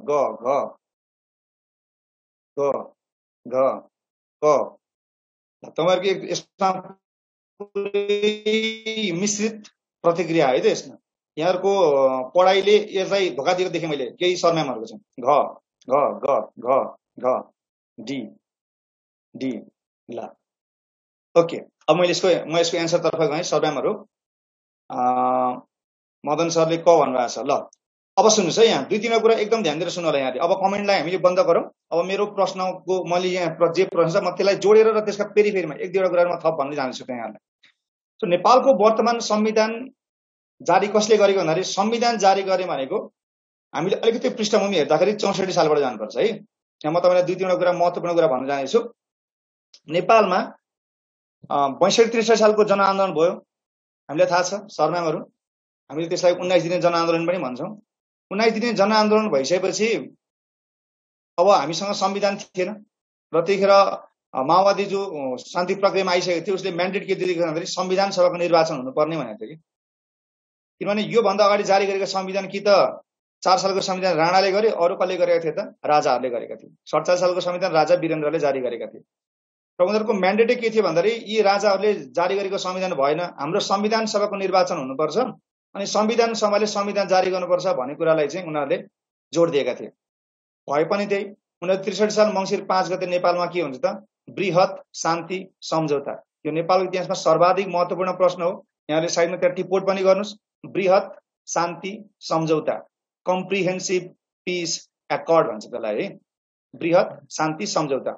ग घ ग घ क। तपाईहरुको यसमा मिश्रित प्रतिक्रिया है त यसमा। यहाँहरुको पढाइले यसलाई धोका दिएको देखेँ मैले केही सरम्यामहरुको चाहिँ। घ घ ग घ घ डी डी ल ओके। अब म यसको एन्सर तर्फ गएँ सरम्यामहरु। मदन सरले क भन्नुभएको छ। ल अब सुन्नुस् है, यहाँ दुई तीनवटा कुरा एकदम ध्यान दिएर सुन्नु होला यहाँले। अब कमेन्टलाई हामीले बन्द गरौँ। अब मेरो प्रश्नको मैले यहाँ जे प्रश्न छ म त्यसलाई जोडेर र त्यसका पेरिफेरीमा एक दुईवटा कुरा म थप भन्दै जान्छु यहाँलाई। सो नेपालको वर्तमान संविधान जारी कसले गरेको भन्दाखेरि संविधान जारी गरे भनेको हामीले अलिकति पृष्ठभूमि हेर्दाखेरि 64 सालबाट जानुपर्छ है। यहाँ म तपाईलाई दुई तीनवटा कुरा महत्त्वपूर्ण कुरा भन्न जानेछु। नेपालमा 62-63 सालको जनआन्दोलन भयो, हामीलाई थाहा छ सरम्यामहरु। हामीले त्यसलाई 19 दिने जनआन्दोलन पनि भन्छौं। 19 दिने जनआन्दोलन भइसकेपछि अब हामीसँग संविधान थिएन र त्यतिखेर माओवादी जो शान्ति प्रक्रियामा आइसकेको थियो उसले म्यान्डेट के दिएको भन्दाखेरि संविधान सभाको निर्वाचन हुनुपर्ने भनेको थियो कि। किनभने यो भन्दा अगाडि जारी गरेको संविधान कि त 4 सालको संविधान राणाले गरे, अरु कसले गरेका थिए त राजाहरूले गरेका थिए। 47 सालको संविधान राजा वीरेन्द्रले जारी गरेका थिए। र उनीहरुको म्यान्डेट के थियो भन्दाखेरि यी राजाहरूले जारी गरेको संविधान भएन, हाम्रो संविधान सभाको निर्वाचन हुनुपर्छ अनि संविधान सभाले संविधान जारी गर्नुपर्छ भन्ने कुरालाई चाहिँ उनीहरुले जोड दिएका थिए। भए पनि त्यही 1963 साल मंसिर 5 गते नेपालमा के हुन्छ त बृहत शान्ति सम्झौता। यो नेपालको इतिहासमा सर्वाधिक महत्त्वपूर्ण प्रश्न हो। यहाँले साइडमा त्यहाँ टिप्पणी पनि गर्नुस्। बृहत शान्ति सम्झौता, कम्प्रिहेन्सिभ पीस एक्कर्ड भन्छ त्यसलाई है, बृहत शान्ति सम्झौता।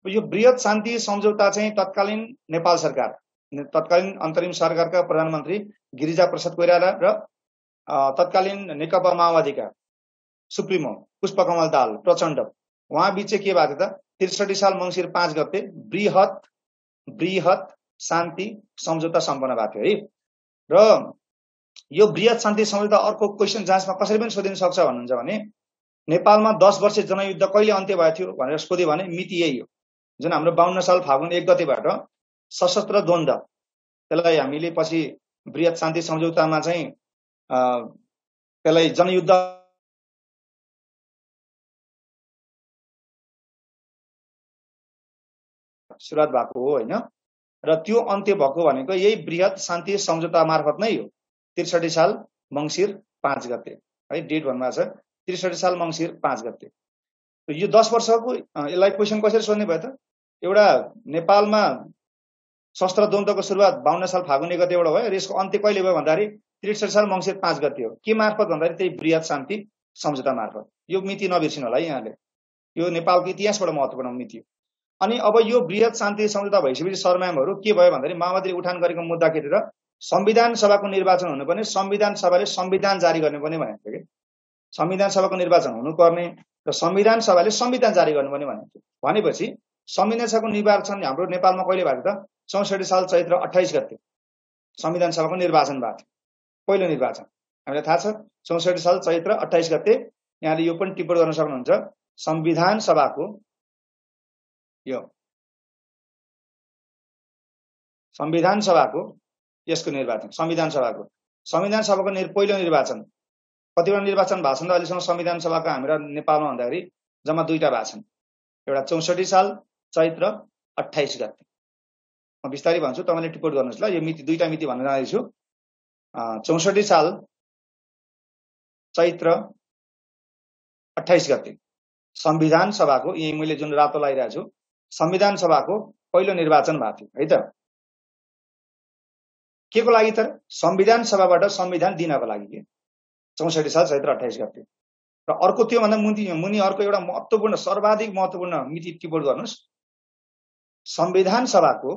यो बृहत शान्ति सम्झौता चाहिँ तत्कालीन नेपाल सरकार, तत्कालीन अन्तरिम सरकारका प्रधानमन्त्री गिरिजा प्रसाद कोइराला र तत्कालीन नेकपा माओवादीका सुप्रिमो पुष्पकमल दाहाल प्रचण्ड उहाँ बीच के भएको थियो त 63 साल मंसिर 5 गते बृहत शान्ति सम्झौता सम्पन्न भएको थियो है। र यो बृहत शान्ति सम्झौता अर्को क्वेशन जाँचमा कसरी पनि सोधिन सक्छ भन्नुहुन्छ भने नेपालमा 10 वर्ष जनयुद्ध कहिले अन्त्य भएको थियो भनेर सोध्यो भने मिति यही हो, जुन हाम्रो 52 साल फागुन 1 गतेबाट सशस्त्र द्वन्द, त्यसलाई हामीले पछि बृहत शान्ति सम्झौतामा चाहिँ त्यसलाई जनयुद्ध सुरुवात भएको हो हैन। र त्यो अन्त्य भएको भनेको यही बृहत शान्ति सम्झौता मार्फत नै हो। 63 साल मंसिर 5 गते है, डेट भन्नुभएको छ 63 साल मंसिर 5 गते। यो 10 वर्षको यसलाई क्वेशन कसरी सोध्ने भयो त? एउटा नेपालमा सशस्त्र द्वन्द्वको सुरुवात 52 साल फागुन 1 गतेबाट भयो र यसको अन्त्य कहिले भयो भन्दाखेरि 63 साल मंसिर 5 गते हो। के मार्फत भन्दाखेरि त्यही बृहत शान्ति सम्झौता मार्फत। यो मिति नबिर्सिनु होला है यहाँले, यो नेपालको इतिहासबाट महत्त्वपूर्ण मिति हो। अनि अब यो बृहत शान्ति सम्झौता भइसकेपछि सरम्यामहरु के भयो भन्दाखेरि माओवादीले उठान गरेको मुद्दा के थियो त संविधान सभाको निर्वाचन हुनुपर्ने, संविधान सभाले संविधान जारी गर्ने पनि भनेको थियो कि। संविधान सभाको निर्वाचन हुनुपर्ने र संविधान सभाले संविधान जारी गर्नुपर्ने भनेको थियो। भनेपछि संविधान सभाको निर्वाचन हाम्रो नेपालमा कहिले भएको त 64 साल चैत्र 28 गते संविधान सभाको निर्वाचन भएको थियो, पहिलो निर्वाचन। हामीलाई थाहा छ 64 साल चैत्र 28 गते। यहाँले यो पनि टिप्पणी गर्न सक्नुहुन्छ, संविधान सभाको यो संविधान सभाको यसको निर्वाचन, संविधान सभाको पहिलो निर्वाचन कतिवटा निर्वाचन भएको छ त अहिलेसम्म संविधान सभाका हाम्रो नेपालमा भन्दाखेरि जम्मा दुईटा भएको छन्। एउटा 64 साल चैत्र 28 गते। म विस्तारै भन्छु, तपाईले टिप्पणी गर्नुस् ल। यो मिति दुईटा मिति भन्न जाँदैछु। 64 साल चैत्र 28 गते संविधान सभाको, यही मैले जुन रातो लगाइरहेको छु, संविधान सभाको पहिलो निर्वाचन भएको थियो है त। के को लागि त? संविधान सभाबाट संविधान दिनको लागि के 64 साल चैत्र 28 गते। र अर्को त्यो भन्दा मुनि अर्को एउटा महत्त्वपूर्ण सर्वाधिक महत्त्वपूर्ण मिति टिप्पणी गर्नुस्। संविधान सभाको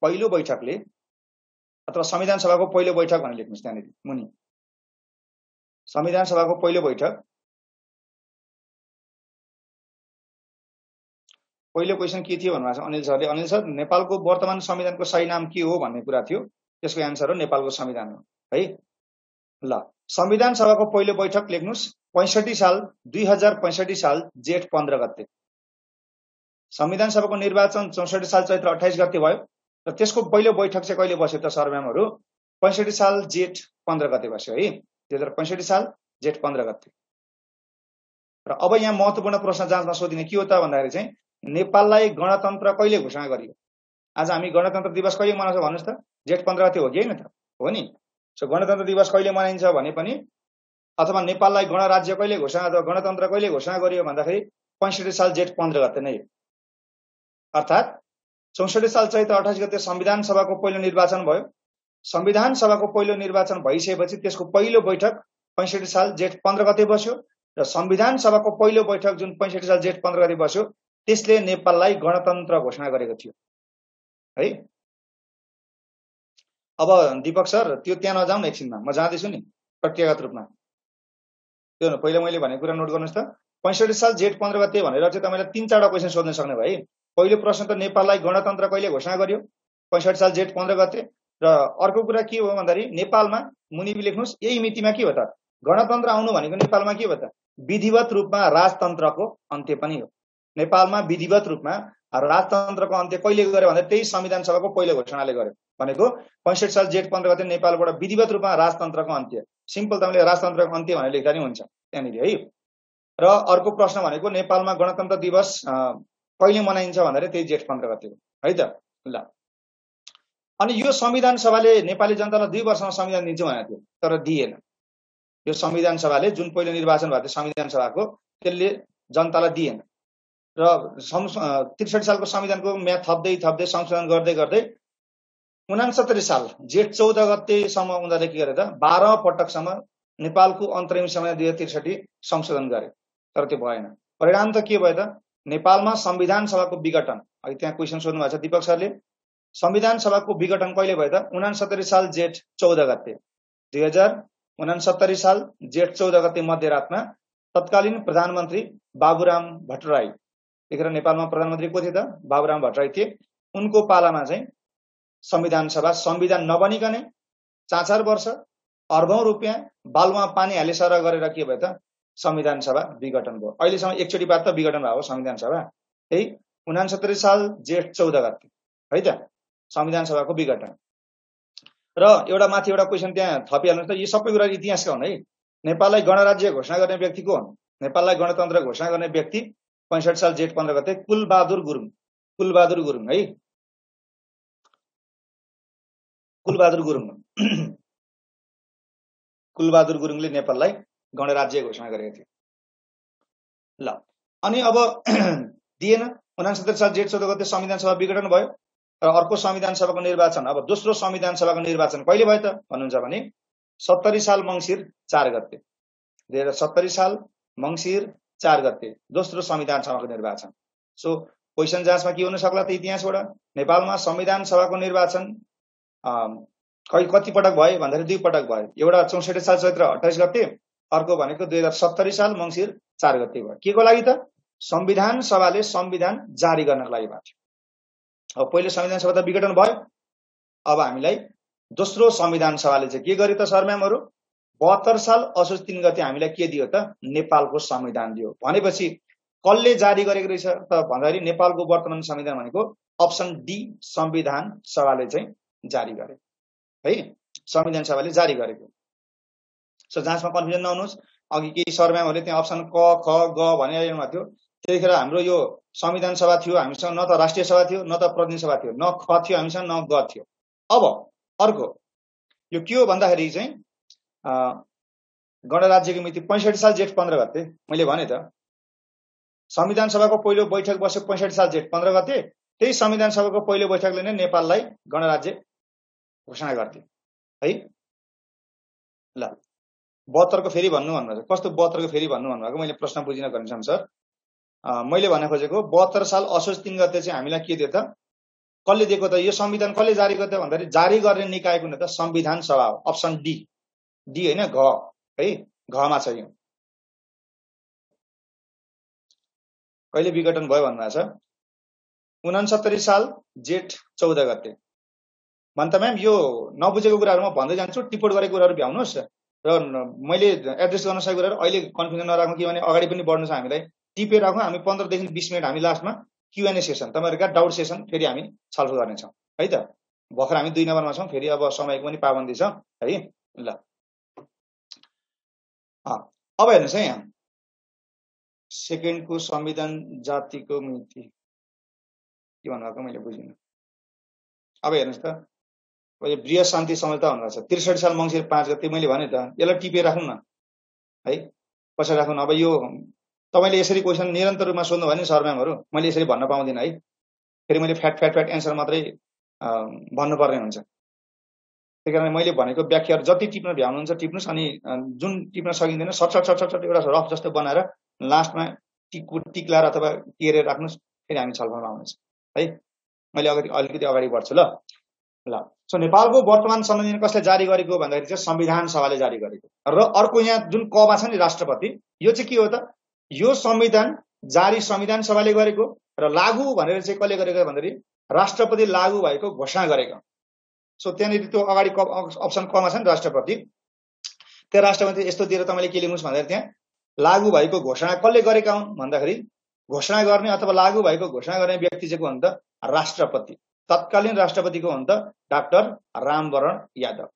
पहिलो बैठकले अथवा संविधान सभाको पहिलो बैठक भनेर लेख्नुस् त्यहाँनिर मुनि। संविधान सभाको पहिलो बैठक, पहिलो क्वेशन के थियो भन्नुभएको छ अनिल सरले। अनिल सर, नेपालको वर्तमान संविधानको सही नाम के हो भन्ने कुरा थियो, त्यसको एन्सर हो नेपालको संविधान हो है। ल, संविधान सभाको पहिलो बैठक लेख्नुस् 2065 साल जेठ 15 गते। संविधान सभाको निर्वाचन 64 साल चैत्र 28 गते भयो र त्यसको पहिलो बैठक चाहिँ कहिले बस्यो त सरम्यामहरु? 65 साल जेठ 15 गते बस्यो है। 2065 साल जेठ 15 गते। र अब यहाँ महत्त्वपूर्ण प्रश्न जाँचमा सोधिने के हो त भन्दाखेरि चाहिँ नेपाललाई गणतन्त्र कहिले घोषणा गरियो? आज हामी गणतन्त्र दिवस कहिले मनाउँछ भन्नुहोस् त? जेठ 15 गते हो कि होइन त? हो नि। सो गणतन्त्र दिवस कहिले मनाइन्छ भने पनि अथवा नेपाललाई गणराज्य कहिले घोषणा अथवा गणतन्त्र कहिले घोषणा गरियो भन्दाखेरि 65 साल जेठ 15 गते नै हो। अर्थात् 64 साल चैत 28 गते संविधान सभाको पहिलो निर्वाचन भयो। संविधान सभाको पहिलो निर्वाचन भइसकेपछि त्यसको पहिलो बैठक 65 साल जेठ 15 गते बस्यो र संविधान सभाको पहिलो बैठक जुन 65 साल जेठ 15 गते बस्यो त्यसले नेपाललाई गणतन्त्र घोषणा गरेको थियो है। अब दीपक सर त्यो त्यहाँ नजाउँ न एकछिनमा, म जाँदैछु नि प्रक्रियागत रूपमा। त्यो पहिला मैले भनेको कुरा नोट गर्नुहोस् त। 65 साल जेठ 15 गते भनेर चाहिँ तपाईँले 3-4 क्वेशन सोध्न सक्ने भए। पहिलो प्रश्न त नेपाललाई गणतन्त्र कहिले घोषणा गर्यो? 65 साल जेठ 15 गते। र अर्को कुरा के हो भन्दाखेरि नेपालमा मुनि लेख्नुहोस् यही मितिमा के हो त गणतन्त्र आउनु भनेको नेपालमा के हो त विधिवत रूपमा राजतन्त्रको अन्त्य पनि हो। नेपालमा विधिवत रूपमा राजतन्त्रको अन्त्य कहिले गर्यो भन्दा त्यही संविधान सभाको पहिलो घोषणाले गर्यो भनेको 65 साल जेठ 15 गते नेपालबाट विधिवत रूपमा राजतन्त्रको अन्त्य। सिम्पल तपाईँले राजतन्त्रको अन्त्य भनेर लेख्दा नि हुन्छ त्यहाँनिर है। र अर्को प्रश्न भनेको नेपालमा गणतन्त्र दिवस कहिले मनाइन्छ भन्दाखेरि त्यही जेठ 15 गते हो है त। ल अनि यो संविधान सभाले नेपाली जनतालाई 2 वर्षमा संविधान दिन्छ भनेको थियो तर दिएन। यो संविधान सभाले जुन पहिलो निर्वाचन भएको थियो संविधान सभाको त्यसले जनतालाई दिएन र 63 सालको संविधानको म्याद थप्दै थप्दै संशोधन गर्दै गर्दै 69 साल जेठ 14 गतेसम्म उनीहरूले के गरे त 12 पटकसम्म नेपालको अन्तरिम संविधान 2063 संशोधन गरे तर त्यो भएन। परिणाम त के भयो त नेपालमा संविधान सभाको विघटन। अहिले त्यहाँ क्वेशन सोध्नु भएको छ दीपक सरले। संविधान सभाको विघटन कहिले भयो त 69 साल जेठ 14 गते। 2069 साल जेठ 14 गते मध्यरातमा तत्कालीन प्रधानमन्त्री बाबुराम भट्टराई, यतिखेर नेपालमा प्रधानमन्त्री को थिए त बाबुराम भट्टराई थिए। उनको पालामा चाहिँ संविधान सभा संविधान नबनिकनै 4 वर्ष अर्बौं रुपियाँ बालुवा पानी हाले सरह गरेर के भयो त संविधान सभा विघटन भयो। अहिलेसम्म एकचोटि बाद त विघटन भएको संविधान सभा त्यही 69 साल जेठ 14 गते है त संविधान सभाको विघटन। र एउटा माथि एउटा क्वेशन त्यहाँ थपिहाल्नुहोस् त। यी सबै कुरा इतिहासका हुन् है। नेपाललाई गणराज्य घोषणा गर्ने व्यक्ति को हुन्? नेपाललाई गणतन्त्र घोषणा गर्ने व्यक्ति 65 साल जेठ 15 गते कुलबहादुर गुरुङ। कुलबहादुर गुरुङ है, कुलबहादुर गुरुङ। कुलबहादुर गुरुङले नेपाललाई गणराज्य घोषणा गरेका थिए। ल अनि अब दिएन। 69 साल जेठ 14 गते संविधान सभा विघटन भयो र अर्को संविधान सभाको निर्वाचन अब दोस्रो संविधान सभाको निर्वाचन कहिले भयो त भन्नुहुन्छ भने 70 साल मङ्सिर 4 गते। 2070 साल मङ्सिर 4 गते दोस्रो संविधान सभाको निर्वाचन। सो क्वेशन जाँचमा के हुन सक्ला त इतिहासबाट नेपालमा संविधान सभाको निर्वाचन कति पटक भयो भन्दाखेरि 2 पटक भयो। एउटा 64 साल चैत्र 28 गते, अर्को भनेको 2070 साल मङ्सिर 4 गते भयो। के को लागि त संविधान सभाले संविधान जारी गर्नको लागि भएको थियो। अब पहिलो संविधान सभा त विघटन भयो। अब हामीलाई दोस्रो संविधान सभाले चाहिँ के गर्यो त सरम्यामहरु 72 साल असोज 3 गते हामीलाई के दियो त नेपालको संविधान दियो। भनेपछि कसले जारी गरेको रहेछ त भन्दाखेरि नेपालको वर्तमान संविधान भनेको अप्सन डी संविधान सभाले चाहिँ जारी गरे है। संविधान सभाले जारी गरेको। सो जाँचमा कन्फ्युजन नहुनुहोस्। अघि केही सरम्यामहरुले त्यहाँ अप्सन क ख ग भनेर भएको थियो। त्यतिखेर हाम्रो यो संविधान सभा थियो, हामीसँग न त राष्ट्रिय सभा थियो न त प्रतिनिधि सभा थियो, न ख थियो हामीसँग न ग थियो। अब अर्को यो के हो भन्दाखेरि चाहिँ गणराज्यको मिति 65 साल जेठ 15 गते। मैले भने त संविधान सभाको पहिलो बैठक बस्यो 65 साल जेठ 15 गते। त्यही संविधान सभाको पहिलो बैठकले नै नेपाललाई गणराज्य घोषणा गर्थे है। ल 72 को फेरि भन्नु भन्नुहुन्छ। कस्तो 72 को फेरि भन्नु भन्नुभएको मैले प्रश्न बुझिन गरिन्छम सर। मैले भन्न खोजेको 72 साल असोज 3 गते चाहिँ हामीलाई के दियो त कसले दिएको त यो संविधान कसले जारी गर्यो भन्दाखेरि जारी गर्ने निकायको न त संविधान सभा हो। अप्सन डी डी हैन घ है, घमा छ यो। कहिले विघटन भयो भन्नुहुन्छ 69 साल जेठ 14 गते। भन्त म्याम यो नबुझेको कुराहरु म भन्दै जान्छु, टिप्पण गरेको कुराहरु भ्याउनुस् र मैले एड्रेस गर्न सकेको कुराहरु अहिले कन्फ्युजन नराख्नु कि भने अगाडि पनि बढ्नु छ। हामीलाई टिपेर राखौं। हामी 15 देखि 20 मिनेट हामी लास्टमा क्युएनए सेसन तपाईहरुका डाउट सेसन फेरि हामी छलफल गर्ने छौं है त। भर्खर हामी 2 नम्बरमा छौं, फेरि अब समयको पनि पाबन्दी छ है। ल अब हेर्नुहोस् है, यहाँ सेकेन्डको संविधान जातिको मिति के भन्नुभएको मैले बुझिनँ। अब हेर्नुहोस् त, बृहत शान्ति समझौता भन्नुभएको छ 63 साल मङ्सिर 5 गते। मैले भने त यसलाई टिपेर राख्नु न है, पछि राख्नु। अब यो तपाईँले यसरी क्वेसन निरन्तर रूपमा सोध्नु भयो नि सर म्यामहरू, मैले यसरी भन्न पाउँदिनँ है, फेरि मैले फ्याट एन्सर मात्रै भन्नुपर्ने हुन्छ। त्यही कारण मैले भनेको व्याख्याहरू जति टिप्न भ्याउनुहुन्छ टिप्नुहोस्, अनि जुन टिप्न सकिँदैन सट एउटा रफ जस्तो बनाएर लास्टमा टिक लाएर अथवा केरेर राख्नुहोस्, फेरि हामी छलफलमा आउनेछौँ है। मैले अलिकति अगाडि बढ्छु ल। सो नेपालको वर्तमान संविधान कसले जारी गरेको भन्दाखेरि चाहिँ संविधान सभाले जारी गरेको। र अर्को यहाँ जुन कमा छ नि राष्ट्रपति, यो चाहिँ के हो त, यो संविधान जारी संविधान सभाले गरेको र लागू भनेर चाहिँ कसले गरेको भन्दाखेरि राष्ट्रपति लागू भएको घोषणा गरेको। सो त्यहाँनिर त्यो अगाडि अप्सन कमा छ नि राष्ट्रपति, त्यो राष्ट्रपति यस्तो दिएर तपाईँले के लेख्नुहोस् भन्दाखेरि त्यहाँ लागू भएको घोषणा कसले गरेका हुन् भन्दाखेरि घोषणा गर्ने अथवा लागू भएको घोषणा गर्ने व्यक्ति चाहिँ को हो त, राष्ट्रपति। तत्कालीन राष्ट्रपतिको हो त डाक्टर रामवरण यादव।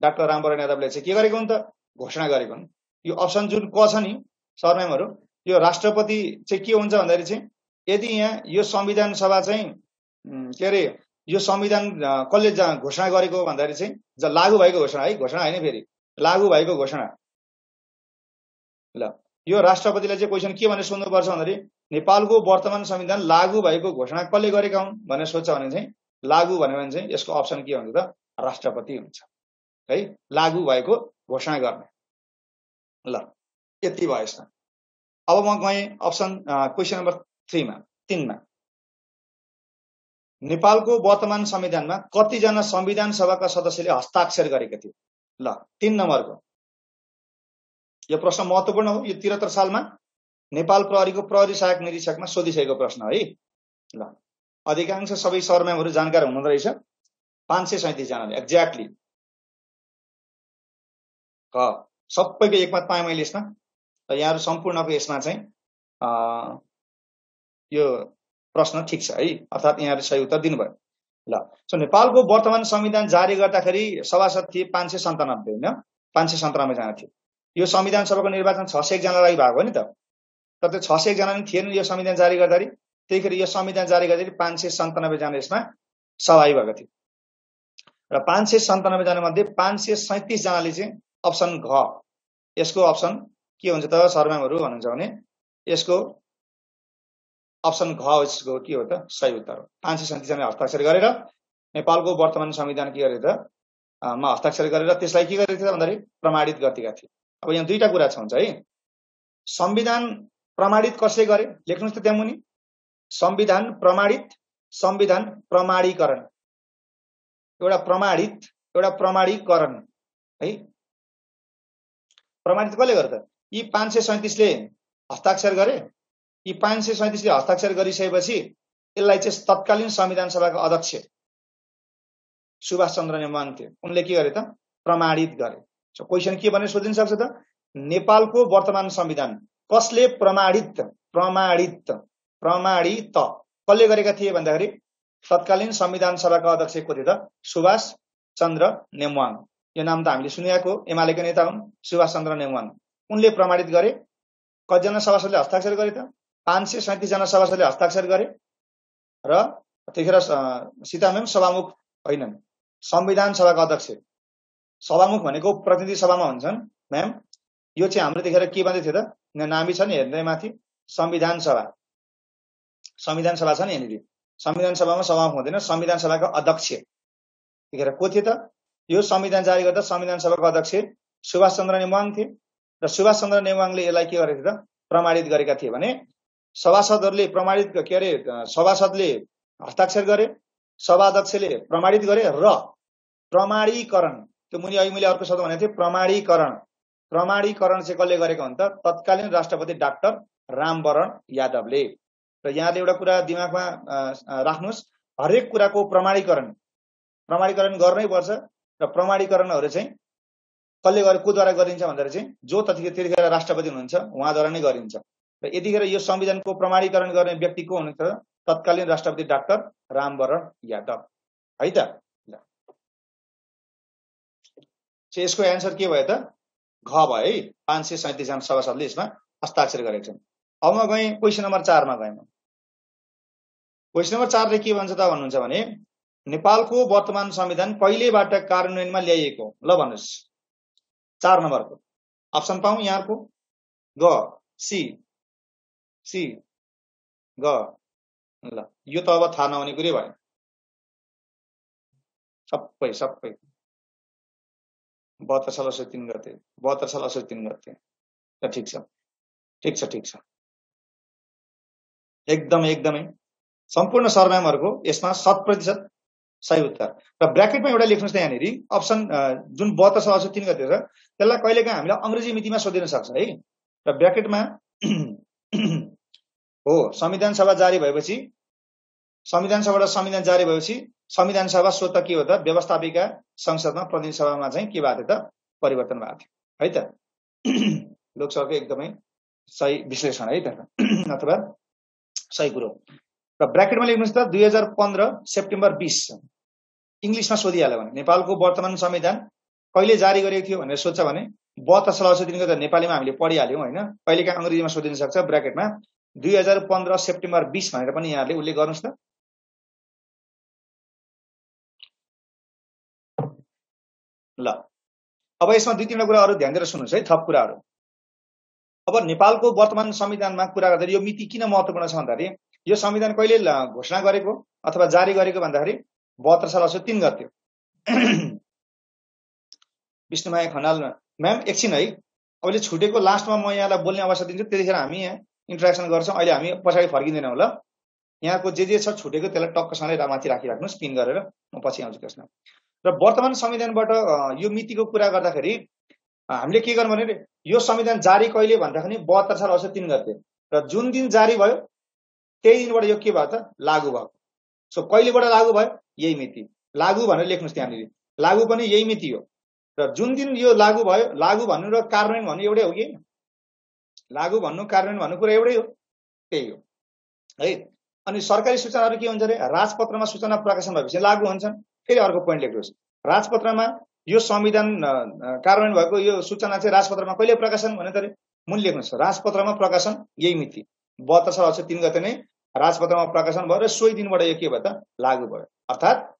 डाक्टर रामवरण यादवले चाहिँ के गरेको हुन् त, घोषणा गरेको हुन्। यो अप्सन जुन क छ नि सर म्यामहरू, यो राष्ट्रपति चाहिँ के हुन्छ भन्दाखेरि चाहिँ यदि यहाँ यो संविधान सभा चाहिँ के अरे यो संविधान कसले घोषणा गरेको भन्दाखेरि चाहिँ लागू भएको घोषणा है, घोषणा होइन फेरि लागू भएको घोषणा। ल यो राष्ट्रपतिले चाहिँ क्वेसन के भनेर सोध्नुपर्छ भन्दाखेरि नेपालको वर्तमान संविधान लागू भएको घोषणा कसले गरेका हुन् भनेर सोध्छ भने चाहिँ लागू भन्यो भने चाहिँ यसको अप्सन के हुन्छ त, राष्ट्रपति हुन्छ है, लागू भएको घोषणा गर्ने। ल यति भयो यसमा। अब म गएँ अप्सन क्वेसन नम्बर 3 मा नेपालको वर्तमान संविधानमा कतिजना संविधान सभाका सदस्यले हस्ताक्षर गरेका थिए। ल 3 नम्बरको यो प्रश्न महत्त्वपूर्ण हो। यो 73 सालमा नेपाल प्रहरीको प्रहरी सहायक निरीक्षकमा सोधिसकेको प्रश्न है। ल अधिकांश सबै सरम्यामहरू जानकार हुनुहुँदो रहेछ, 537 जनाले एक्ज्याक्टली सबैको एकमत पाएँ मैले यसमा। र यहाँहरू सम्पूर्णको यसमा चाहिँ यो प्रश्न ठिक छ है, अर्थात् यहाँहरू सही उत्तर दिनुभयो। ल सो नेपालको वर्तमान संविधान जारी गर्दाखेरि सभासद थिए 597 होइन, 597 जना थिए। यो संविधान सभाको निर्वाचन 601 जनालाई भएको हो नि त, तर त्यो 601 जना नि थिएन यो संविधान जारी गर्दाखेरि। त्यहीखेर यो संविधान जारी गर्दाखेरि 597 जना यसमा सहभागी भएको थियो। र 597 जना मध्ये 537 जनाले चाहिँ अप्सन घ, यसको अप्सन के हुन्छ त सरम्यामहरू भन्नुहुन्छ भने यसको अप्सन घ यसको के हो त सही उत्तर हो। 537 जना हस्ताक्षर गरेर नेपालको वर्तमान संविधान के गरे त मा हस्ताक्षर गरेर त्यसलाई के गरेको थियो भन्दाखेरि प्रमाणित गरेका थिए। अब यहाँ दुईटा कुरा छ हुन्छ है, संविधान प्रमाणित कसले गरे लेख्नुहोस् त त्यहाँ मुनि, संविधान प्रमाणित, संविधान प्रमाणीकरण, एउटा प्रमाणित एउटा प्रमाणीकरण है। प्रमाणित कसले गर्छ, यी 537 ले हस्ताक्षर गरे। यी 537 ले हस्ताक्षर गरिसकेपछि यसलाई चाहिँ तत्कालीन संविधान सभाका अध्यक्ष सुभाष चन्द्र नेवाङ थिए, उनले के गरे त प्रमाणित गरे। सो क्वेसन के भनेर सोधिन सक्छ त, नेपालको वर्तमान संविधान कसले प्रमाणित प्रमाणित प्रमाणित कसले गरेका थिए भन्दाखेरि तत्कालीन संविधान सभाका अध्यक्ष को थिए त सुभाष चन्द्र नेवाङ। यो नाम त हामीले सुनेको, एमालेका नेता हुन् सुभाष चन्द्र नेवाङ। उनले प्रमाणित गरे। कतिजना सभासदले हस्ताक्षर गरे त 537 जना सभासदले हस्ताक्षर गरे। र त्यतिखेर सीताराम सभामुख होइनन्, संविधान सभाका अध्यक्ष। सभामुख भनेको प्रतिनिधि सभामा हुन्छन् म्याम। यो चाहिँ हाम्रो त्यतिखेर के भन्दै थियो त, नामी छ नि हेर्दै माथि संविधान सभा, संविधान सभा छ नि यहाँनिर, संविधान सभामा सभामुख हुँदैन, संविधान सभाका अध्यक्ष त्यतिखेर को थिए त, यो संविधान जारी गर्दा संविधान सभाका अध्यक्ष सुभाष चन्द्र नेवाङ थिए। र सुभाष चन्द्र नेवाङले यसलाई के गरेको थियो त प्रमाणित गरेका थिए भने सभासदहरूले प्रमाणित के अरे सभासदले हस्ताक्षर गरे, सभाध्यक्षले प्रमाणित गरे र प्रमाणीकरण, त्यो मुनि अघि मैले अर्को शब्द भनेको थिएँ प्रमाणीकरण, प्रमाणीकरण चाहिँ कसले गरेको हुन्छ तत्कालीन राष्ट्रपति डाक्टर रामवरण यादवले। र यहाँले एउटा कुरा दिमागमा राख्नुहोस्, हरेक कुराको प्रमाणीकरण गर्नै पर्छ। र प्रमाणीकरणहरू चाहिँ कसले गरे कोद्वारा गरिन्छ भन्दाखेरि चाहिँ जो त्यतिखेर राष्ट्रपति हुनुहुन्छ उहाँद्वारा नै गरिन्छ। र यतिखेर यो संविधानको प्रमाणीकरण गर्ने व्यक्ति को हुनुहुन्छ तत्कालीन राष्ट्रपति डाक्टर रामवरण यादव है त। यसको एन्सर के भयो त, घ भयो है 537 जना सभासदले यसमा हस्ताक्षर गरेका छन्। अब म गएँ क्वेसन नम्बर 4 मा गएँ। क्वेसन नम्बर 4 ले के भन्छ त भन्नुहुन्छ भने नेपालको वर्तमान संविधान कहिलेबाट कार्यान्वयनमा ल्याइएको ल भन्नुस्। 4 नम्बरको अप्सन पाऊँ यहाँको ग सी सी ग ल यो त अब थाहा नहुने कुरै भयो सबै 72 साल असोज 3 गते 72 साल असोज 3 गते ल ठिक छ एकदमै सम्पूर्ण सरनामहरुको यसमा 100% सही उत्तर र ब्र्याकेटमा एउटा लेख्नुस् त यहाँनेरि अप्सन जुन 72 साल असोज 3 गते छ त्यसलाई कहिलेकाहीँ हामीले अंग्रेजी मितिमा सोधिन सक्छ है र ब्र्याकेटमा हो संविधान सभा जारी भएपछि संविधान सभाबाट संविधान जारी भएपछि संविधान सभा स्वतः के हो त व्यवस्थापिका संसदमा प्रतिनिधि सभामा चाहिँ के भएको थियो त परिवर्तन भएको थियो है त लोकसभाको एकदमै सही विश्लेषण है त अथवा सही कुरो र ब्र्याकेटमा लेख्नुस् त 2015 सेप्टेम्बर 20 इंग्लिशमा सोधिहाल्यो भने नेपालको वर्तमान संविधान कहिले जारी गरेको थियो भनेर सोध्छ भने 72 साल असोज 3 गते नेपालीमा हामीले पढिहाल्यौं हैन कहिलेकाहीँ अंग्रेजीमा सोधिन सक्छ ब्र्याकेटमा 2015 सेप्टेम्बर 20 भनेर पनि यहाँले उल्लेख गर्नुस् त ल अब यसमा दुई तीनवटा कुराहरु ध्यान दिएर सुन्नुस् है थप कुराहरु अब नेपालको वर्तमान संविधानमा कुरा गर्दा यो मिति किन महत्त्वपूर्ण छ भन्दाखेरि यो संविधान कहिले घोषणा गरेको अथवा जारी गरेको भन्दाखेरि 72 साल असोज 3 गते विष्णुमाया खनाल म्याम एकछिन है अहिले छुटेको लास्टमा म यहाँलाई बोल्ने अवसर दिन्छु त्यतिखेर हामी यहाँ इन्टरेक्सन गर्छौं अहिले हामी पछाडी फर्किँदैनौं ल यहाँको जे छ छुटेको त्यसलाई टक्कसँगै माथि राखिराख्नुस् पिन गरेर म पछि आउँछु त्यसमा र वर्तमान संविधानबाट यो मितिको कुरा गर्दाखेरि हामीले के गर्नु भने यो संविधान जारी कहिले भन्दाखेरि 72 साल असोज 3 गते र जुन दिन जारी भयो त्यही दिनबाट यो के भयो त लागू भयो सो कहिलेबाट लागू भयो यही मिति लागू भनेर लेख्नुस् त्यहाँनिर लागू पनि यही मिति हो र जुन दिन यो लागू भयो लागू भन्नु र कार्यान्वयन भन्नु एउटै हो कि लागू भन्नु कार्यान्वयन भन्नु कुरा एउटै हो त्यही हो है अनि सरकारी सूचनाहरु के हुन्छ रे राजपत्रमा सूचना प्रकाशन भएपछि लागू हुन्छन् फेरि अर्को पोइन्ट लेख्नुस् राजपत्रमा यो संविधान कार्यान्वयन भएको यो सूचना चाहिँ राजपत्रमा कहिले प्रकाशन भने त मुन लेख्नुस् राजपत्रमा प्रकाशन यही मिति 72 साल असोज 3 गते नै राजपत्रमा प्रकाशन भयो र सोही दिनबाट यो के भयो त लागू भयो अर्थात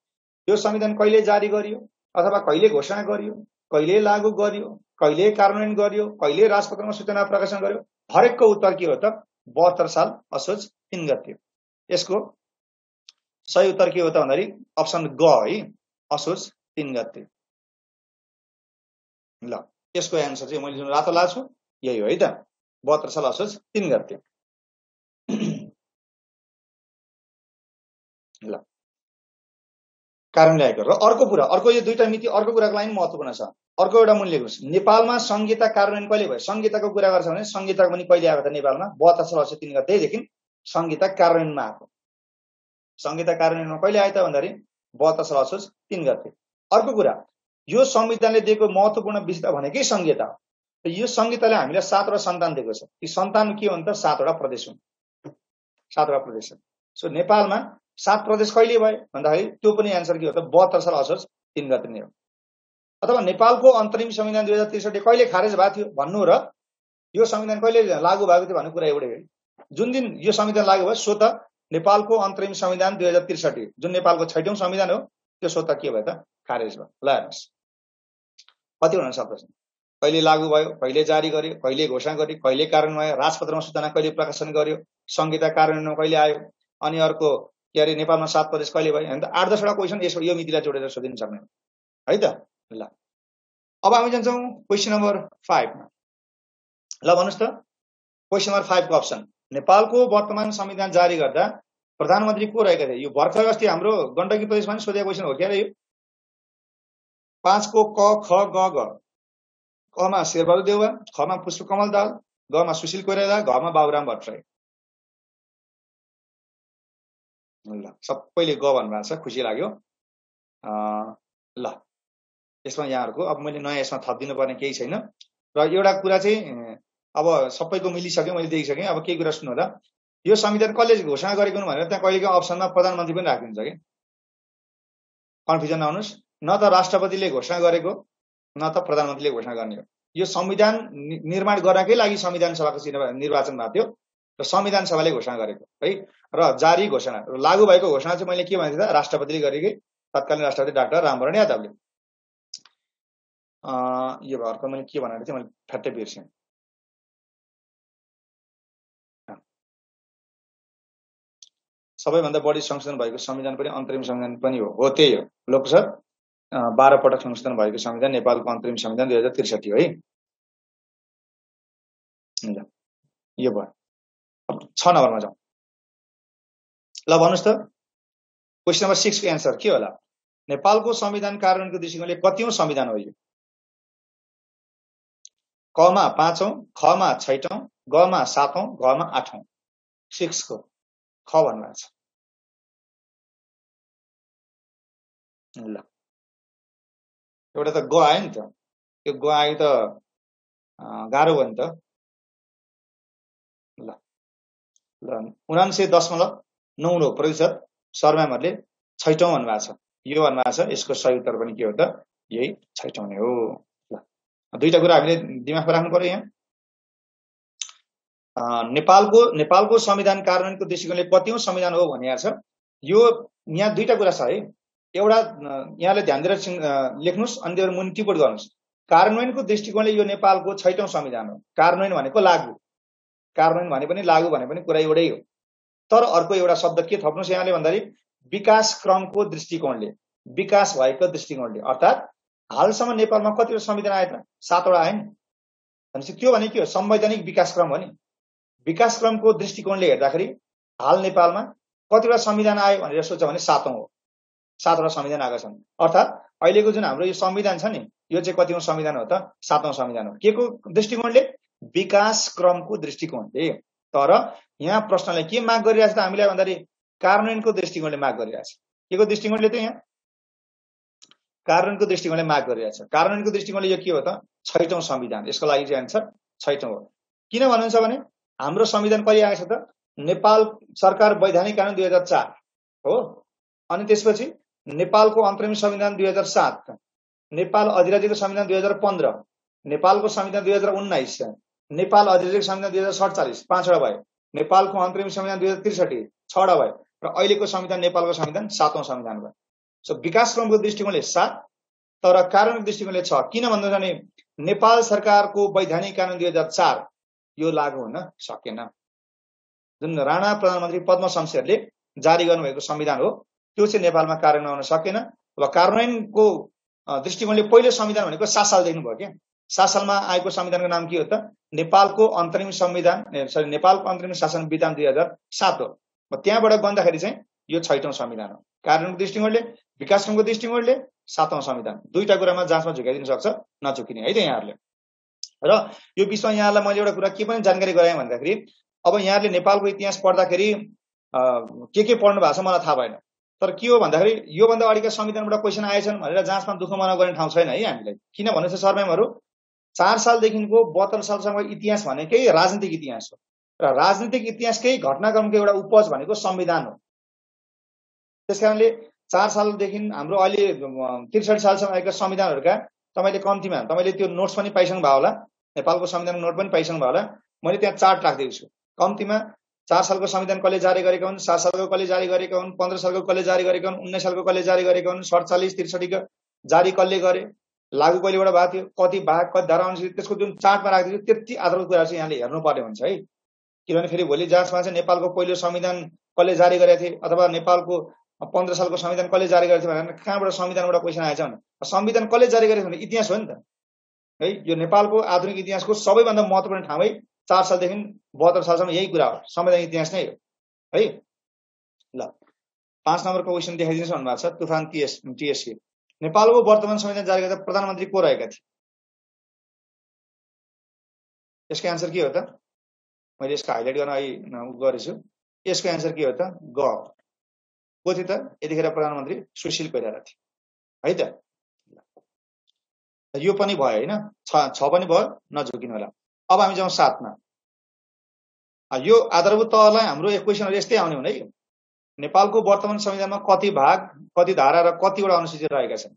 यो संविधान कहिले जारी गरियो अथवा कहिले घोषणा गरियो कहिले लागू गरियो कहिले कार्यान्वयन गरियो कहिले राजपत्रमा सूचना प्रकाशन गर्यो हरेकको उत्तर के हो त 72 साल असोज 3 गते यसको सही उत्तर के हो त भन्दाखेरि अप्सन ग है असोज 3 गते ल यसको आन्सर चाहिँ मैले जुन रातो लाछु यही हो है त 72 साल असोज 3 गते ल कारण ल्याएको र अर्को यो दुईटा मिति अर्को कुराको लागि महत्त्वपूर्ण छ अर्को एउटा मूल्य लेख्नुस् नेपालमा संहिता कार्यान्वयन कहिले भयो संहिताको कुरा गर्छ भने संहिता पनि कहिले आएको त नेपालमा 72 साल असोज 3 गतेदेखि संहिता कार्यान्वयनमा आएको संहिता कार्यान्वयनमा कहिले आयो त भन्दाखेरि 72 साल असोज 3 गते अर्को कुरा यो संविधानले दिएको महत्त्वपूर्ण विशेषता भनेकै संहिता हो यो संहिताले हामीलाई 7 वटा सन्तान दिएको छ यी सन्तान के हो त 7 वटा प्रदेश हुन् 7 वटा प्रदेश सो नेपालमा 7 प्रदेश कहिले भयो भन्दाखेरि त्यो पनि आन्सर के हो त 72 साल असोज 3 गते नै हो अथवा नेपालको अन्तरिम संविधान 2063 कहिले खारेज भएको थियो भन्नु र यो संविधान कहिले लागू भएको थियो भन्ने कुरा एउटै हो जुन दिन यो संविधान लागू भयो स्वतः नेपालको अन्तरिम संविधान 2063 जुन नेपालको 6औं संविधान हो त्यो स्वतः के भयो त खारेज भयो ल हेर्नुस् कति हुन सक्छ कहिले लागू भयो कहिले जारी गर्यो कहिले घोषणा गर्यो कहिले कार्यान्वयन भयो राजपत्रमा सूचना कहिले प्रकाशन गर्यो संहिता कार्यान्वयनमा कहिले आयो अनि अर्को के अरे नेपालमा 7 प्रदेश कहिले भयो हैन त 8-10 वटा क्वेशन यो मितिलाई जोडेर सोधिन सक्ने है त ल अब हामी जान्छौं क्वेशन नम्बर 5 मा ल भन्नुस् त क्वेशन नम्बर 5 को अप्सन नेपालको वर्तमान संविधान जारी गर्दा प्रधानमन्त्री को रहेका थिए यो भर्खर अस्ति हाम्रो गण्डकी प्रदेशमा नि सोधेको क्वेशन हो के रे यो 5 को क ख ग ग क मा शेरबहादुर देउवा ख मा पुष्पकमल दाहाल ग मा सुशील कोइराला घ मा बाबुराम भट्टराई ल सबैले ग भन्नुभएको छ खुसी लाग्यो ल यसमा यहाँहरुको अब मैले नयाँ यसमा थप दिनुपर्ने केही छैन र एउटा कुरा चाहिँ अब सबैको मिलिसक्यो मैले देखिसकेँ अब केही कुरा सुन्नु होला यो संविधान कसले घोषणा गरेको भनेर त्यहाँ कहिलेको अप्सनमा प्रधानमन्त्री पनि राखिन्छ के कन्फ्युजन नहुनुस् न त राष्ट्रपतिले घोषणा गरेको न त प्रधानमन्त्रीले घोषणा गर्ने हो यो संविधान निर्माण गर्नकै लागि संविधान सभाको निर्वाचन भएको थियो र संविधान सभाले घोषणा गरेको है। र जारी घोषणा लागू भएको घोषणा चाहिँ मैले के भनेको थिएँ, राष्ट्रपतिले गरेकै, तत्कालीन राष्ट्रपति डाक्टर रामवरण यादवले। यो भर्खर मैले के भनेको थिएँ, मैले फ्याट्टै बिर्सेँ। सबैभन्दा बढी संशोधन भएको संविधान पनि अन्तरिम संविधान पनि हो त्यही हो। लोकसभा 12 पटक संशोधन भएको संविधान नेपालको अन्तरिम संविधान 2063 हो है। यो भयो। 6 नम्बरमा जाउँ। ल भन्नुस् त, क्वेशन नम्बर 6 को एन्सर के होला? नेपालको संविधान कार्यान्वयनको दृष्टिकोणले कतिौं संविधान हो यो? क मा 5औं, ख मा 6औं, ग मा 7औं, घ मा 8औं। 6 को ख भन्नु छ। ल एउटा त ग आयो नि त, त्यो ग आयो त गाह्रो भयो नि त। ल 79.99% सर्वमहरूले 6औं भन्नुभएको छ। यो भन्नुभएको छ। यसको सही उत्तर पनि के हो त? यही 6औं नै हो। ल दुईटा कुरा हामीले दिमागमा राख्नु पर्यो यहाँ। नेपालको संविधान कार्यान्वयनको दृष्टिकोणले कतिौं संविधान हो भनिएको छ। यो यहाँ दुईटा कुरा छ है। एउटा यहाँले ध्यान दिएर लेख्नुस्, अनि त्यो मुनि टिप्पणी गर्नुस्। कार्यान्वयनको दृष्टिकोणले यो नेपालको 6औं संविधान हो। कार्यान्वयन भनेको लागू, कार्यान्वयन भने पनि लागू भने पनि कुरा एउटै हो। तर अर्को एउटा शब्द के थप्नुस् यहाँले भन्दाखेरि विकास क्रमको दृष्टिकोणले, विकास भएको दृष्टिकोणले, अर्थात् हालसम्म नेपालमा कतिवटा संविधान आए त? 7 वटा आए नि। भनेपछि त्यो भने के हो? संवैधानिक विकास क्रम हो नि। विकास क्रमको दृष्टिकोणले हेर्दाखेरि हाल नेपालमा कतिवटा संविधान आयो भनेर सोच्छ भने 7औं हो। 7 वटा संविधान आएका छन्। अर्थात् अहिलेको जुन हाम्रो यो संविधान छ नि, यो चाहिँ कतिौं संविधान हो त? 7औं संविधान हो। के को दृष्टिकोणले? विकास क्रमको दृष्टिकोणले। तर यहाँ प्रश्नले के माग गरिरहेछ त हामीलाई भन्दाखेरि कार्यान्वयनको दृष्टिकोणले माग गरिरहेछ। के को दृष्टिकोणले त? यहाँ कार्यान्वयनको दृष्टिकोणले माग गरिरहेछ। कार्यान्वयनको दृष्टिकोणले यो के हो त? 6औं संविधान। यसको लागि चाहिँ आन्सर 6औं हो। किन भन्नुहुन्छ भने हाम्रो संविधान कहिले आएछ त? नेपाल सरकार वैधानिक कानून 2004 हो। अनि त्यसपछि नेपालको अन्तरिम संविधान 2007, नेपाल अधिराज्यको संविधान 2015, नेपालको संविधान 2019, नेपाल अधिराज्यको संविधान 2047, 5 वटा भयो। नेपालको अन्तरिम संविधान 2063, 6 वटा भयो। र अहिलेको संविधान नेपालको संविधान 7औं संविधान भयो। सो विकास क्रमको दृष्टिकोणले 7, तर कार्यान्वयनको दृष्टिकोणले 6। किन भन्नुहुन्छ भने नेपाल सरकारको वैधानिक कानून 2004 यो लागू हुन सकेन। जुन राणा प्रधानमन्त्री पद्म शमशेरले जारी गर्नुभएको संविधान हो, त्यो चाहिँ नेपालमा कार्यान्वयन हुन सकेन। अब कार्यान्वयनको दृष्टिकोणले पहिलो संविधान भनेको 7 सालदेखि भयो क्या। 7 सालमा आएको संविधानको नाम के हो त? नेपालको अन्तरिम संविधान, सरी नेपालको अन्तरिम शासन विधान 2007 हो। त्यहाँबाट गर्दाखेरि चाहिँ यो 6औं संविधान हो। कार्यान्वयनको दृष्टिकोणले, विकास क्रमको दृष्टिकोणले 7औं संविधान। दुईटा कुरामा जाँचमा झुकाइदिन सक्छ, नझुकिने है त यहाँहरूले। र यो विषयमा यहाँलाई मैले एउटा कुरा के पनि जानकारी गराएँ भन्दाखेरि अब यहाँहरूले नेपालको इतिहास पढ्दाखेरि के पढ्नु भएको छ मलाई थाहा भएन। तर के हो भन्दाखेरि योभन्दा अगाडिका संविधानबाट क्वेसन आएछन् भनेर जाँचमा दुःख मनाउ गर्ने ठाउँ छैन है हामीलाई। किन भनेपछि सर म्यामहरू 4 सालदेखिको 72 सालसम्म इतिहास भनेकै राजनीतिक इतिहास हो। र राजनीतिक इतिहासकै घटनाक्रमको एउटा उपज भनेको संविधान हो। त्यसकारणले 4 सालदेखि हाम्रो अहिले 63 सालसम्म आएका संविधानहरूका तपाईले कम्तीमा तपाईले त्यो नोट्स पनि पाइसक्नु भयो होला, नेपालको संविधानको नोट पनि पाइसक्नु भयो होला। मैले त्यहाँ चार्ट राख्दिएको छु। कम्तीमा 4 सालको संविधान कसले जारी गरेका हुन्, 7 सालको कसले जारी गरेका हुन्, 15 सालको कसले जारी गरेका हुन्, 19 सालको कसले जारी गरेका हुन्, 47, 63 को जारी कसले गरे, लागू कहिलेबाट भएको थियो, कति भाग, कति धारा अनुसार, त्यसको जुन चार्टमा राख्दिएको छु त्यति आधारभूत कुरा चाहिँ यहाँले हेर्नु पर्ने हुन्छ है। किनभने फेरि भोलि जाँचमा चाहिँ नेपालको पहिलो संविधान कसले जारी गरेका थिए अथवा नेपालको 15 सालको संविधान कसले जारी गरेको थियो भनेर कहाँबाट संविधानबाट क्वेसन आएछ भने संविधान कसले जारी गरेको भने इतिहास हो नि त है। यो नेपालको आधुनिक इतिहासको सबैभन्दा महत्त्वपूर्ण ठाउँै 4 सालदेखि 72 सालसम्म यही कुरा हो, संवैधानिक इतिहास नै हो है। ल 5 नम्बरको क्वेसन देखाइदिनुहोस् भन्नुभएको छ। तुफान टीएससी नेपालको वर्तमान संविधान जारी गर्दा प्रधानमन्त्री को रहेका थिए? यसको एन्सर के हो त? मैले यसको हाइलाइट गर्न गरेछु। यसको एन्सर के हो त? ग को थियो त? यतिखेर प्रधानमन्त्री सुशील कोइराला थिए है त। यो पनि भयो हैन, 6 पनि भयो, नझुकिनु होला। अब हामी जाउँ 7 मा। यो आधारभूत तहलाई हाम्रो क्वेसनहरु यस्तै आउने हुन् है। नेपालको वर्तमान संविधानमा कति भाग, कति धारा र कतिवटा अनुसूची रहेका छन्?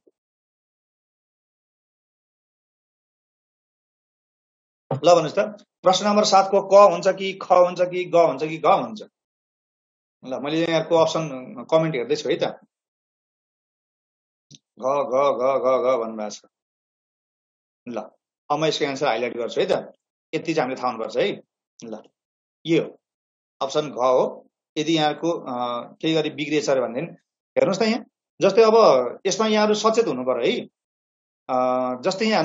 ल भन्नुस् त प्रश्न नम्बर 7 को क हुन्छ कि ख हुन्छ कि ग हुन्छ कि घ हुन्छ? ल मैले यहाँको अप्सन कमेन्ट हेर्दै छु है त। घ घ घ घ घ भन्नुभएको छ। ल अब म यसको एन्सर हाइलाइट गर्छु है त। यति चाहिँ हामीले थाहा हुनुपर्छ है। ल यो अप्सन घ हो। यदि यहाँको केही गरी बिग्रिएछ अरे भनेदेखि हेर्नुहोस् त यहाँ जस्तै अब यसमा यहाँहरू सचेत हुनु पर्यो है। जस्तै यहाँ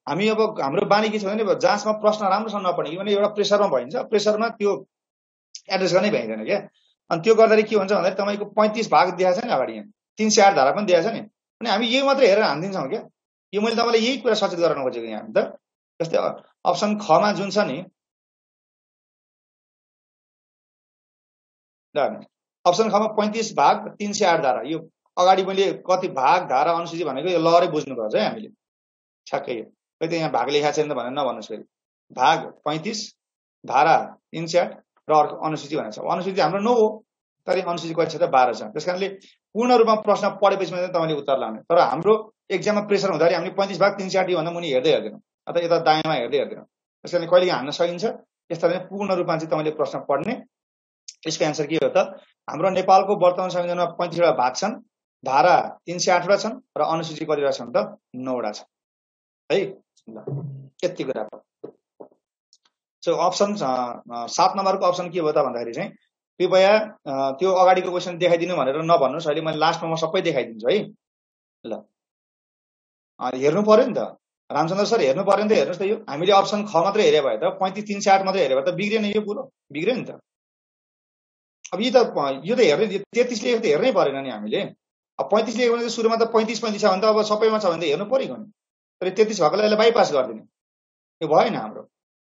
हामी अब हाम्रो बानी के छ भने जाँचमा प्रश्न राम्रोसँग नपढ्ने किनभने एउटा प्रेसरमा भइन्छ, प्रेसरमा त्यो एड्रेस गर्नै भ्याइँदैन क्या। अनि त्यो गर्दाखेरि के हुन्छ भन्दाखेरि तपाईँको 35 भाग दिएको छ नि अगाडि, यहाँ 308 धारा पनि दिएको छ नि। अनि हामी यही मात्रै हेरेर हानिदिन्छौँ क्या। यो मैले तपाईँलाई यही कुरा सचेत गराउन खोजेको यहाँ त। जस्तै अप्सन खमा जुन छ नि, अप्सन खमा 35 भाग 308 धारा, यो अगाडि मैले कति भाग धारा अनुसूची भनेको यो लहरै बुझ्नुपर्छ है हामीले ठ्याक्कै। खै त यहाँ भाग लेखाएको छैन भनेर नभन्नुहोस् फेरि। भाग 35 धारा 308 र अर्को अनुसूची भनेको छ। अनुसूची हाम्रो 9 हो तर अनुसूची कति छ त 12 छ। त्यसकारणले पूर्ण रूपमा प्रश्न पढेपछि मात्रै तपाईँले उत्तर लाउने। तर हाम्रो एक्जाममा प्रेसर हुँदाखेरि हामीले 35 भाग 308 भन्दा मुनि हेर्दै हेर्दैनौँ अथवा यता दायाँमा हेर्दै हेर्दैनौँ। त्यसकारणले कहिले हान्न सकिन्छ। यस तरह पूर्ण रूपमा चाहिँ तपाईँले प्रश्न पढ्ने। यसको एन्सर के हो त? हाम्रो नेपालको वर्तमान संविधानमा 35 वटा भाग छन्, धारा 308 वटा छन् र अनुसूची कतिवटा छन् त 9 वटा छ है। यति कुरा। सो अप्सन 7 नम्बरको अप्सन के हो त भन्दाखेरि चाहिँ कृपया त्यो अगाडिको क्वेसन देखाइदिनु भनेर नभन्नुहोस्। अहिले मैले लास्टमा म सबै देखाइदिन्छु है। ल हेर्नु पर्यो नि त रामचन्द्र सर, हेर्नु पर्यो नि त। हेर्नुहोस् त यो हामीले अप्सन ख मात्रै हेरे भए त 35 308 मात्रै हेरे भए त बिग्रेन यो पुरो, बिग्र्यो नि त। अब यो त हेर्दै 33 लेखेको त हेर्नै परेन नि हामीले। अब 35 लेखेको भने सुरुमा त 35 छ भने त अब सबैमा छ भने त हेर्नु परेको नि। तर 33 भएकोलाई यसलाई बाइपास गरिदिने यो भएन हाम्रो।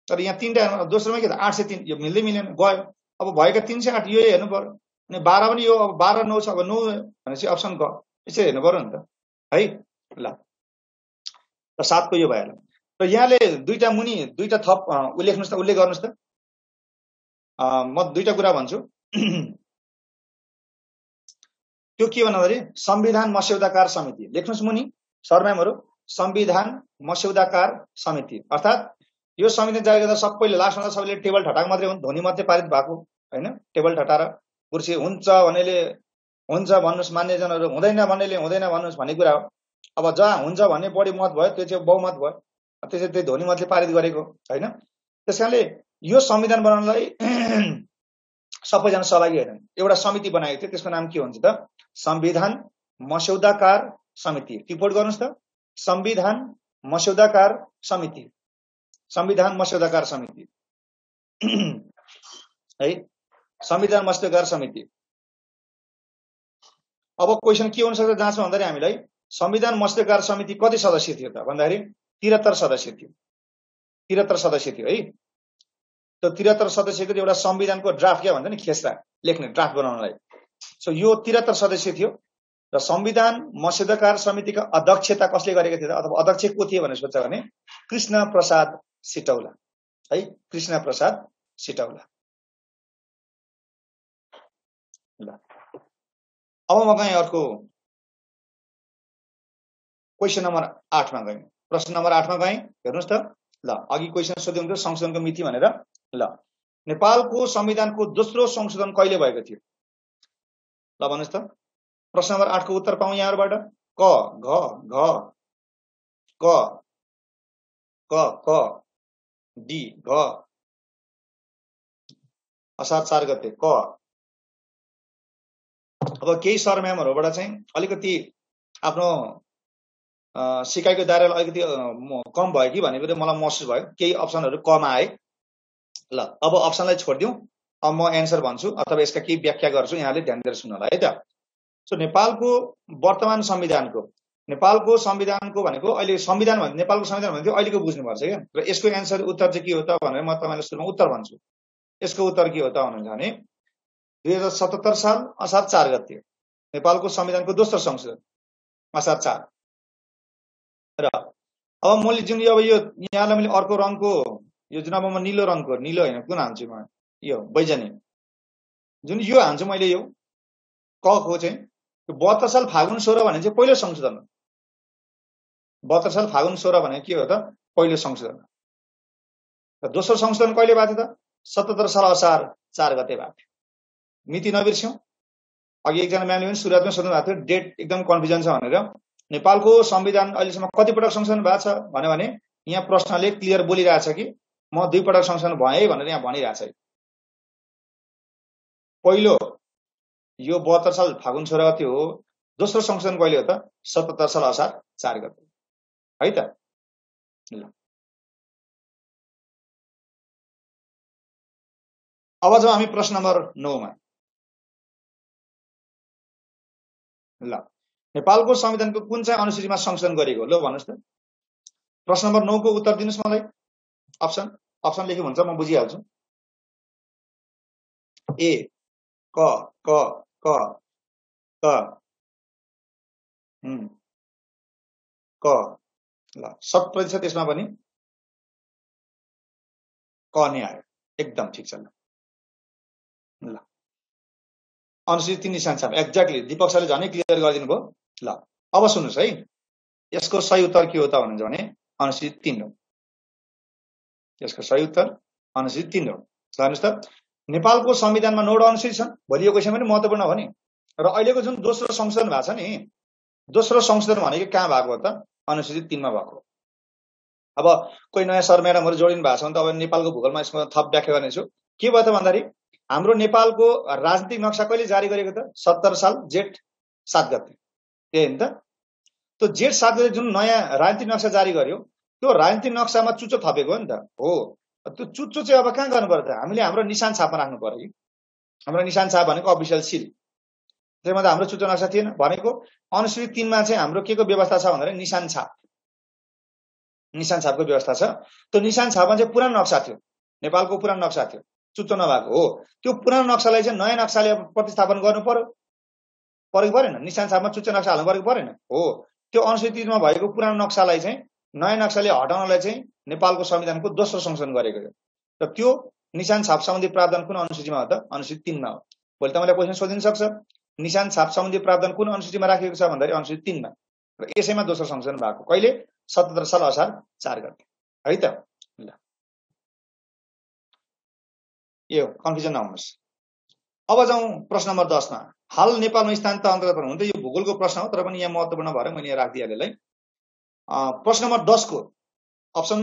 तर यहाँ 3टा दोस्रोमा के त 803 यो मिल्दै मिलेन गयो। अब भएका 308 यो हेर्नु पर्यो। अनि 12 पनि यो अब 12 9 छ अब 9 भनेपछि अप्सन ग यसरी हेर्नु पर्यो नि त है। ल 7 को यो भएन। र यहाँले दुईटा मुनि दुईटा थप लेख्नुहोस् त, उल्लेख गर्नुहोस् त। म दुईटा कुरा भन्छु। त्यो के भन्दाखेरि संविधान मस्यौदाकार समिति लेख्नुहोस् मुनि सरम्यामहरु। संविधान मस्यौदाकार समिति अर्थात यो संविधान जारी गर्दा सबैले लास्टमा सबैले टेबल ठटाक मात्रै हुन्, ध्वनि मात्रै पारित भएको हैन। टेबल ठटार कुर्सी हुन्छ भनेले हुन्छ भन्नुस् मान्यजनहरु, हुँदैन भन्नेले हुँदैन भन्नुस् भन्ने कुरा हो। अब जहाँ हुन्छ भन्ने बढी मत भयो त्यो चाहिँ बहुमत भयो, त्यसैले त्यो ध्वनि मतले पारित गरेको हैन। त्यसकारणले यो संविधान बनाउनलाई सबैजना सहभागी हैनन्। एउटा समिति बनाएको थियो, त्यसको नाम के हुन्छ त? संविधान मस्यौदाकार समिति। रिपोर्ट गर्नुस् त। संविधान मस्यौदाकार समिति, संविधान मस्यौदाकार समिति है, संविधान मस्यौदाकार समिति। अब क्वेशन के हुन सक्छ जाँचमा भन्दाखेरि हामीलाई संविधान मस्यौदाकार समिति कति सदस्य थियो त भन्दाखेरि 73 सदस्य थियो। 73 सदस्य थियो है। त्यो 73 सदस्यको एउटा संविधानको ड्राफ्ट के भन्छ नि, खेसरा लेख्ने ड्राफ्ट बनाउनलाई। सो यो 73 सदस्य थियो र संविधान मस्यौदाकार समितिका अध्यक्षता कसले गरेको थियो अथवा अध्यक्ष को थिए भनेर सोच्छ भने कृष्ण प्रसाद सिटौला है। कृष्ण प्रसाद सिटौला। ल अब म गएँ अर्को क्वेशन नम्बर 8 मा गएँ। प्रश्न नम्बर 8 मा गएँ। हेर्नुस् त। ल अघि क्वेशन सोध्यो संशोधनको मिति भनेर। ल नेपालको संविधानको दोस्रो संशोधन कहिले भएको थियो? ल भन्नुस् त। प्रश्न नम्बर 8 को उत्तर पाऊँ यहाँबाट। क घ घ क क क डी घ असार 4 गते क। अब केही सर म्यामहरुबाट चाहिँ अलिकति आफ्नो सिकाइको दायरा अलिकति कम भयो कि भन्ने कुरा मलाई महसुस भयो। केही अप्सनहरु कमा आए। ल अब अप्सनलाई छोड्दिउँ। अब म एन्सर भन्छु अथवा यसका केही व्याख्या गर्छु, यहाँले ध्यान दिएर सुन्नु होला है त। सो नेपालको वर्तमान संविधानको भनेको अहिले संविधान भन्ने नेपालको संविधान भनेको अहिलेको बुझ्नुपर्छ क्या। र यसको एन्सर उत्तर चाहिँ के हो त भनेर म तपाईलाई सुरुमा उत्तर भन्छु। यसको उत्तर के हो त भने 2077 साल असार 4 गते नेपालको संविधानको दोस्रो संशोधन असार 4। र अब मैले जुन अब यो यहाँलाई मैले अर्को रङको यो जुन अब म नीलो रङको, नीलो हैन कुन हान्छु म, यो बैजनी जुन यो हान्छु मैले, यो क को चाहिँ 72 साल फागुन 16 भने चाहिँ पहिलो संशोधन हो। 72 साल फागुन 16 भने के हो त? पहिलो संशोधन। र दोस्रो संशोधन कहिले भएको थियो त 77 साल असार 4 गते भएको थियो। मिति नबिर्स्यौं। अघि एकजना म्यामले पनि सुरुवातमै सोध्नु भएको थियो डेट एकदम कन्फ्युजन छ भनेर। नेपालको संविधान अहिलेसम्म कति पटक संशोधन भएको छ भने यहाँ प्रश्नले क्लियर बोलिरहेछ कि म 2 पटक संशोधन भए भनेर यहाँ भनिरहेछ। पहिलो यो 72 साल फागुन 16 गते हो। दोस्रो संशोधन कहिले हो त 77 साल असार 4 गते है त। ल अब जाउँ हामी प्रश्न नम्बर 9 मा। ल नेपालको संविधानको कुन चाहिँ अनुसूचीमा संशोधन गरिएको ल भन्नुस् त। प्रश्न नम्बर 9 को उत्तर दिनुस् मलाई। अप्सन लेख्नु हुन्छ म बुझिहाल्छु। ए क क क क क ल 100% यसमा पनि क नै आयो। एकदम ठीक छ। ल अनुसूची 3 निशान छाप एक्ज्याक्टली दीपक सरले झनै क्लियर गरिदिनु भयो। ल अब सुन्नुस् है यसको सही उत्तर के हो त भन्नुहुन्छ भने अनुसूची 3 हो। यसको सही उत्तर अनुसूची 3 हो। हेर्नुस् त नेपालको संविधानमा 9 अनुसूची छन्। भोलि यो क्वेशन पनि महत्त्वपूर्ण हो नि। र अहिलेको जुन दोस्रो संशोधन भएको छ नि दोस्रो संशोधन भनेको कहाँ भएको हो त अनुसूची 3 मा भएको। अब कोही नयाँ सर म्याडमहरु जोडिनु भएको छ भने त अब नेपालको भूगोलमा यसमा थप व्याख्या गर्नेछु। के भयो त भन्दाखेरि हाम्रो नेपालको राजनीतिक नक्सा कहिले जारी गरेको त 70 साल जेठ 7 गते। त्यही हैन त। त्यो जेठ 7 गते जुन नयाँ राजनीतिक नक्सा जारी गर्यो त्यो राजनीतिक नक्सामा चुच्चो थपेको हो नि त। हो त्यो चुच्चो चाहिँ अब कहाँ गर्नु पर्यो त हामीले हाम्रो निशान छापमा राख्नु पर्यो कि। हाम्रो निशान छाप भनेको अफिसियल सिल। त्यसमा त हाम्रो चुच्चो नक्सा थिएन। भनेको अनुसूची 3 मा चाहिँ हाम्रो के को व्यवस्था छ भन्दा निशान छाप। निशान छापको व्यवस्था छ। त्यो निशान छापमा चाहिँ पुरानो नक्सा थियो। नेपालको पुरानो नक्सा थियो। चुच्चो नभएको हो। त्यो पुरानो नक्सालाई चाहिँ नयाँ नक्साले प्रतिस्थापन गर्नु पर्यो। परेको परेन। निशान छापमा चुच्चो नक्सा हाल्नु परेको परेन। हो त्यो अनुसूची 3 मा भएको पुरानो नक्सालाई चाहिँ नयाँ नक्साले हटाउनलाई चाहिँ नेपालको संविधानको दोस्रो संशोधन गरेको हो। र त्यो निशान छाप सम्बन्धी प्रावधान कुन अनुसूचीमा हो त अनुसूची 3 मा हो। भोलि तपाईलाई क्वेशन सोधिन सक्छ निशान छाप सम्बन्धी प्रावधान कुन अनुसूचीमा राखिएको छ भन्दाखेरि अनुसूची 3 मा। र यसैमा दोस्रो संशोधन भएको कहिले 77 साल असार 4 गते है त। ल यो कन्फ्युजन नहुनुस्। अब जाउँ प्रश्न नम्बर 10 मा। हाल नेपालमा स्थानीय तह अन्तर्गत हुनु त यो भूगोलको प्रश्न हो तर पनि यहाँ महत्त्वपूर्ण भएर मैले यहाँ राखिदिएँ यसलाई। प्रश्न नम्बर 10 को अप्सन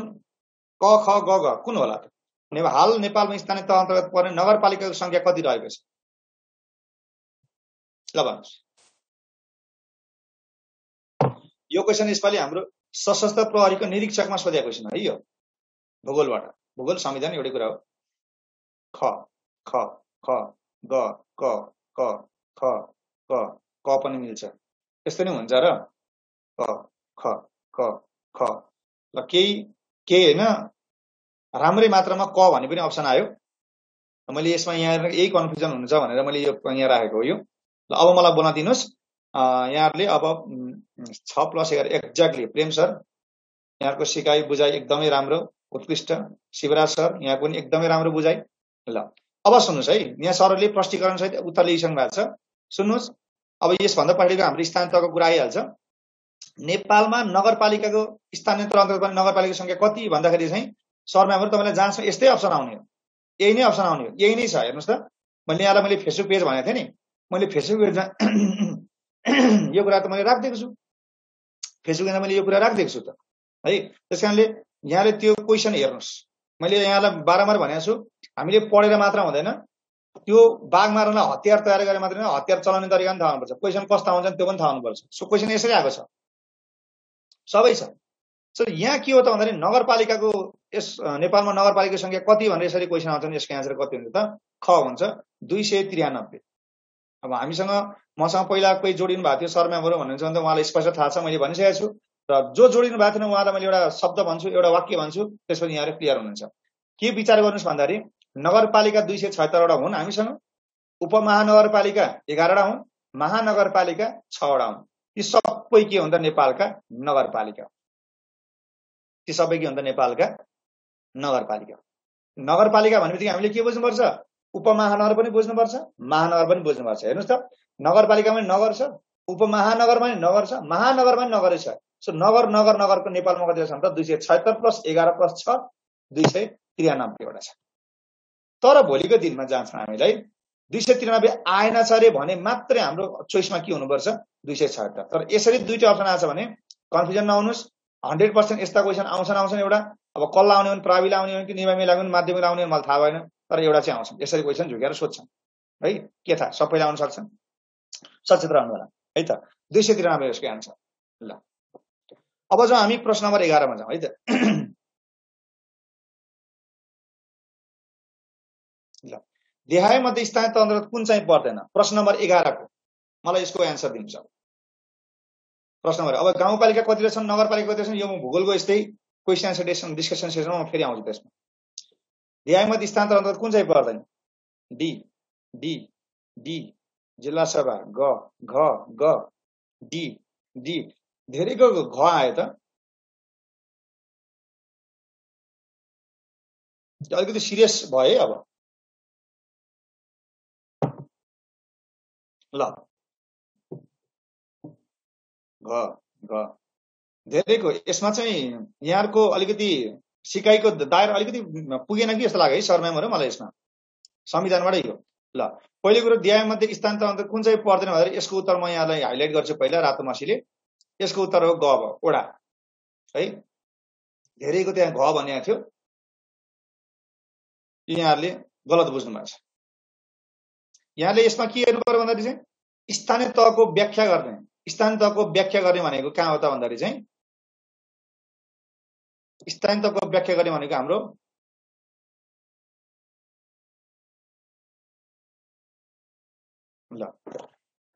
क ख ग घ कुन होला त। हाल नेपालमा स्थानीय तह अन्तर्गत पर्ने नगरपालिकाको संख्या कति रहेको छ ल भन्नुस्। यो क्वेशन यसपालि हाम्रो सशस्त्र प्रहरीको निरीक्षकमा सोधेको क्वेशन है यो भूगोलबाट। भूगोल संविधान एउटै कुरा हो। ख ख ख ग क क ख क क पनि मिल्छ। त्यस्तै नै हुन्छ र क ख क ख ल केही हैन राम्रै मात्रामा क भन्ने पनि अप्सन आयो। मैले यसमा यहाँ यही कन्फ्युजन हुन्छ भनेर मैले यो यहाँ राखेको हो यो। ल अब मलाई बोल्न दिनुस्। यहाँहरुले अब 6 + 11 एक्ज्याक्टली प्रेम सर यहाँको सिकाइ बुझाइ एकदमै राम्रो उत्कृष्ट। शिवराज सर यहाँको पनि एकदमै राम्रो बुझाइ। ल अब सुन्नुस् है यहाँ सरले प्रश्नीकरण सहित उत्तर लेखिसक्नु भएको छ। सुन्नुस् अब यसभन्दा पहिलेको हाम्रो स्थानीय तहको कुरा आइहाल्छ। नेपालमा नगरपालिकाको स्थानीय तह अन्तर्गत पर्ने नगरपालिकाको संख्या कति भन्दाखेरि चाहिँ सर म्यामहरु तपाईलाई जहाँसम्म यस्तै अप्सन आउने हो। यही नै अप्सन आउने हो। यही नै छ हेर्नुस् त। मैले यहाँलाई मैले फेसबुक पेज भनेको थिएँ नि। मैले फेसबुक पेजमा यो कुरा त मैले राख्दिएको छु। फेसबुकमा मैले यो कुरा राख्दिएको छु त है। त्यसकारणले यहाँले त्यो क्वेशन हेर्नुस्। मैले यहाँलाई बारम्बार भनेको छु हामीले पढेर मात्र हुँदैन त्यो बाघ मार्नलाई हतियार तयार गरे मात्र हैन हतियार चलाउने तरिका पनि थाहा हुनुपर्छ। क्वेशन कस्तो आउँछ त्यो पनि थाहा हुनुपर्छ। सो क्वेशन यसरी आएको छ सबै छ। सो यहाँ के हो त भन्दाखेरि नगरपालिकाको यस नेपालमा नगरपालिकाको संख्या कति भनेर यसरी क्वेशन आउँछ नि यसको आन्सर कति हुन्छ त ख हुन्छ 293। अब हामीसँग मसँग पहिला कोही जोडिनु भएको थियो सर म्यामहरु भन्नुहुन्छ भने त उहाँलाई स्पष्ट थाहा छ मैले भनिसकेको छु। र जो जोडिनु भएको थिएन उहाँलाई मैले एउटा शब्द भन्छु एउटा वाक्य भन्छु त्यसपछि यहाँहरु क्लियर हुनुहुन्छ। के विचार गर्नुस् भन्दाखेरि नगरपालिका 276 वटा हुन् हामीसँग। उपमहानगरपालिका 11 वटा हुन्। महानगरपालिका 6 वटा हुन्। यी सबै के हुन् त नेपालका नगरपालिका। ती सबै के हुन् त नेपालका नगरपालिका। नगरपालिका भनेपछि हामीले के बुझ्नुपर्छ उपमहानगर पनि बुझ्नुपर्छ महानगर पनि बुझ्नुपर्छ। हेर्नुस् त नगरपालिकामा नगर छ उपमहानगरमा नि नगर छ महानगरमा नि नगरै छ। सो नगर नगर नगरको नेपालमा कति छ त 276 + 11 + 6 293 93 वटा छ। तर भोलिको दिनमा जाँचमा हामीलाई 293 आएन छ अरे भने मात्रै हाम्रो चोइसमा के हुनुपर्छ 276। तर यसरी दुईटै अप्सन आछ भने कन्फ्युजन नहुनुस्। 100% यस्ता क्वेसन आउँछन् एउटा। अब कल्ला आउने भने प्राविल आउने हो कि नियमित आउने माध्यमिक आउने मलाई थाहा भएन, तर एउटा चाहिँ आउँछ। यसरी क्वेसन झुकेर सोध्छन् है, के थाहा सबैले आउन सक्छ। सचेत रहनु होला है त। 293 यसको आन्सर। ल अब जो हामी प्रश्न नम्बर 11 मा जाउँ है त। ल देहाय मध्ये स्थानीय तह अन्तर्गत कुन चाहिँ पर्दैन? प्रश्न नम्बर 11 को मलाई यसको एन्सर दिनु छ। प्रश्न नम्बर अब गाउँपालिका कति छन्, नगरपालिका कति छन्, यो भूगोलको यस्तै क्वेशन एन्सर डिस्कसन सेसनमा म फेरि आउँछु त्यसमा। देहाय मध्ये स्थानीय तह अन्तर्गत कुन चाहिँ पर्दैन? डी डी डी जिल्ला सभा। ग घ ग डी डी धेरैको घ आयो त। अलिकति सिरियस भयो है अब। ल घ घ धेरैको यसमा चाहिँ यहाँहरुको अलिकति सिकाइको दायरा अलिकति पुगेन कि जस्तो लाग्यो है सर म्यामहरु मलाई यसमा संविधानबाटै हो। ल पहिलो कुरो देहाय मध्ये स्थान तह अन्तर्गत कुन चाहिँ पर्दैन भनेर यसको उत्तर म यहाँलाई हाइलाइट गर्छु पहिला रातो मसीले। यसको उत्तर हो ग ओडा है। धेरैको त्यहाँ घ भनेको थियो, यहाँहरुले गलत बुझ्नु भएको छ। यहाँले यसमा के हेर्नु पर्यो भन्दाखेरि चाहिँ स्थानीय तहको व्याख्या गर्ने। स्थानीय तहको व्याख्या गर्ने भनेको कहाँ हो त भन्दाखेरि चाहिँ स्थानीय तहको व्याख्या गर्ने भनेको हाम्रो ल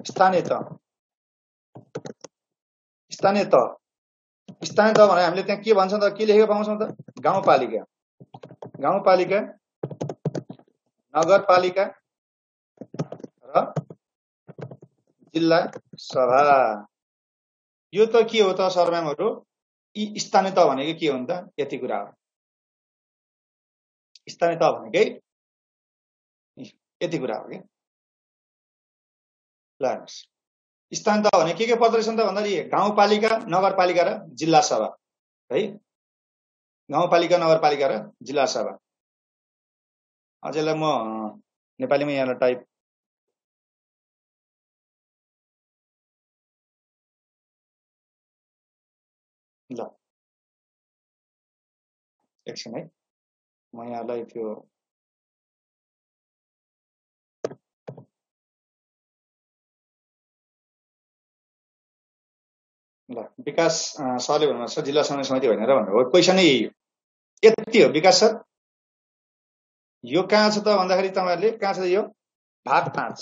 स्थानीय तह। स्थानीय तह स्थानीय तह भने हामीले त्यहाँ के भन्छौँ त, के लेखेको पाउँछौँ त? गाउँपालिका, गाउँपालिका, नगरपालिका र जिल्ला सभा। यो त के हो त सर म्यामहरु? यी स्थानीय तह भनेको के हो नि त? यति कुरा हो। स्थानीय तह भनेकै यति कुरा हो के। ल हेर्नुस्, स्थानीय तह भने के पर्दो रहेछ त भन्दाखेरि गाउँपालिका, नगरपालिका र जिल्ला सभा है। गाउँपालिका, नगरपालिका र जिल्ला सभा। अझैलाई म नेपालीमा यहाँलाई टाइप ल एकछिन है, म यहाँलाई त्यो ल विकास सरले भन्नुहुन्छ जिल्ला समन्वय समिति होइन र भन्नुभयो। क्वेसनै यही हो, यति हो विकास सर। यो कहाँ छ त भन्दाखेरि तपाईहरुले कहाँ छ यो? भाग 5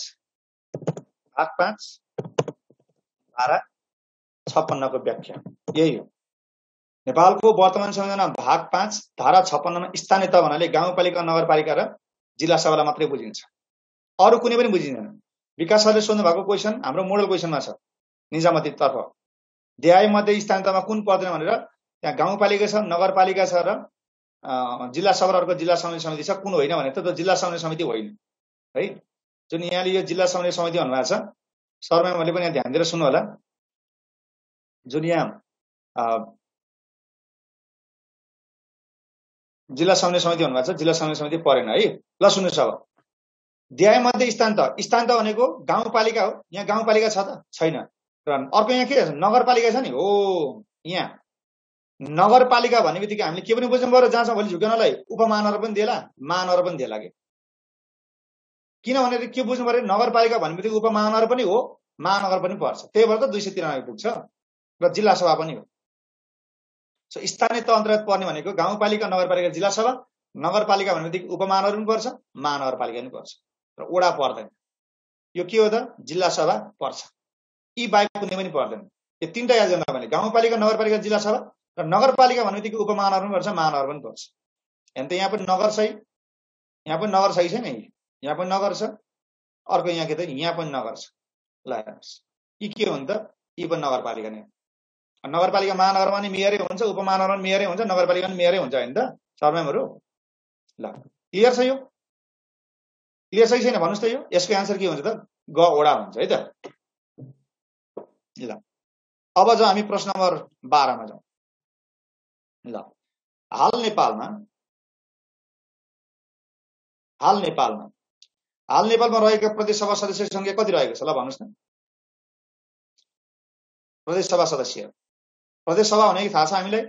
धारा 56 को व्याख्या यही हो। नेपालको वर्तमान संविधानमा भाग 5 धारा 56 मा स्थानीय तह भन्नाले गाउँपालिका, नगरपालिका र जिल्ला सभालाई मात्रै बुझिन्छ, अरु कुनै पनि बुझिँदैन। विकास सरले सोध्नु भएको क्वेसन हाम्रो मोडल क्वेसनमा छ निजामती तर्फ। देहाय मध्ये स्थानीय तहमा कुन पर्दैन भनेर त्यहाँ गाउँपालिका छ, नगरपालिका छ र जिल्ला सभा अर्को जिल्ला समन्वय समिति छ। कुन होइन भने त जिल्ला समन्वय समिति होइन है। जुन यहाँले यो जिल्ला समन्वय समिति भन्नुभएको छ, सर म्यामहरुले पनि यहाँ ध्यान दिएर सुन्नु होला। जुन यहाँ जिल्ला समन्वय समिति भन्नुभएको छ, जिल्ला समन्वय समिति परेन है। ल सुन्नुस्, अब देहाय मध्ये स्थानीय तह भनेको गाउँपालिका हो। यहाँ गाउँपालिका छ त? छैन। र अर्को यहाँ के नगरपालिका छ नि हो। यहाँ नगरपालिका भन्ने बित्तिकै हामीले के पनि बुझ्नु पर्यो, जहाँसम्म भोलि झुक्याउनलाई उपमहानगर पनि देला, महानगर पनि देला के। किनभने के बुझ्नु पर्यो, नगरपालिका भन्ने बित्तिकै उपमहानगर पनि हो, महानगर पनि पर्छ। त्यही भएर त 293 पुग्छ र जिल्ला सभा पनि हो। सो स्थानीय तह अन्तर्गत पर्ने भनेको गाउँपालिका, नगरपालिका, जिल्ला सभा। नगरपालिका भन्ने बित्तिकै उपमहानगर पनि पर्छ, महानगरपालिका पनि पर्छ र ओडा पर्दैन। यो के हो त? जिल्ला सभा पर्छ। यी बाहेक कुनै पनि पर्दैन। यो तीनटा याद गर्नु भने गाउँपालिका, नगरपालिका, जिल्ला सभा र नगरपालिका भन्ने बित्तिकै उपमहानगर पनि पर्छ, महानगर पनि पर्छ। हेर्नु त यहाँ पनि नगर सही, यहाँ पनि नगर सही छैन, यहाँ पनि नगर छ। अर्को यहाँ के त? यहाँ पनि नगर छ। ल हेर्नुस्, यी के हो नि त? यी पनि नगरपालिका नै। नगरपालिका महानगरमा नि मेयरै हुन्छ, उपमहानगरमा नि मेयरै हुन्छ, नगरपालिका नि मेयरै हुन्छ हैन त सर म्यामहरु? ल क्लियर छ यो? क्लियर छ कि छैन भन्नुस् त? यो यसको आन्सर के हुन्छ त? ग ओडा हुन्छ है त। ल अब जो हामी प्रश्न नम्बर 12 मा जाउँ। ल हाल नेपालमा हाल नेपालमा रहेका प्रदेश सभा सदस्य संख्या कति रहेको छ ल भन्नुस् न। प्रदेश सभा सदस्य प्रदेश सभा हुने कि थाहा छ हामीलाई?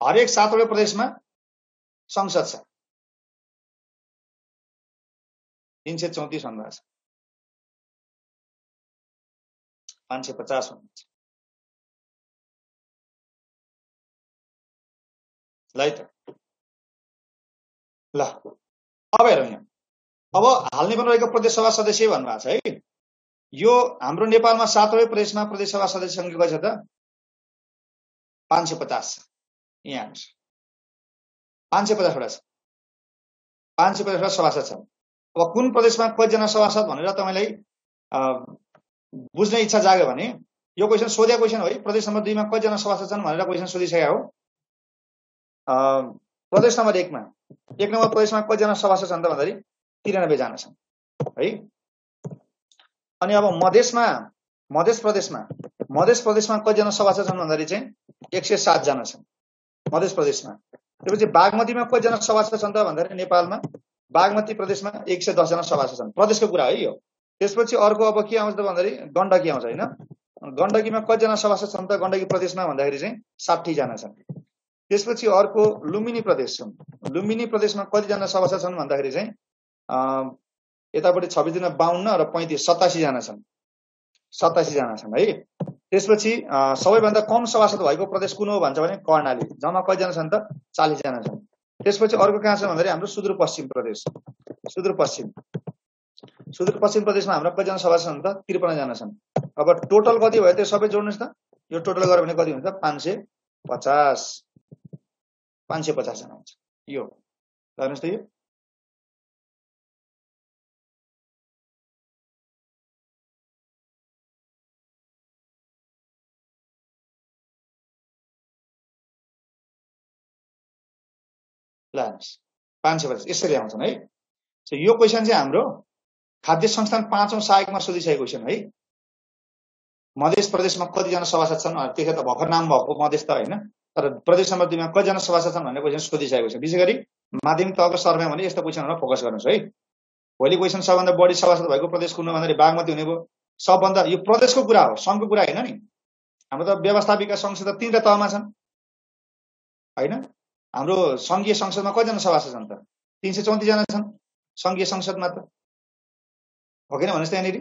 हरेक 7वटा प्रदेशमा संसद छ। 334 भन्नुभएको छ, 550 हुनुहुन्छ। ल त ल अब हेरौँ यहाँ। अब हाल नेपालमा रहेको प्रदेश सभा सदस्य भन्नुभएको छ है। यो हाम्रो नेपालमा 7वटै प्रदेशमा प्रदेश सभा सदस्य संख्या कति छ त? 550 छ। यहाँ 550 वटा छ, 550 वटा सभासद छन्। अब कुन प्रदेशमा कतिजना सभासद भनेर तपाईलाई बुझ्ने इच्छा जाग्यो भने यो क्वेशन सोधेको क्वेशन हो है। प्रदेश नम्बर 2 मा कतिजना सभासद छन् भनेर क्वेशन सोधिसकेको हो। प्रदेश नम्बर 1 मा 1 नम्बर प्रदेशमा कतिजना सभासद छन् त भन्दाखेरि 93 जना छन् है। अनि अब मध्य प्रदेशमा कतिजना सभासद छन् भन्दाखेरि चाहिँ 107 जना छन् मध्य प्रदेशमा। त्यसपछि बागमतीमा कतिजना सभासद छन् त भन्दाखेरि नेपालमा बागमती प्रदेशमा 110 जना सभासद छन्। प्रदेशको कुरा है यो। त्यसपछि अर्को अब के आउँछ त भन्दाखेरि गण्डकी आउँछ हैन। गण्डकीमा कतिजना सभासद छन् त गण्डकी प्रदेशमा भन्दाखेरि चाहिँ 60 जना छन्। त्यसपछि अर्को लुम्बिनी प्रदेश छ। लुम्बिनी प्रदेशमा कतिजना सभासद छन् भन्दाखेरि चाहिँ यतापट्टि 26 जना 52 र 35 87 जना छन्। 87 जना छन् है। त्यसपछि सबैभन्दा कम सभासद भएको प्रदेश कुन हो भन्छ भने कर्णाली, जम्मा कतिजना छन् त 40 जना छन्। त्यसपछि अर्को कहाँ छ भन्दाखेरि हाम्रो सुदूरपश्चिम प्रदेश। सुदूरपश्चिम प्रदेशमा हाम्रो कतिजना सभासद छन् त 53 जना छन्। अब टोटल कति भयो त्यो सबै जोड्नुस् त। यो टोटल गर्यो भने कति हुन्छ? 550 जना हुन्छ। यो हेर्नुस् त। यो ल 550 यसरी आउँछन् है। यो क्वेशन चाहिँ हाम्रो खाद्य संस्थान 5औं सहायकमा सोधिसकेको क्वेशन है। मध्य प्रदेशमा कतिजना सभासद छन् त्यही त भर्खर नाम भएको मधेस त हैन, तर प्रदेश नम्बर 2 मा कतिजना सभासद छन् भन्ने क्वेशन सोधिसकेको छ। विशेषगरी माध्यमिक तहको सर्भे भने यस्तो क्वेशनहरुमा फोकस गर्नुस् है। भोलि क्वेशन सबभन्दा बढी सभासद भएको प्रदेश कुन हो भन्दाखेरि बागमती हुने भयो। सबभन्दा यो प्रदेशको कुरा हो, संघको कुरा हैन नि। हाम्रो त व्यवस्थापिका संसद त 3 तहमा छन् हैन। हाम्रो संघीय संसदमा कतिजना सभासद छन् त? 334 जना छन् संघीय संसदमा त। हो किन भन्नुस् त यहाँनिर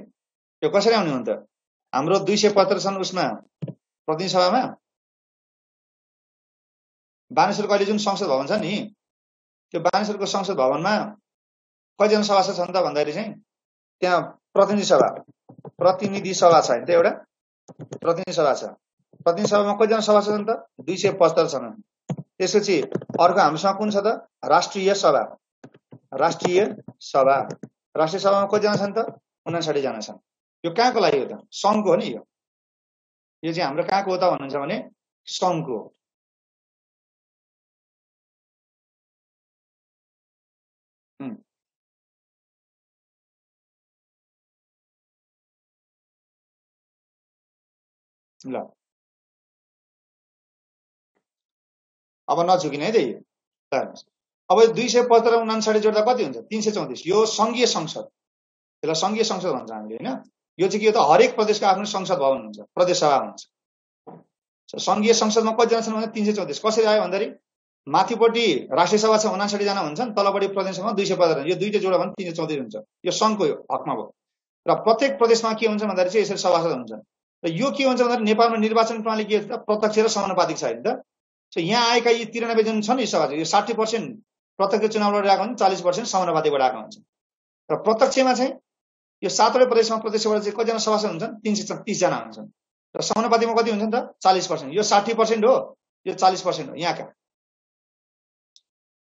यो कसरी आउने हुन्छ? हाम्रो 275 छन् उसमा प्रतिनिधि सभामा। बानेश्वरको अहिले जुन संसद भवन छ नि, त्यो बानेश्वरको संसद भवनमा कतिजना सभासद छन् त भन्दाखेरि चाहिँ त्यहाँ प्रतिनिधि सभा छ हैन त, एउटा प्रतिनिधि सभा छ। प्रतिनिधि सभामा कतिजना सभासद छन् त? 275 छन्। त्यसपछि अर्को हामीसँग कुन छ त? राष्ट्रिय सभामा कतिजना छन् त? 59 जना छन्। यो कहाँको लागि हो त? संघको हो नि यो। यो चाहिँ हाम्रो कहाँको हो त भन्नुहुन्छ भने संघको हो। ल अब नझुकिने है त यो। अब 275 र 59 जोड्दा कति हुन्छ? 334। यो संघीय संसद, यसलाई संघीय संसद भन्छ हामीले हैन। यो चाहिँ के हो त? हरेक प्रदेशको आफ्नो संसद भवन हुन्छ, प्रदेश सभा हुन्छ। संघीय संसदमा कतिजना छन् भने 334। कसरी आयो भन्दाखेरि माथिपट्टि राष्ट्रिय सभा छ 59 जना हुन्छन्, तलपट्टि प्रदेश सभा 275। यो दुईटा जोड्दा भने 334 हुन्छ। यो संघको हकमा भयो। र प्रत्येक प्रदेशमा के हुन्छ भन्दाखेरि चाहिँ यसरी सभासद हुन्छन्। र यो के हुन्छ भन्दाखेरि नेपालमा निर्वाचन प्रणाली के छ? प्रत्यक्ष र समानुपातिक छ हैन त। यहाँ आएका यी 93 जन छन् यी सभासद, यो 60% प्रत्यक्ष चुनावबाट आएको हुन्छ, 40% समानुपातिकबाट आएको हुन्छ। र प्रत्यक्षमा चाहिँ यो 7वटै प्रदेशमा प्रत्यक्षबाट चाहिँ कतिजना सभासद हुन्छन्? 330 जना हुन्छन्। र समानुपातिकमा कति हुन्छन् त? 40%। यो 60% हो, यो 40% हो। यहाँका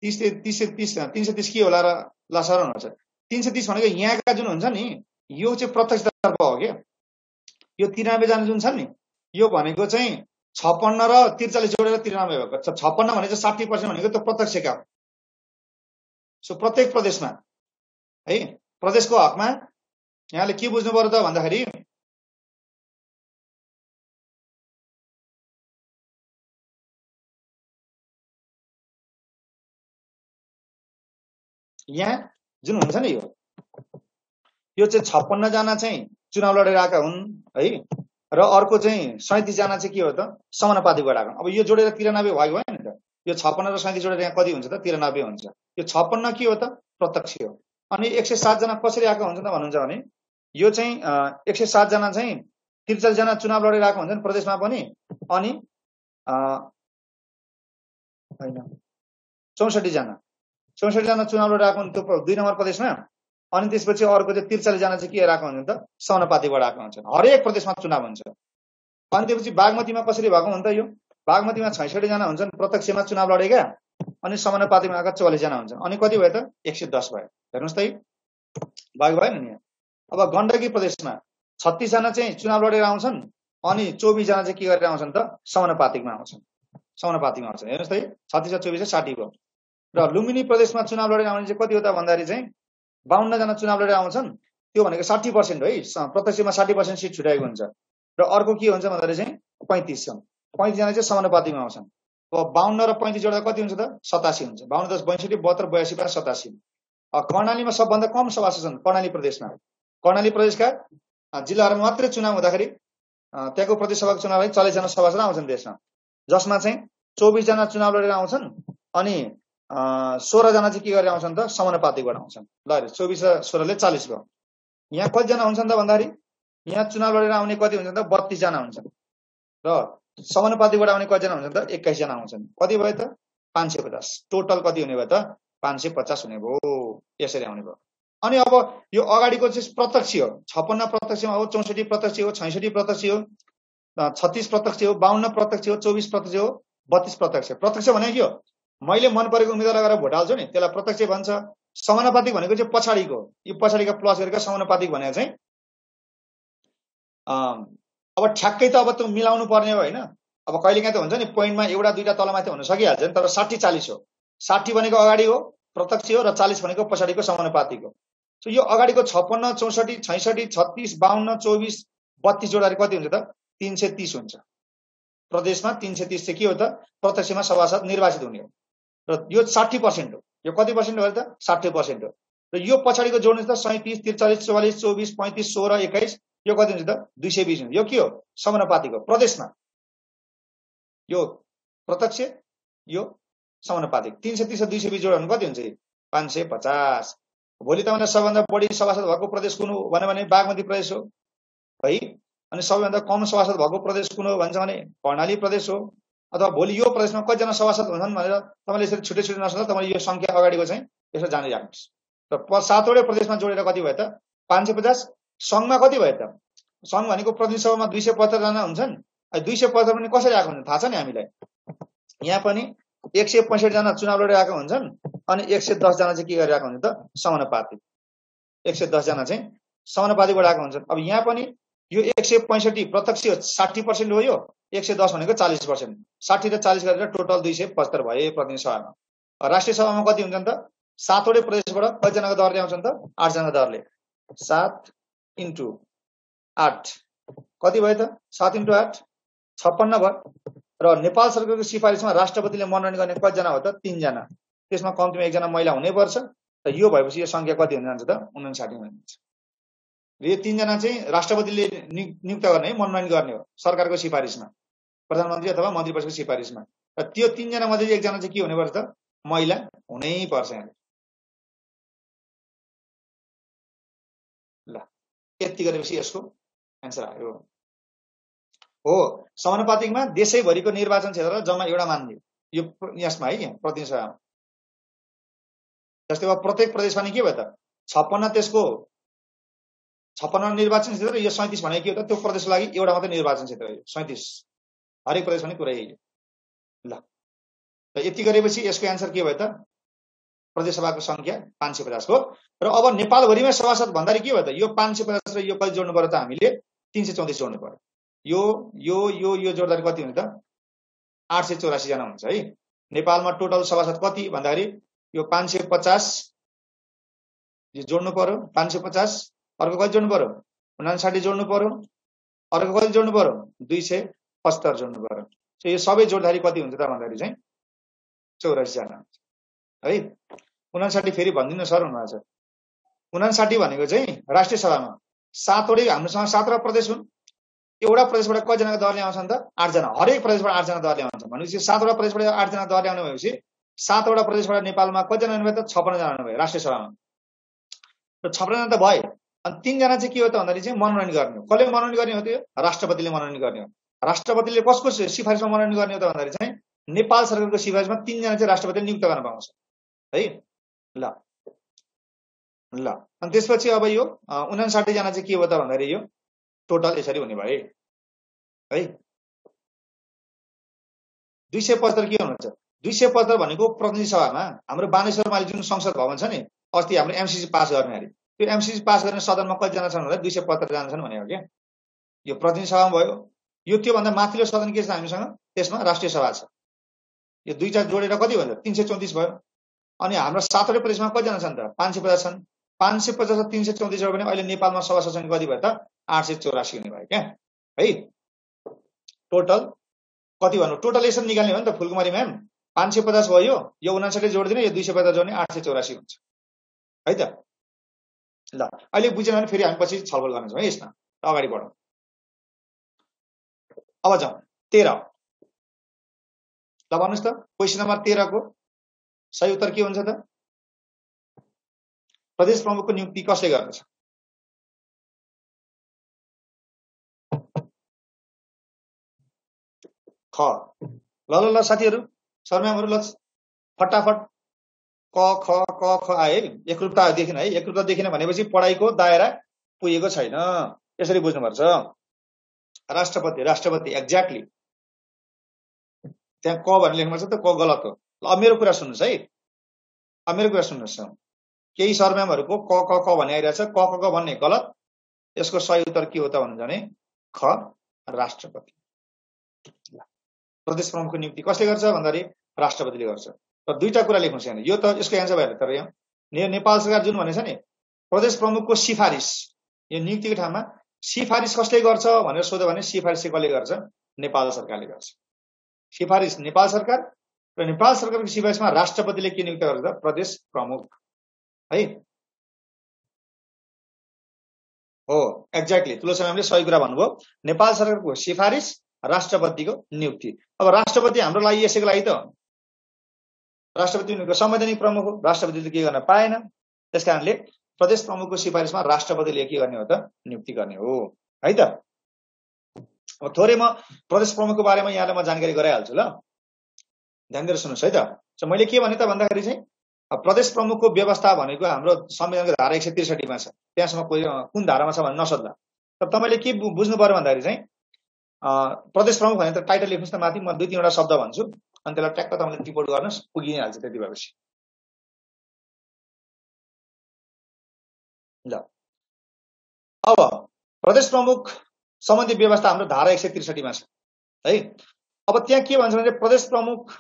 330 के होला र लसर हुन्छ। 330 भनेको यहाँका जुन हुन्छ नि, यो चाहिँ प्रत्यक्षतर्फ हो के। यो 93 जना जुन छन् नि, यो भनेको चाहिँ 56 र 43 जोडेर 93 भएको। 56 भनेको 60% भनेको त्यो प्रत्यक्षका हो। सो प्रत्येक प्रदेशमा है, प्रदेशको हकमा यहाँले के बुझ्नु पर्यो त भन्दाखेरि यहाँ जुन हुन्छ नि यो चाहिँ 56 जना चाहिँ चुनाव लडेर आएका हुन् है, र अर्को चाहिँ 37 जना चाहिँ के हो त समानुपातिकबाट आएको। अब यो जोडेर 93 भयो नि त, यो 56 र 37 जोडेर यहाँ कति हुन्छ त 93 हुन्छ। यो 56 के हो त प्रत्यक्ष हो। अनि 107 जना कसरी आएको हुन्छ त भन्नुहुन्छ भने यो चाहिँ 107 जना चाहिँ 43 जना चुनाव लडेर आएको हुन्छन् प्रदेशमा पनि, अनि हैन 64 जना चुनाव लडेर आएको हुन्छ त्यो 2 नम्बर प्रदेशमा, अनि त्यसपछि अर्को चाहिँ 43 जना चाहिँ के आएको हुन्छ त समानुपातिकबाट आएको हुन्छ। हरेक प्रदेशमा चुनाव हुन्छ। अनि त्यसपछि बागमतीमा कसरी भएको हुन्छ यो, बागमतीमा 66 जना हुन्छन् प्रत्यक्षमा चुनाव लडेका, अनि समानुपातिकमा आएका 44 जना हुन्छन्, अनि कति भयो त 110 भयो। हेर्नुस् त भाग भएन नि। अब गण्डकी प्रदेशमा 36 जना चाहिँ चुनाव लडेर आउँछन्, अनि 24 जना चाहिँ के गरेर आउँछन् त समानुपातिकमा आउँछन्। हेर्नुस् त 36 र 24 60 भयो। र लुम्बिनी प्रदेशमा चुनाव लडेर आउने चाहिँ कति हो त भन्दाखेरि चाहिँ 52 जना चुनाव लडेर आउँछन्, त्यो भनेको 60% हो है, प्रत्यक्षमा 60% सिट छुटाएको हुन्छ। र अर्को के हुन्छ भन्दाखेरि चाहिँ 35 जना चाहिँ समानुपातिकमा आउँछन्। अब 52 र 35 जोड्दा कति हुन्छ त 87 हुन्छ। 52 10 62 72 82 5 87। कर्णालीमा सबभन्दा कम सभासद छन् कर्णाली प्रदेशमा। कर्णाली प्रदेशका जिल्लाहरूमा मात्रै चुनाव हुँदाखेरि त्यहाँको प्रदेश सभाको चुनावलाई 40 जना सभासद आउँछन् देशमा, जसमा चाहिँ 24 जना चुनाव लडेर आउँछन्, अनि 16 जना चाहिँ के गरेर आउँछन् त समानुपातिकबाट आउँछन्। ल 24 र 16 ले 40 भयो। यहाँ कति जना हुन्छन् त भन्दाखेरि यहाँ चुनाव लडेर आउने कति हुन्छन् त 32 जना हुन्छन्, र समानुपातिकबाट आउने कति जना हुन्छन् त 21 जना हुन्छन्। कति भयो त 550। टोटल कति हुने भयो त 550 हुने भयो। यसरी आउने भयो। अनि अब यो अगाडिको चाहिँ प्रत्यक्ष हो, 56 प्रत्यक्ष हो, 64 प्रत्यक्ष हो, 66 प्रत्यक्ष हो, 36 प्रत्यक्ष हो, 52 प्रत्यक्ष हो, 24 प्रत्यक्ष हो, 32 प्रत्यक्ष। प्रत्यक्ष भनेको के हो, मैले मन परेको उम्मेदवार गरेर भोट हाल्छु नि त्यसलाई प्रत्यक्ष भन्छ। समानुपातिक भनेको चाहिँ पछाडिको, यो पछाडिका प्लस गरेर समानुपातिक भनेको चाहिँ अब ठ्याक्कै त अब त्यो मिलाउनु पर्ने हो हैन। अब कहिलेकाहीँ त हुन्छ नि पोइन्टमा एउटा दुईटा तलमाथि हुन सकिहाल्छ नि, तर 60 40 हो। 60 भनेको अगाडि हो प्रत्यक्ष हो, र 40 भनेको पछाडिको समानुपातिक हो। सो यो अगाडिको 56 64 66 36 52 24 32 जोड्दाखेरि कति हुन्छ त 330 हुन्छ। प्रदेशमा 330 चाहिँ के हो त प्रत्यक्षमा सभासद निर्वाचित हुने हो, र यो 60% हो। यो कति पर्सेन्ट हो त 60% हो। र यो पछाडिको जोड्नु त 37 43 44 24 35 16 21 यो कति हुन्छ त 220 हुन्छ। यो के हो समानुपातिक हो प्रदेशमा। यो प्रत्यक्ष, यो समानुपातिक। 330 र 220 जोड्नु कति हुन्छ 550। भोलि तपाईँलाई सबभन्दा बढी सभासद भएको प्रदेश कुन हो भने बागमती प्रदेश हो है। अनि सबैभन्दा कम सभासद भएको प्रदेश कुन हो भन्छ भने कर्णाली प्रदेश हो। अथवा भोलि यो प्रदेशमा कतिजना सभासद हुन्छन् भनेर तपाईँले यसरी छुट्टै छुट्टै नसोच्दा तपाईँले यो संख्या अगाडिको चाहिँ यसो जानी राख्नुहोस्। र 7वटै प्रदेशमा जोडेर कति भयो त 550। सङ्घमा कति भयो त, सङ्घ भनेको प्रतिनिधि सभामा 275 जना हुन्छन्। 275 पनि कसरी आएको हुन्छ थाहा छ नि हामीलाई। यहाँ पनि 165 जना चुनाव लडेर आएको हुन्छन्, अनि 110 जना चाहिँ के गरेर आएको हुन्छ त समानुपातिक। 110 जना चाहिँ समानुपातिकबाट आएको हुन्छन्। अब यहाँ पनि यो 165 प्रत्यक्ष 60% हो, यो 110 भनेको 40%। 60 र 40 गरेर टोटल 275 भयो प्रतिनिधि सभामा। राष्ट्रिय सभामा कति हुन्छन् त 7वटै प्रदेशबाट कतिजनाको दरले आउँछन् त 8 जना दरले। 7 × 8 कति भयो त 7 × 8 56 भयो। र नेपाल सरकारको सिफारिसमा राष्ट्रपतिले मनोनयन गर्ने कतिजना हो त 3 जना। त्यसमा कम्तीमा 1 जना महिला हुनैपर्छ। र यो भएपछि यो संख्या कति हुन जान्छ त 59 हुन जान्छ। र यो 3 जना चाहिँ राष्ट्रपतिले नियुक्त गर्ने है, मनोनयन गर्ने हो सरकारको सिफारिसमा, प्रधानमन्त्री अथवा मन्त्री परिषदको सिफारिसमा। र त्यो 3 जना मध्ये 1 जना चाहिँ के हुनुपर्छ त महिला हुनै पर्छ। ल यति गरेपछि यसको एन्सर आयो। हो समानुपातिकमा देशैभरिको निर्वाचन क्षेत्र जम्मा एउटा मान्दियो यो यसमा है, प्रतिनिधि सभामा। जस्तै अब प्रत्येक प्रदेशमा नि के भयो त 56 त्यसको 56 निर्वाचन क्षेत्र, यो 37 भनेको के हो त त्यो प्रदेशको लागि एउटा मात्रै निर्वाचन क्षेत्र हो। 37 हरेक प्रदेश पनि कुरा यही। ल त यति गरेपछि यसको एन्सर के भयो त प्रदेश सभाको संख्या 550 हो। र अब नेपालभरिमा सभासद भन्दाखेरि के भयो त यो 550 र यो कति जोड्नु पर्यो त हामीले 334 जोड्नु पर्यो। यो यो यो यो जोड्दाखेरि कति हुन्छ त 884 जना हुन्छ है। नेपालमा टोटल सभासद कति भन्दाखेरि यो 550 यो जोड्नु पर्यो 550, अर्को कति जोड्नु पर्यो 59 जोड्नु पर्यो, अर्को कति जोड्नु पर्यो 275 जोड्नु पर्यो। यो सबै जोड्दाखेरि कति हुन्छ त भन्दाखेरि चाहिँ 84 जना हुन्छ है। 59 फेरि भनिदिनु सर हुनुहुन्छ 59 भनेको चाहिँ राष्ट्रिय सभामा 7वटै हाम्रोसँग 7वटा प्रदेश हुन्। एउटा प्रदेशबाट कतिजनाको दरले आउँछन् त 8 जना, हरेक प्रदेशबाट 8 जना दरले आउँछ भनेपछि 7वटा प्रदेशबाट 8 जना दरले आउने भएपछि 7वटा प्रदेशबाट नेपालमा कतिजना आउनुभयो त 56 जना आउनुभयो राष्ट्रिय सभामा। र 56 जना त भयो। अनि 3 जना चाहिँ के हो त भन्दाखेरि चाहिँ मनोनयन गर्ने हो। कसले मनोनयन गर्ने हो त्यो? राष्ट्रपतिले मनोनयन गर्ने हो। राष्ट्रपतिले कसको सिफारिसमा मनोनयन गर्ने हो त भन्दाखेरि चाहिँ नेपाल सरकारको सिफारिसमा 3 जना चाहिँ राष्ट्रपतिले नियुक्त गर्न पाउँछ है। ल ल अनि त्यसपछि अब यो 59 जना चाहिँ के हो त भन्दाखेरि यो टोटल यसरी हुने भए है। 275 के हुनुहुन्छ? 275 भनेको प्रतिनिधि सभामा हाम्रो बानेश्वर माली जुन संसद भवन छ नि, अस्ति हाम्रो एमसीसी पास गर्ने अरे, त्यो एमसीसी पास गर्ने सदनमा कतिजना छन् भन्दा 275 जना छन् भनेको क्या। यो प्रतिनिधि सभामा भयो। यो त्योभन्दा माथिल्लो सदन के छ हामीसँग? त्यसमा राष्ट्रिय सभा छ। यो दुईटा जोडेर कति भन्छ? 334 भयो। अनि हाम्रो 7वटै प्रदेशमा कतिजना छन् त? 550 छन्। 550 र 334 हो भने अहिले नेपालमा सभासद संख्या कति भयो त? 884 हुने भयो क्या है। टोटल कति भन्नु? टोटल यसरी निकाल्ने हो नि त फुलकुमारी म्याम। 550 भयो, यो 59 जोडिदिने, यो 250 जोड्ने 884 हुन्छ है त। ल अहिले बुझेन भने फेरि हामी पछि छलफल गर्नेछौँ है यसमा। अगाडि बढौँ। अब जाउँ 13। ल भन्नुहोस् त क्वेसन नम्बर 13 को सही उत्तर के हुन्छ त? प्रदेश प्रमुखको नियुक्ति कसले गर्दछ? ख। ल ल ल साथीहरू, सरम्यामहरू, ल फटाफट क ख क ख आए। एकरूपता देखिन है। एकरूपता देखिन भनेपछि पढाइको दायरा पुगेको छैन। यसरी बुझ्नुपर्छ। राष्ट्रपति राष्ट्रपति एक्ज्याक्टली त्यहाँ क भनेर लेख्नुपर्छ त, क गलत हो। अब मेरो कुरा सुन्नुहोस् है। अब मेरो कुरा सुन्नुहोस्। केही सरम्यामहरूको क क क भन्ने आइरहेछ। क क क भन्ने गलत। यसको सही उत्तर के हो त भन्नुहुन्छ भने ख राष्ट्रपति। प्रदेश प्रमुखको नियुक्ति कसले गर्छ भन्दाखेरि राष्ट्रपतिले गर्छ। र दुईटा कुरा लेख्नुहोस् यहाँ। यो त यसको एन्सर भयो। तर यहाँ नेपाल सरकार जुन भनेछ नि प्रदेश प्रमुखको सिफारिस, यो नियुक्तिको ठाउँमा सिफारिस कसले गर्छ भनेर सोध्यो भने सिफारिस चाहिँ कसले गर्छ? नेपाल सरकारले गर्छ। सिफारिस नेपाल सरकार, र नेपाल सरकारको सिफारिसमा राष्ट्रपतिले के नियुक्त गर्छ? प्रदेश प्रमुख है। हो एक्ज्याक्टली तुलसी म्यामले सही कुरा भन्नुभयो। नेपाल सरकारको सिफारिस, राष्ट्रपतिको नियुक्ति। अब राष्ट्रपति हाम्रो लागि यसैको लागि त राष्ट्रपति संवैधानिक प्रमुख हो। राष्ट्रपतिले के गर्न पाएन। त्यसकारणले प्रदेश प्रमुखको सिफारिसमा राष्ट्रपतिले के गर्ने हो त? नियुक्ति गर्ने हो है त। अब थोरै म प्रदेश प्रमुखको बारेमा यहाँलाई म जानकारी गराइहाल्छु। ल ध्यान दिएर सुन्नुहोस् है त। मैले के भने त भन्दाखेरि चाहिँ प्रदेश प्रमुखको व्यवस्था भनेको हाम्रो संविधानको धारा 163 मा छ। त्यहाँसम्म कुन धारामा छ भन्ने नसोध्ला। तर तपाईँले के बुझ्नु पर्यो भन्दाखेरि चाहिँ प्रदेश प्रमुख भने त टाइटल लेख्नुहोस् न माथि। म 2-3 वटा शब्द भन्छु अनि त्यसलाई ट्याक्क तपाईँले टिपोट गर्नुहोस्, पुगिहाल्छ त्यति भएपछि। ल अब प्रदेश प्रमुख सम्बन्धी व्यवस्था हाम्रो धारा 163 मा छ है। अब त्यहाँ के भन्छ भने प्रदेश प्रमुख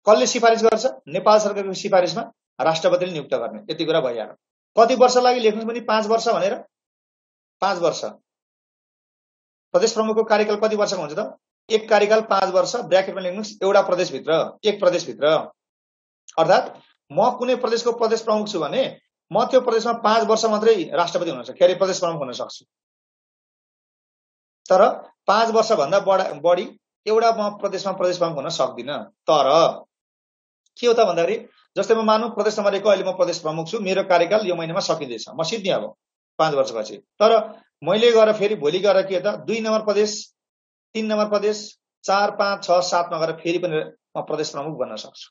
कसले सिफारिस गर्छ? नेपाल सरकारको सिफारिसमा राष्ट्रपतिले नियुक्त गर्ने। यति कुरा भइहाल्यो। कति वर्ष लागि लेख्नुहोस् भने 5 वर्ष भनेर। 5 वर्ष प्रदेश प्रमुखको कार्यकाल कति वर्षको हुन्छ त? एक कार्यकाल 5 वर्ष। ब्र्याकेटमा लेख्नुहोस् एउटा प्रदेशभित्र, एक प्रदेशभित्र। अर्थात् म कुनै प्रदेशको प्रदेश प्रमुख छु भने म त्यो प्रदेशमा 5 वर्ष मात्रै राष्ट्रपति हुन सक्छु, के अरे प्रदेश प्रमुख हुन सक्छु। तर 5 वर्ष भन्दा बढी एउटा म प्रदेशमा प्रदेश प्रमुख हुन सक्दिनँ। तर के हो त भन्दाखेरि जस्तै म मानौँ प्रदेश नम्बर 1 को अहिले म प्रदेश प्रमुख छु। मेरो कार्यकाल यो महिनामा सकिँदैछ, म सिद्धिएँ अब 5 वर्षपछि। तर मैले गएर फेरि भोलि गएर के त 2 नम्बर प्रदेश, 3 नम्बर प्रदेश, 4, 5, 6, 7 मा गएर फेरि पनि म प्रदेश प्रमुख बन्न सक्छु।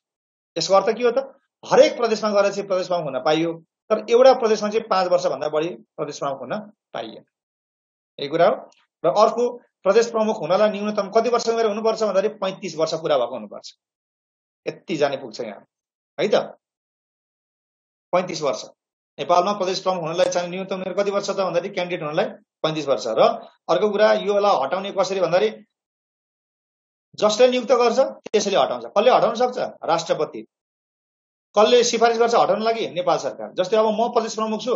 यसको अर्थ के हो त? हरेक प्रदेशमा गएर चाहिँ प्रदेश प्रमुख हुन पाइयो, तर एउटा प्रदेशमा चाहिँ 5 वर्ष भन्दा बढी प्रदेश प्रमुख हुन पाइएन। यही कुरा हो। र अर्को प्रदेश प्रमुख हुनलाई न्यूनतम कति वर्ष उमेर हुनुपर्छ भन्दाखेरि 35 वर्ष पुरा भएको हुनुपर्छ। यति जाने पुग्छ यहाँ है त। 35 वर्ष नेपालमा प्रदेश प्रमुख हुनलाई चाहिँ न्यूनतम उमेर कति वर्ष त भन्दाखेरि क्यान्डिडेट हुनलाई 35 वर्ष। र अर्को कुरा योलाई हटाउने कसरी भन्दाखेरि जसले नियुक्त गर्छ त्यसैले हटाउँछ। कसले हटाउन सक्छ? राष्ट्रपति। कसले सिफारिस गर्छ हटाउन लागि? नेपाल सरकार। जस्तै अब म प्रदेश प्रमुख छु,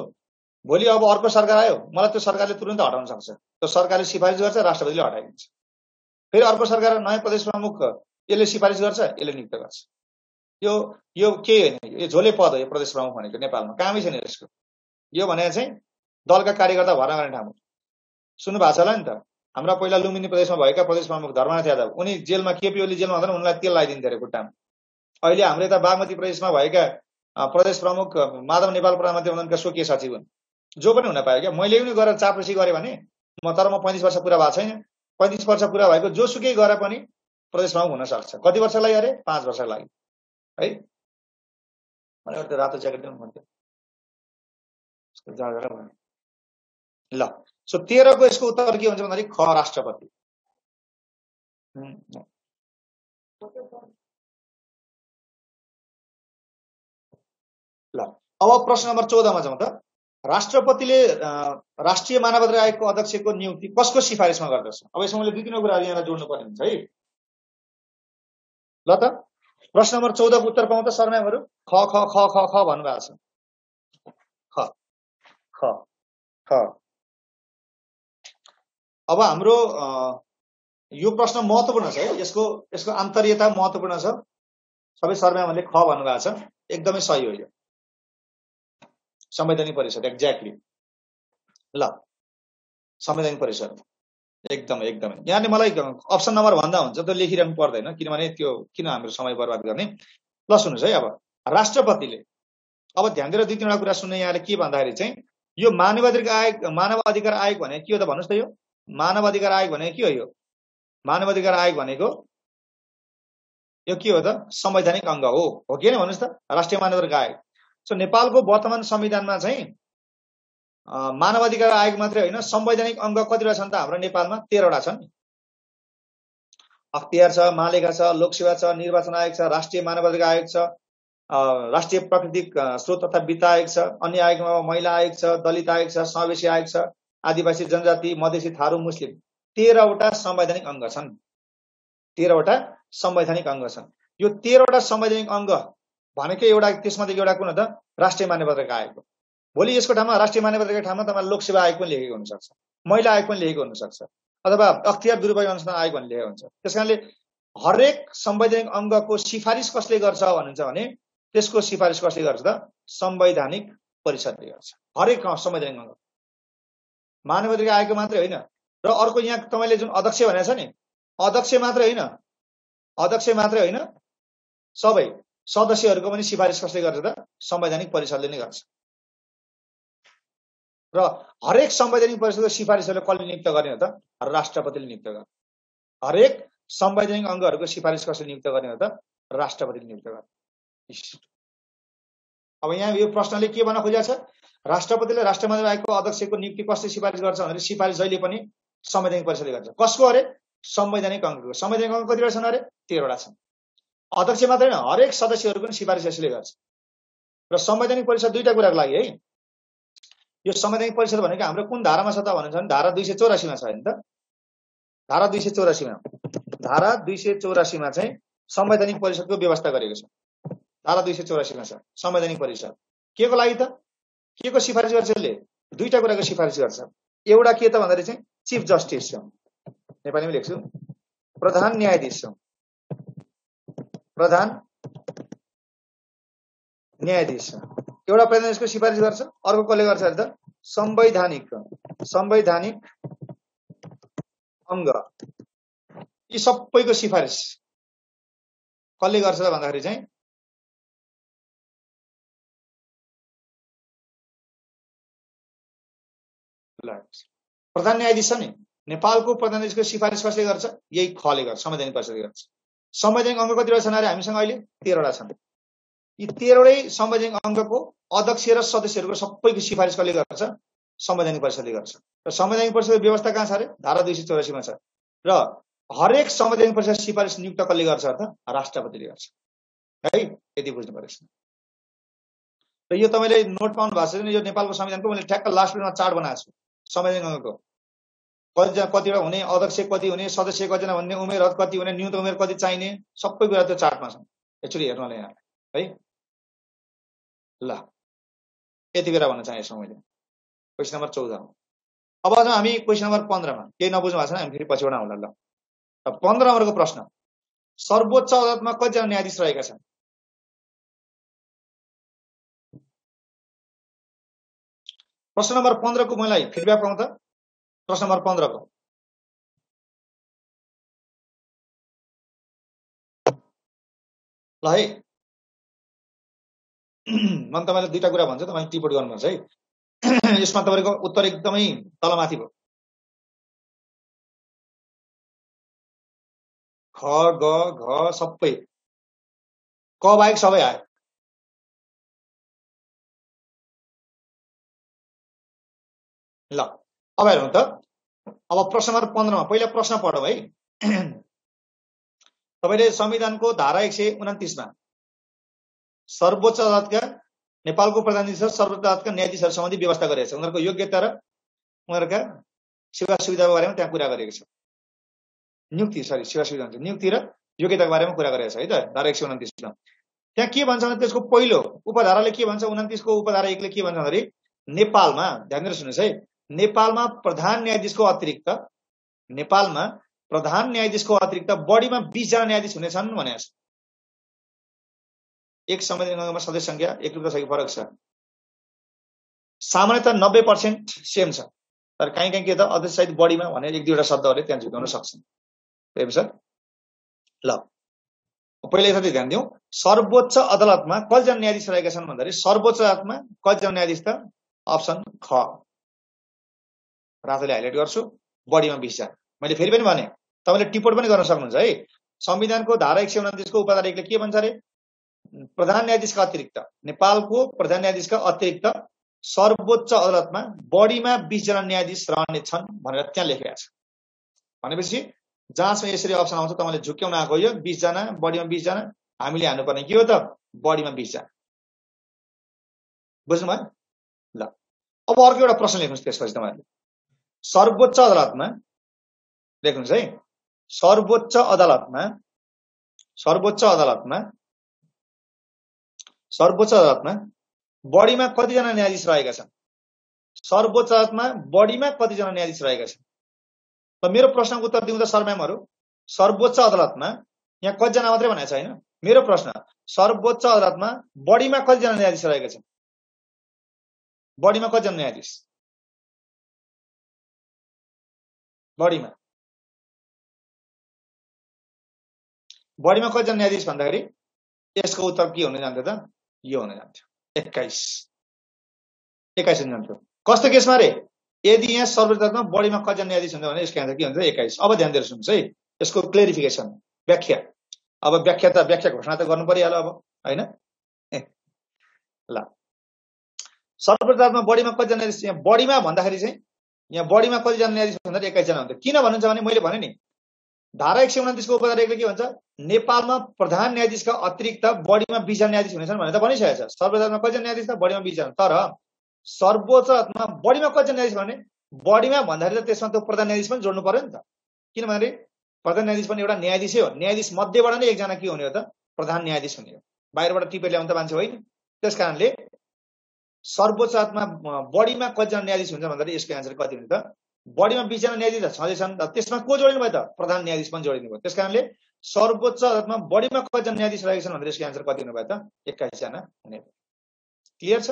भोलि अब अर्को सरकार आयो, मलाई त्यो सरकारले तुरुन्त हटाउन सक्छ। त्यो सरकारले सिफारिस गर्छ, राष्ट्रपतिले हटाइदिन्छ। फेरि अर्को सरकार नयाँ प्रदेश प्रमुख यसले सिफारिस गर्छ, यसले नियुक्त गर्छ। यो के होइन, यो झोले पद हो। यो प्रदेश प्रमुख भनेको नेपालमा कामै छैन यसको। यो भने चाहिँ दलका कार्यकर्ता भर्ना गर्ने ठाउँ। सुन्नु भएको छ होला नि त, हाम्रा पहिला लुम्बिनी प्रदेशमा भएका प्रदेश प्रमुख धर्मनाथ यादव, उनी जेलमा केपी ओली जेलमा हुँदैन उनलाई तेल लगाइदिन्थ्यो अरे खुट्टामा। अहिले हाम्रो यता बागमती प्रदेशमा भएका प्रदेश प्रमुख माधव नेपाल प्रधानमन्त्री हुनुहुन्का स्वकीय सचिव हुन्, जो पनि हुन पायो क्या। मैले पनि गरेर चापलुसी गरेँ भने तर म 35 वर्ष पुरा भएको छैन। 35 वर्ष पुरा भएको जोसुकै गरे पनि प्रदेश प्रमुख हुन सक्छ। कति वर्ष लागि अरे? 5 वर्ष लागि है। मलाई त्यो रातो ज्याकेट दिनु भन्थ्यो ल। सो 13 को यसको उत्तर के हुन्छ भन्दाखेरि ख राष्ट्रपति। ल अब प्रश्न नम्बर 14 मा जाउँ त। राष्ट्रपतिले राष्ट्रिय मानवाधिकार आयोगको अध्यक्षको नियुक्ति कसको सिफारिसमा गर्दछ? अब यसमा मैले 2-3 कुराहरु यहाँलाई जोड्नु पर्ने हुन्छ है। ल त प्रश्न नम्बर 14 को उत्तर पाउँ त सरनामहरु। ख ख ख ख ख भन्नुभएको छ। ख ख ख। अब हाम्रो यो प्रश्न महत्त्वपूर्ण छ है। यसको आन्तरिकता महत्त्वपूर्ण छ। सबै सरनामहरुले ख भन्नुभएको छ, एकदमै सही हो यो। संवैधानिक परिषद एक्ज्याक्टली। ल संवैधानिक परिषद एकदमै यहाँले मलाई अप्सन नम्बर भन्दा हुन्छ त्यो लेखिरहनु पर्दैन, किनभने त्यो किन हाम्रो समय बर्बाद गर्ने। ल सुन्नुस् है। अब राष्ट्रपतिले अब ध्यान दिएर 2-3 वटा कुरा सुन्ने यहाँले के भन्दाखेरि चाहिँ यो मानव अधिकार आयोग भने के हो त भन्नुस् त। यो मानव अधिकार आयोग भने के हो? यो मानव अधिकार आयोग भनेको यो के हो त? संवैधानिक अंग हो कि हैन भन्नुस् त? राष्ट्रिय मानव अधिकार आयोग। सो नेपालको वर्तमान संविधानमा चाहिँ मानव अधिकार आयोग मात्रै होइन, संवैधानिक अंग कतिवटा छन् त हाम्रो नेपालमा? 13 वटा छन्। अख्तियार छ, महालेखा छ, लोकसेवा छ, निर्वाचन आयोग छ, राष्ट्रिय मानव अधिकार आयोग छ, राष्ट्रिय प्राकृतिक स्रोत तथा वित्त आयोग छ, अन्य आयोगमा महिला आयोग छ, दलित आयोग छ, समावेशी आयोग छ, आदिवासी जनजाति, मधेसी, थारू, मुस्लिम। 13 वटा संवैधानिक अंग छन्। 13 वटा संवैधानिक अंग छन्। यो 13 वटा संवैधानिक अंग भनेको एउटा त्यसमध्ये एउटा कुन हो त? राष्ट्रिय मानव अधिकार आयोग हो। भोलि यसको ठाउँमा राष्ट्रिय मानव अधिकार ठाउँमा तपाईले लोकसेवा आयोग पनि लेखेको हुन सक्छ, महिला आयोग पनि लेखेको हुन सक्छ, अथवा अख्तियार दुरुपयोग अनुसन्धान आयोग पनि लेखेको हुन्छ। त्यसकारणले हरेक संवैधानिक अंगको सिफारिस कसले गर्छ भन्नुहुन्छ भने त्यसको सिफारिस कसले गर्छ त? संवैधानिक परिषदले गर्छ। हरेक संवैधानिक अंग मानव अधिकार आयोगको मात्रै होइन। र अर्को यहाँ तपाईले जुन अध्यक्ष भनेको छ नि, अध्यक्ष मात्रै होइन सबै सदस्यहरूको पनि सिफारिस कसले गर्छ त? संवैधानिक परिषदले नै गर्छ। र हरेक संवैधानिक परिषदको सिफारिसहरूले कसले नियुक्त गर्ने हो त? राष्ट्रपतिले नियुक्त गर्ने। हरेक संवैधानिक अंगहरूको सिफारिस कसले नियुक्त गर्ने हो त? राष्ट्रपतिले नियुक्त गर्ने। अब यहाँ यो प्रश्नले के भन्न खोजेको छ? राष्ट्रपतिले राष्ट्रिय मानव आयोगको अध्यक्षको नियुक्ति कसले सिफारिस गर्छ भनेर सिफारिस जहिले पनि संवैधानिक परिषदले गर्छ। कसको अरे? संवैधानिक अंगको। संवैधानिक अंग कतिवटा छन् अरे? 13 वटा छन्। अध्यक्ष मात्रै होइन, हरेक सदस्यहरू पनि सिफारिस यसले गर्छ। र संवैधानिक परिषद दुईटा कुराको लागि है। यो संवैधानिक परिषद भनेको हाम्रो कुन धारामा छ त भन्नुहुन्छ भने धारा 284 मा छ हैन त? धारा 284 मा चाहिँ संवैधानिक परिषदको व्यवस्था गरेको छ। धारा 284 मा छ संवैधानिक परिषद। के को लागि त? के को सिफारिस गर्छ यसले? दुईटा कुराको सिफारिस गर्छ। एउटा के त भन्दाखेरि चाहिँ चीफ जस्टिस छ, नेपालीमा लेख्छु, प्रधान न्यायाधीश छ, प्रधान न्यायाधीश छ। एउटा प्रधान न्यायाधीशको सिफारिस गर्छ। अर्को कसले गर्छ अरे त? संवैधानिक अंग। यी सबैको सिफारिस कसले गर्छ त भन्दाखेरि चाहिँ प्रधान न्यायाधीश छ नि। नेपालको प्रधान न्यायाधीशको सिफारिस कसले गर्छ? यही खले गर्छ, संवैधानिक परिषदले गर्छ। संवैधानिक अंग कतिवटा छन् अरे हामीसँग अहिले? 13 वटा छन्। यी 13 वटै संवैधानिक अंगको अध्यक्ष र सदस्यहरूको सबैको सिफारिस कसले गर्छ? संवैधानिक परिषदले गर्छ। र संवैधानिक परिषदको व्यवस्था कहाँ छ अरे? धारा 284 मा छ। र हरेक संवैधानिक परिषद सिफारिस नियुक्त कसले गर्छ त? राष्ट्रपतिले गर्छ है। यति बुझ्नु पर्छ। र यो तपाईले नोट पाउनु भएको छ नि, यो नेपालको संविधानको मैले ठ्याक्क लास्ट पेजमा चार्ट बनाएको छु। संवैधानिक अंगको कतिवटा हुने, अध्यक्ष कति हुने, सदस्य कतिजना हुने, उमेर कति हुने, न्यूनतम उमेर कति चाहिने, सबै कुरा त्यो चार्टमा छ। एक्चुअली हेर्नुलाई यहाँ है। ल यति कुरा भन्न चाहे मैले। क्वेशन नम्बर 14 मा। अब आज हामी क्वेशन नम्बर 15 मा। केही नबुझ्नु भएको छैन हामी फेरि पछि बढाउँला। ल 15 नम्बरको प्रश्न, सर्वोच्च अदालतमा कतिजना न्यायाधीश रहेका छन्? प्रश्न नम्बर 15 को मलाई फिडब्याक पाउँ त। प्रश्न नम्बर 15 को ल है मन तपाईलाई दुईटा कुरा भन्छ, तपाईले टिप्पणी गर्नुपर्छ है। यसमा तपाईको उत्तर एकदमै तलमाथि भयो। ख ग घ सबै क बाहेक सबै आयो। ल अब हेरौँ त। अब प्रश्न नम्बर 15 मा पहिला प्रश्न पढौँ है। तपाईले संविधानको धारा 129 मा सर्वोच्च अदालतका नेपालको प्रधान न्यायाधीश सर्वोच्च अदालतका न्यायाधीशहरू सम्बन्धी व्यवस्था गरेको छ। उनीहरूको योग्यता र उनीहरूका सेवा सुविधाको बारेमा त्यहाँ कुरा गरेको छ। नियुक्ति सेवा सुविधा हुन्छ, नियुक्ति र योग्यताको बारेमा कुरा गरेको छ है त धारा 129 मा। त्यहाँ के भन्छ भने त्यसको पहिलो उपधाराले के भन्छ, 29 को उपधारा 1 ले के भन्छ भने नेपालमा, ध्यान दिएर सुन्नुस् है, नेपालमा प्रधान न्यायाधीशको अतिरिक्त बढीमा 20 जना न्यायाधीश हुनेछन् भनेको छ। एक संविधानमा सदस्य संख्या एकरूपता छ कि फरक छ। सामान्यतः 90% सेम छ, तर कहीँ के त अध्यक्ष सहित बढीमा भनेर एक दुईवटा शब्दहरूले त्यहाँ झुकाउन सक्छन्। ल पहिला यसरी ध्यान दिउँ। सर्वोच्च अदालतमा कतिजना न्यायाधीश रहेका छन् भन्दाखेरि सर्वोच्च अदालतमा कतिजना न्यायाधीश त अप्सन ख रातोले हाइलाइट गर्छु, बढीमा 20 जना। मैले फेरि पनि भने तपाईले टिप्पणी पनि गर्न सक्नुहुन्छ है। संविधानको धारा 129 को उपधारा 1 ले के भन्छ रे, प्रधान न्यायाधीशका अतिरिक्त नेपालको प्रधान न्यायाधीशका अतिरिक्त सर्वोच्च अदालतमा बढीमा 20 जना न्यायाधीश रहने छन् भनेर त्यहाँ लेखेको छ। भनेपछि जाँचमा यसरी अप्सन आउँछ, तपाईले झुक्क्याउन आएको यो 20 जना बढीमा 20 जना, हामीले हान्नुपर्ने के हो त बढीमा 20 जना। बुझ्नुभयो? ल अब अर्को एउटा प्रश्न लेख्नुस्। त्यसपछि तपाईहरुले सर्वोच्च अदालतमा लेख्नुस् है, सर्वोच्च अदालतमा बढीमा कतिजना न्यायाधीश रहेका छन्? सर्वोच्च अदालतमा बढीमा कतिजना न्यायाधीश रहेका छन्? त मेरो प्रश्नको उत्तर दिउँदा सरम्यामहरु, सर्वोच्च अदालतमा यहाँ कतिजना मात्रै भनेको छैन। मेरो प्रश्न, सर्वोच्च अदालतमा बढीमा कतिजना न्यायाधीश रहेका छन्? बढीमा कतिजना न्यायाधीश? बढीमा कतिजना न्यायाधीश भन्दाखेरि यसको उत्तर के हुन जान्थ्यो त? यो हुन जान्थ्यो 21 हुन जान्थ्यो। कस्तो केसमा रे? यदि यहाँ सर्वोच्च अदालतमा बढीमा कतिजना न्यायाधीश हुन्छ भने यसको आन्सर के हुन्छ? 21। अब ध्यान दिएर सुन्नुस् है, यसको क्लेरिफिकेसन, व्याख्या। अब व्याख्या घोषणा त गर्नु परिहाल्यो अब, हैन? ल सर्वोच्च अदालतमा बढीमा कतिजना न्यायाधीश, यहाँ बढीमा भन्दाखेरि चाहिँ यहाँ बढीमा कतिजना न्यायाधीश भन्दा 21 जना हुन्छ। किन भन्नुहुन्छ भने मैले भने नि धारा 129 को उपधारा 1 ले के भन्छ, नेपालमा प्रधान न्यायाधीशका अतिरिक्त बढीमा 20 जना न्यायाधीश हुनेछन् भनेर त भनिसकेको छ। सर्वोच्च अदालतमा कतिजना न्यायाधीश त? बढीमा 20 जना। तर सर्वोच्च अदालतमा बढीमा कतिजना न्यायाधीश भने बढीमा भन्दाखेरि त त्यसमा त प्रधान न्यायाधीश पनि जोड्नु पर्यो नि त। किनभने प्रधान न्यायाधीश पनि एउटा न्यायाधीशै हो। न्यायाधीश मध्येबाट नै एकजना के हुने हो त? प्रधान न्यायाधीश हुने हो। बाहिरबाट टिपेर ल्याउन त मान्छे होइन। त्यसकारणले सर्वोच्च अदालतमा बढीमा कतिजना न्यायाधीश हुन्छ भन्दाखेरि यसको आन्सर कति हुन्छ त? बढीमा 20 जना न्यायाधीश छँदैछन्, त्यसमा को जोडिनु भयो त? प्रधान न्यायाधीश पनि जोडिनु भयो। त्यसकारणले सर्वोच्च अदालतमा बढीमा कतिजना न्यायाधीश रहेका छन् भन्दाखेरि यसको आन्सर कति हुनु भयो त? 21 जना हुने भयो। क्लियर छ?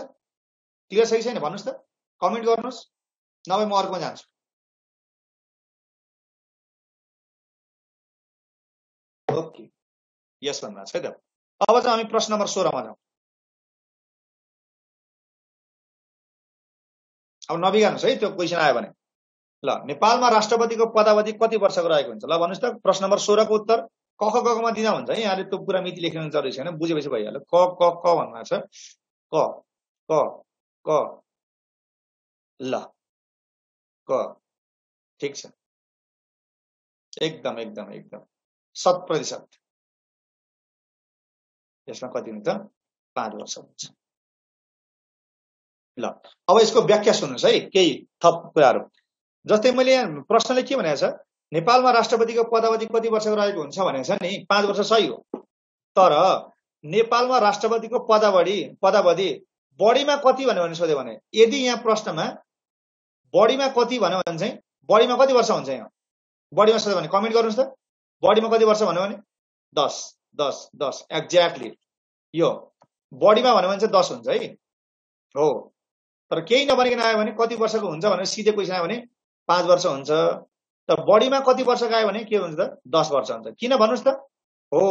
क्लियर छ कि छैन भन्नुस् त? कमेन्ट गर्नुस्, नभए म अर्कोमा जान्छु। ओके, यस भन्नुहुन्छ है त। अब चाहिँ हामी प्रश्न नम्बर 16 मा जाउँ। अब नबिगार्नुस् है, त्यो क्वेशन आयो भने। ल नेपालमा राष्ट्रपतिको पदावधि कति वर्षको रहेको हुन्छ? ल भन्नुस् त। प्रश्न नम्बर 16 को उत्तर क ख ग मा दिँदा हुन्छ है। यहाँले त्यो पुरा मिति लेख्नु जरुरी छैन, बुझेपछि भइहाल्यो। क क क भन्नु छ। क क क ल क ठीक छ, एकदम 100%। यसमा कति हुन्छ? 5 वर्ष हुन्छ। ल अब यसको व्याख्या सुन्नुस् है, केही थप कुराहरु। जस्तै मैले यहाँ प्रश्नले के भनेको छ, नेपालमा राष्ट्रपतिको पदावधि कति वर्षको रहेको हुन्छ भनेको छ नि। 5 वर्ष सही हो। तर नेपालमा राष्ट्रपतिको पदावधि बढीमा कति भन्ने सोध्यो भने, यदि यहाँ प्रश्नमा बढीमा कति भन्यो भने चाहिँ बढीमा कति वर्ष हुन्छ? यहाँ बढीमा सोध्यो भने कमेन्ट गर्नुस् त। बढीमा कति वर्ष भन्यो भने 10 एक्ज्याक्टली। यो बढीमा भन्यो भने चाहिँ 10 हुन्छ है। हो, तर केही नभनिकन आयो भने कति वर्षको हुन्छ भनेर सिधै क्वेसन आयो भने 5 वर्ष हुन्छ। त बढीमा कति वर्षको आयो भने के हुन्छ त 10 वर्ष हुन्छ। किन भन्नुस् त? हो,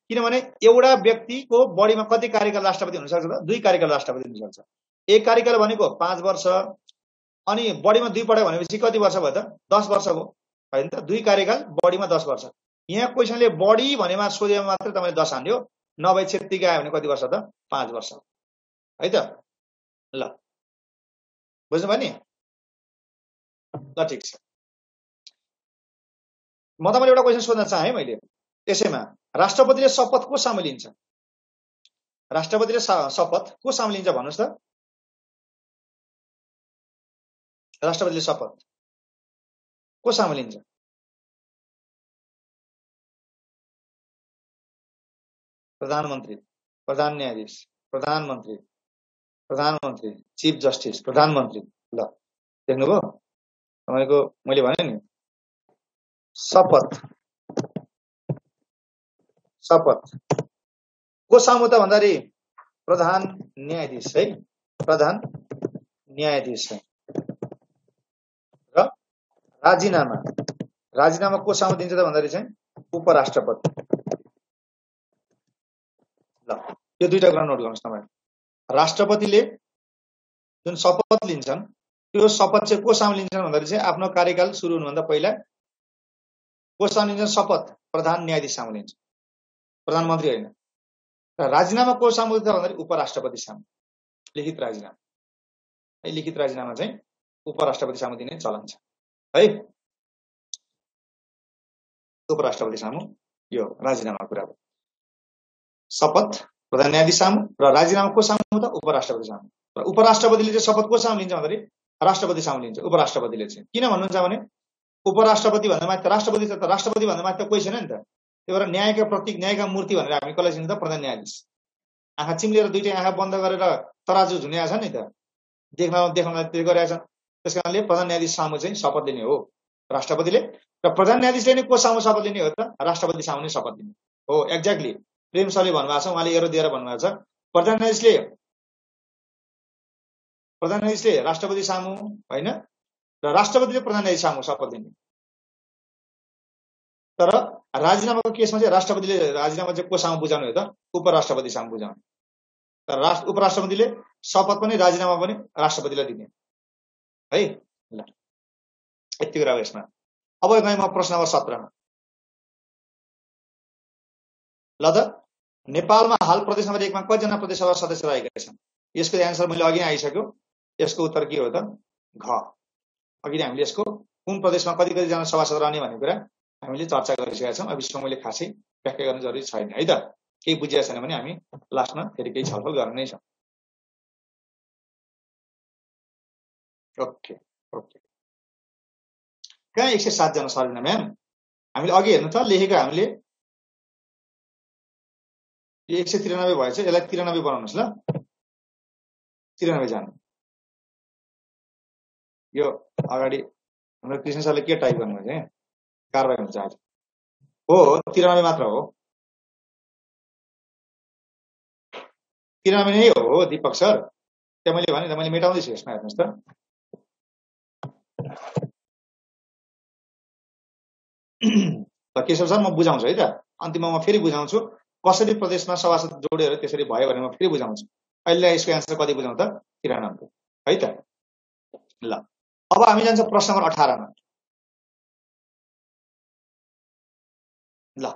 किनभने एउटा व्यक्तिको बढीमा कति कार्यकाल राष्ट्रपति हुन सक्छ त? 2 कार्यकाल राष्ट्रपति हुन सक्छ। एक कार्यकाल भनेको 5 वर्ष, अनि बढीमा 2 पढ्यो भनेपछि कति वर्ष भयो त? 10 वर्ष भयो हैन त? 2 कार्यकाल बढीमा 10 वर्ष। यहाँ क्वेसनले बढी भनेमा सोधेमा मात्र तपाईले 10 हान्यो, नभए छेत्तिकै आयो भने कति वर्ष त? 5 वर्ष है त? ल बुझ्नुभयो नि? ल ठीक छ। म तपाईलाई एउटा क्वेसन सोध्न चाहे मैले यसैमा, राष्ट्रपतिले शपथ को सामु लिन्छ? राष्ट्रपतिले शपथ को सामु लिन्छ भन्नुस् त? राष्ट्रपतिले शपथ को सामु लिन्छ? प्रधानमन्त्री, प्रधान न्यायाधीश, प्रधानमन्त्री, प्रधानमन्त्री, चीफ जस्टिस, प्रधानमन्त्री। ल देख्नुभयो तपाईको मैले भने नि शपथ, शपथ को सामु त भन्दाखेरि प्रधान न्यायाधीश है, प्रधान न्यायाधीश है। र राजीनामा, राजीनामा को सामु दिन्छ त भन्दाखेरि चाहिँ उपराष्ट्रपति। ल यो दुईटा कुरा नोट गर्नुस् तपाईं। राष्ट्रपतिले जुन शपथ लिन्छन् त्यो शपथ चाहिँ को सामु लिन्छन् भन्दाखेरि चाहिँ आफ्नो कार्यकाल सुरु हुनुभन्दा पहिला को सामु लिन्छन्? शपथ प्रधान न्यायाधीश सामु लिन्छ, प्रधानमन्त्री होइन। र राजीनामा को सामु दिन्छ भन्दाखेरि उपराष्ट्रपति सामु, लिखित राजीनामा है। लिखित राजीनामा चाहिँ उपराष्ट्रपति सामु दिने चलन छ है। उपराष्ट्रपति सामु यो राजीनामा कुरा हो। शपथ प्रधान न्यायाधीश सामु र राजीनामा को सामु त? उपराष्ट्रपति सामु। र उपराष्ट्रपतिले चाहिँ शपथ को सामु लिन्छ भन्दाखेरि राष्ट्रपति सामु लिन्छ। उपराष्ट्रपतिले चाहिँ किन भन्नुहुन्छ भने उपराष्ट्रपति भन्दा माथि राष्ट्रपति छ, त राष्ट्रपति भन्दा माथि त कोही छैन नि त। त्यही भएर न्यायका प्रतीक, न्यायका मूर्ति भनेर हामी कसलाई चिन्छ त? प्रधान न्यायाधीश। आँखा चिम्लेर दुईटै आँखा बन्द गरेर तराजु झुन्याएको छ नि त, देखाउन त्यो गरेका छन्। त्यसकारणले प्रधान न्यायाधीश सामु चाहिँ शपथ लिने हो राष्ट्रपतिले, र प्रधान न्यायाधीशले नै को सामु शपथ लिने हो त? राष्ट्रपति सामु नै शपथ लिने हो। एक्ज्याक्टली प्रेम सरले भन्नुभएको छ, उहाँले एरो दिएर भन्नुभएको छ, प्रधान न्यायाधीशले राष्ट्रपति सामु होइन, र राष्ट्रपतिले प्रधान न्यायाधीश सामु शपथ लिने। तर राजीनामाको केसमा चाहिँ राष्ट्रपतिले राजीनामा चाहिँ को सामु बुझाउने हो त? उपराष्ट्रपति सामु बुझाउने। तर उपराष्ट्रपतिले शपथ पनि राजीनामा पनि राष्ट्रपतिलाई दिने है। ल यति कुरा हो यसमा। अब गएँ म प्रश्न नम्बर 17 मा। ल त नेपालमा हाल प्रदेश नम्बर 1 मा कतिजना प्रदेश सभा सदस्य रहेका छन्? यसको एन्सर मैले अघि नै आइसक्यो। यसको उत्तर के हो त? घ। अघि नै हामीले यसको कुन प्रदेशमा कति जना सभासद रहने भन्ने कुरा हामीले चर्चा गरिसकेका छौं। अब यसमा मैले खासै व्याख्या गर्न जरुरी छैन है त। केही बुझिया छैन भने हामी लास्टमा फेरि केही छलफल गर्ने नै छौं। Okay okay. कहाँ 107 जना सर्दिन म्याम? हामीले अघि हेर्नु त लेखेको हामीले 193 भएछ, यसलाई 93 बनाउनुस् ल। 93 जना। यो अगाडि हाम्रो कृष्ण सरले के टाइप गर्नुभयो चाहिँ कारबाही हुन्छ आज। हो 93 मात्र हो। 93 नै हो दीपक सर। त्यो मैले भने त मैले मेटाउँदै छु यसमा हेर्नुस् त। केशव सर म बुझाउँछु है त। अन्तिममा म फेरि बुझाउँछु कसरी प्रदेशमा सभासद जोडेर त्यसरी भयो भने म फेरि बुझाउँछु। अहिले यसको एन्सर कति बुझाउँ त? 93 है त। ल अब हामी जान्छौं प्रश्न नम्बर 18 मा। ल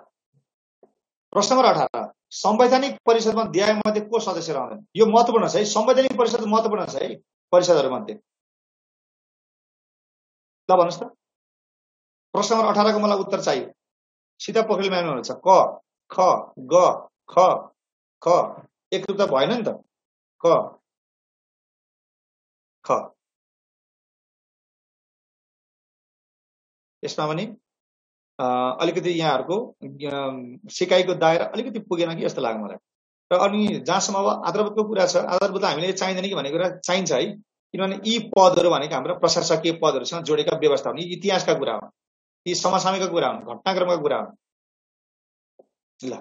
प्रश्न नम्बर 18 संवैधानिक परिषदमा अध्याय मध्ये को सदस्य रहँदैन? यो महत्त्वपूर्ण छ है। संवैधानिक परिषद महत्त्वपूर्ण छ है परिषदहरु मध्ये। ल भन्नुस् त। प्रश्न नम्बर 18 को मलाई उत्तर चाहियो। सीधा पोखरेल म्यानुअल छ। क ख ग ख ख एकरूपता भएन नि त। क ख यसमा पनि अलिकति यहाँहरुको सिकाइको दायरा अलिकति पुगेन कि जस्तो लाग्यो मलाई। र अनि जहाँसम्म अब आधारभूतको कुरा छ, आधारभूत हामीले चाहिँदैन कि भन्ने कुरा चाहिन्छ है। किनभने यी पदहरु भनेको हाम्रो प्रशासकीय पदहरुसँग जोडेका व्यवस्था हुन्। यी इतिहासका कुरा हुन्, यी समसामयिक कुरा हुन्, घटनाक्रमका कुरा हुन्। ल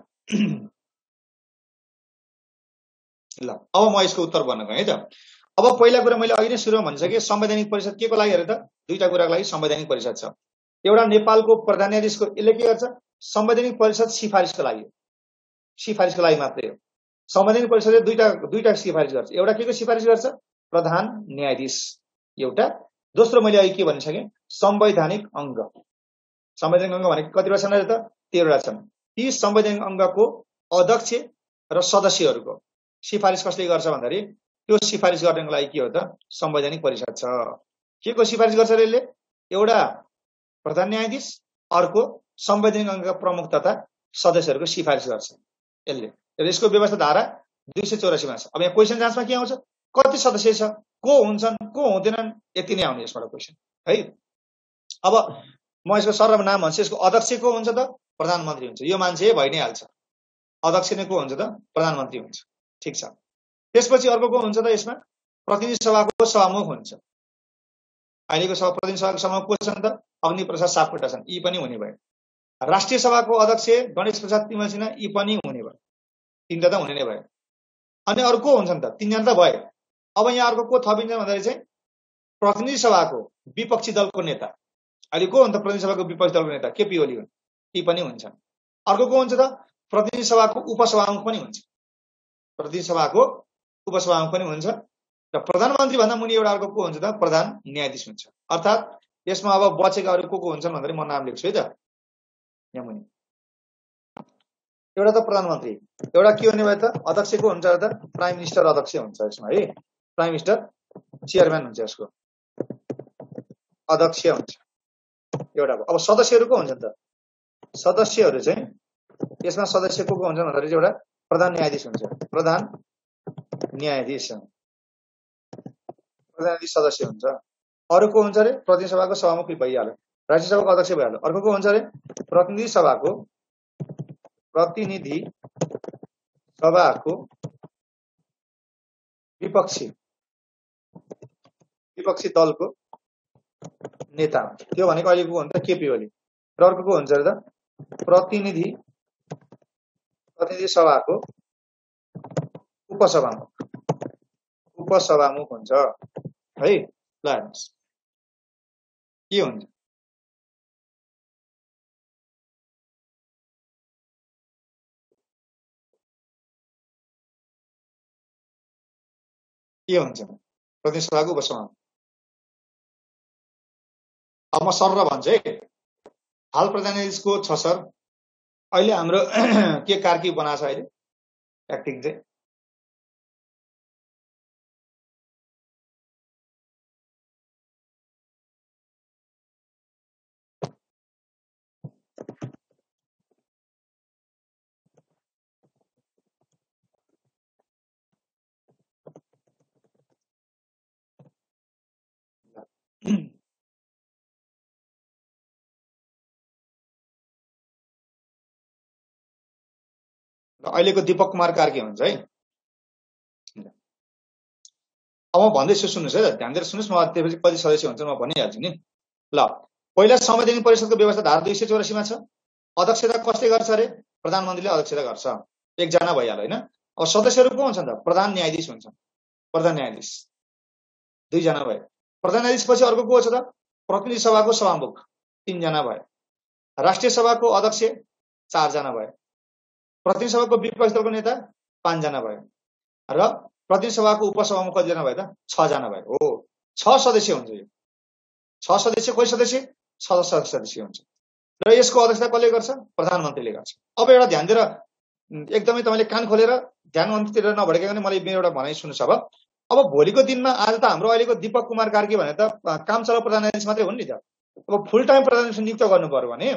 ल अब म यसको उत्तर भन्न गएँ है त। अब पहिला कुरा मैले अघि नै सुरुमा भनिसकेँ, संवैधानिक परिषद के को लागि हेरे त? दुईटा कुराको लागि संवैधानिक परिषद छ। एउटा नेपालको प्रधान न्यायाधीशको यसले के गर्छ? संवैधानिक परिषद सिफारिसको लागि मात्रै हो। संवैधानिक परिषदले दुईटा सिफारिस गर्छ। एउटा के को सिफारिस गर्छ? प्रधान न्यायाधीश एउटा, दोस्रो मैले अघि के भनिसकेँ, संवैधानिक अंग। संवैधानिक अंग भनेको कतिवटा छन् त? 13वटा छन्। ती संवैधानिक अंगको अध्यक्ष र सदस्यहरूको सिफारिस कसले गर्छ भन्दाखेरि त्यो सिफारिस गर्नको लागि के हो त? संवैधानिक परिषद छ। के को सिफारिस गर्छ र यसले? एउटा प्रधान न्यायाधीश, अर्को संवैधानिक अंगका प्रमुख तथा सदस्यहरूको सिफारिस गर्छ यसले। यसको व्यवस्था धारा 284 मा छ। अब यहाँ क्वेशन जाँचमा के आउँछ? कति सदस्य छ, को हुन्छन्, को हुँदैनन्, यति नै आउने यसबाट क्वेशन है। अब म यसको सरल नाम भन्छु। यसको अध्यक्ष को हुन्छ त? प्रधानमन्त्री हुन्छ। यो मान्छे भइ नै हाल्छ। अध्यक्ष नै को हुन्छ त? प्रधानमन्त्री हुन्छ। ठीक छ। त्यसपछि अर्को को हुन्छ त? यसमा प्रतिनिधि सभाको सभामुख हुन्छ। अहिलेको प्रतिनिधि सभाको सभामुख को छन् त? अग्नि प्रसाद सापकोटा छन्, यी पनि हुने भयो। राष्ट्रिय सभाको अध्यक्ष गणेश प्रसाद तिमल सिन्हा, यी पनि हुने भयो। तीनटा त हुने नै भयो। अनि अर्को हुन्छन् त? तीनजना त भयो। अब यहाँ अर्को को थपिन्छ भन्दाखेरि चाहिँ प्रतिनिधि सभाको विपक्षी दलको नेता। अहिले को हुन्छ प्रतिनिधि सभाको विपक्षी दलको नेता? केपी ओली हुन्, यी पनि हुन्छन्। अर्को को हुन्छ त? प्रतिनिधि सभाको उपसभामुख पनि हुन्छ। प्रतिनिधि सभाको उपसभामुख पनि हुन्छ। र प्रधानमन्त्री भन्दा मुनि एउटा अर्को को हुन्छ त? प्रधान न्यायाधीश हुन्छ। अर्थात् यसमा अब बचेका अरू को हुन्छन् भन्दाखेरि म नाम लेख्छु है त यहाँ मुनि। एउटा त प्रधानमन्त्री, एउटा के हुने भयो त? अध्यक्ष को हुन्छ त? प्राइम मिनिस्टर अध्यक्ष हुन्छ यसमा है। प्राइम मिनिस्टर चेयरम्यान हुन्छ, यसको अध्यक्ष हुन्छ एउटा। अब सदस्यहरू को हुन्छन् त? सदस्यहरू चाहिँ यसमा सदस्य को हुन्छन् भन्दाखेरि एउटा प्रधान न्यायाधीश हुन्छ। प्रधान न्यायाधीश सदस्य हुन्छ। अरू को हुन्छ अरे? प्रतिनिधि सभाको सभामुख भइहाल्यो, राष्ट्रिय सभाको अध्यक्ष भइहाल्यो। अर्को को हुन्छ अरे? प्रतिनिधि सभाको विपक्षी दलको नेता हुन्छ। त्यो भनेको अहिले को हुन्छ? केपी ओली। र अर्को को हुन्छ अरे त? प्रतिनिधि सभाको उपसभामुख हुन्छ है। ल हेर्नुहोस् के हुन्छ? के हुन्छ प्रतिनिधि सभाको उपसभामुख? अब म सर भन्छु है। हाल प्रधान न्यायाधीशको छ सर। अहिले हाम्रो के कार्की बनाएको छ अहिले एक्टिङ चाहिँ? अहिलेको दीपक कुमार कार्की हुन्छ है। अब म भन्दैछु सुन्नुहोस् है, ध्यान दिएर सुन्नुहोस्। म त्यसपछि कति सदस्य हुन्छ म भनिहाल्छु नि। ल पहिला संवैधानिक परिषदको व्यवस्था धारा 284 मा छ। अध्यक्षता कसले गर्छ अरे? प्रधानमन्त्रीले अध्यक्षता गर्छ, एकजना भइहाल्यो होइन। अब सदस्यहरू को हुन्छन् त? प्रधान न्यायाधीश हुन्छन्। प्रधान न्यायाधीश दुईजना भयो। प्रधान न्यायाधीश पछि अर्को को छ त? प्रतिनिधि सभाको सभामुख, 3 जना भयो। राष्ट्रिय सभाको अध्यक्ष 4 जना भयो। प्रतिनिधि सभाको विपक्षी दलको नेता 5 जना भयो। र प्रतिनिधि सभाको उपसभामुख कतिजना भयो त? 6 जना भयो। हो 6 सदस्य हुन्छ यो। 6 सदस्य कोही सदस्य 6 सदस्य हुन्छ। र यसको अध्यक्षता कसले गर्छ? प्रधानमन्त्रीले गर्छ। अब एउटा ध्यान दिएर एकदमै तपाईले कान खोलेर ध्यानतिर नभड्काइकन मलाई मेरो एउटा भनाइ सुन्नुहोस्। अब भोलिको दिनमा आज त हाम्रो अहिलेको दीपक कुमार कार्की भने त काम चलाउ प्रधान न्यायाधीश मात्रै हुन् नि त। अब फुल टाइम प्रधान न्यायाधीश नियुक्त गर्नु पर्यो भने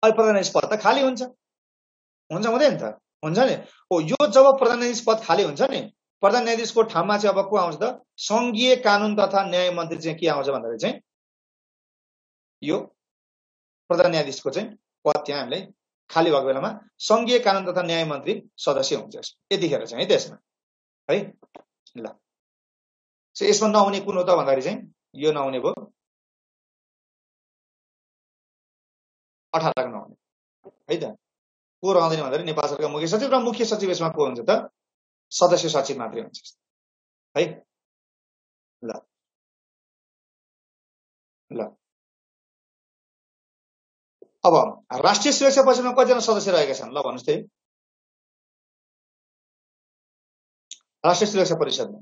अहिले प्रधान न्यायाधीश पद त खाली हुन्छ हुँदैन त? हुन्छ नि। हो यो जब प्रधान न्यायाधीश पद खाली हुन्छ नि, प्रधान न्यायाधीशको ठाउँमा चाहिँ अब को आउँछ त? संघीय कानून तथा न्याय मन्त्री चाहिँ के आउँछ भन्दाखेरि चाहिँ यो प्रधान न्यायाधीशको चाहिँ पद त्यहाँ हामीलाई खाली भएको बेलामा संघीय कानून तथा न्याय मन्त्री सदस्य हुन्छ यतिखेर चाहिँ है त्यसमा है। ल यसमा नहुने कुन हो त भन्दाखेरि चाहिँ यो नहुने भयो, 18 नहुने है त। को रहँदैन भन्दाखेरि नेपाल सरकार मुख्य सचिव र मुख्य सचिव यसमा को हुन्छ त? सदस्य सचिव मात्रै हुन्छ। है। ल ल अब राष्ट्रिय सुरक्षा परिषदमा कतिजना सदस्य रहेका छन् ल भन्नुहोस् त। राष्ट्रिय सुरक्षा परिषदमा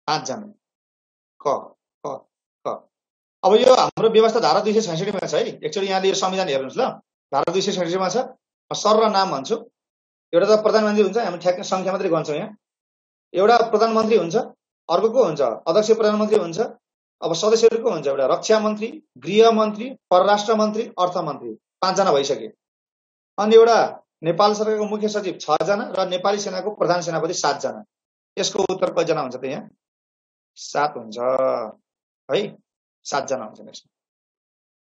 5 जना। क क क अब यो हाम्रो व्यवस्था धारा 266 मा छ है। एकचोटि यहाँले यो संविधान हेर्नुस् ल। धारा 266 मा छ। सर र नाम भन्छु। एउटा त प्रधानमन्त्री हुन्छ, हामी ठ्याक्कै संख्या मात्रै गन्छौँ यहाँ। एउटा प्रधानमन्त्री हुन्छ, अर्को को हुन्छ अध्यक्ष प्रधानमन्त्री हुन्छ। अब सदस्यहरू को हुन्छ, एउटा रक्षा मन्त्री, गृह मन्त्री, परराष्ट्र मन्त्री, अर्थ मन्त्री, 5 जना भइसके। अनि एउटा नेपाल सरकारको मुख्य सचिव 6 जना र नेपाली सेनाको प्रधान सेनापति 7 जना। यसको उत्तर कति जना हुन्छ त यहाँ? 7 हुन्छ है। 7 जना हुन्छ यसमा।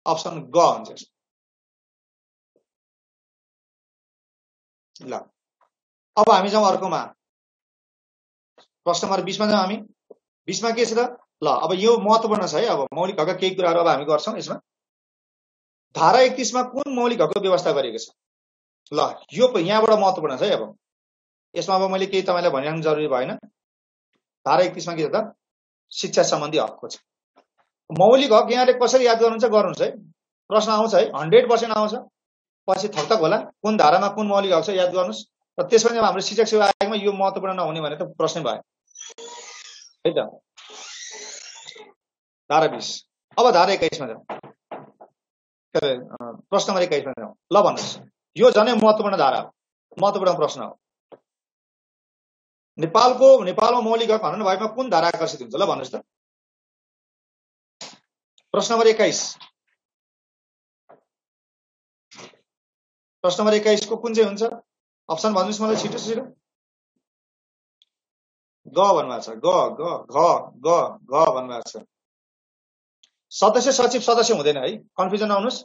अप्सन ग हुन्छ। ल अब हामी जाउँ अर्कोमा। प्रश्न नम्बर 20 मा जाउँ हामी। 20 मा के छ त? ल अब यो महत्त्वपूर्ण छ है। अब मौलिक हकका केही कुराहरू अब हामी गर्छौं यसमा। धारा 31 मा कुन मौलिक हकको व्यवस्था गरिएको छ? ल यो यहाँबाट महत्त्वपूर्ण छ है। अब यसमा अब मैले केही तपाईलाई भनिराख्नु जरुरी भएन। धारा 31 मा के छ त? शिक्षा सम्बन्धी हकको छ। मौलिक हक यहाँले कसरी याद गर्नुहुन्छ गर्नुहुन्छ है। प्रश्न आउँछ है, 100% आउँछ। पछि थक्थक होला कुन धारामा कुन मौलिक हक छ याद गर्नुस्। र त्यसपछि हाम्रो शिक्षक सेवा आयोगमा यो महत्त्वपूर्ण नहुने भने त प्रश्नै भयो है त। धारा 20। अब धारा 21 मा जाउँ। प्रश्न नम्बर 21 मा जाउँ। ल भन्नुस्। यो झनै महत्त्वपूर्ण धारा हो, महत्त्वपूर्ण प्रश्न हो। नेपालमा मौलिक हक हनन भएमा कुन धारा आकर्षित हुन्छ? ल भन्नुस् त। प्रश्न नम्बर 21। प्रश्न नम्बर 21 को कुन चाहिँ हुन्छ? अप्सन भन्नुस् मलाई छिटो छिटो। ग भन्नुभएको छ। ग ग घ ग घ भन्नुभएको छ। सदस्य सचिव सदस्य हुँदैन है। कन्फ्युजन नहुनुस्।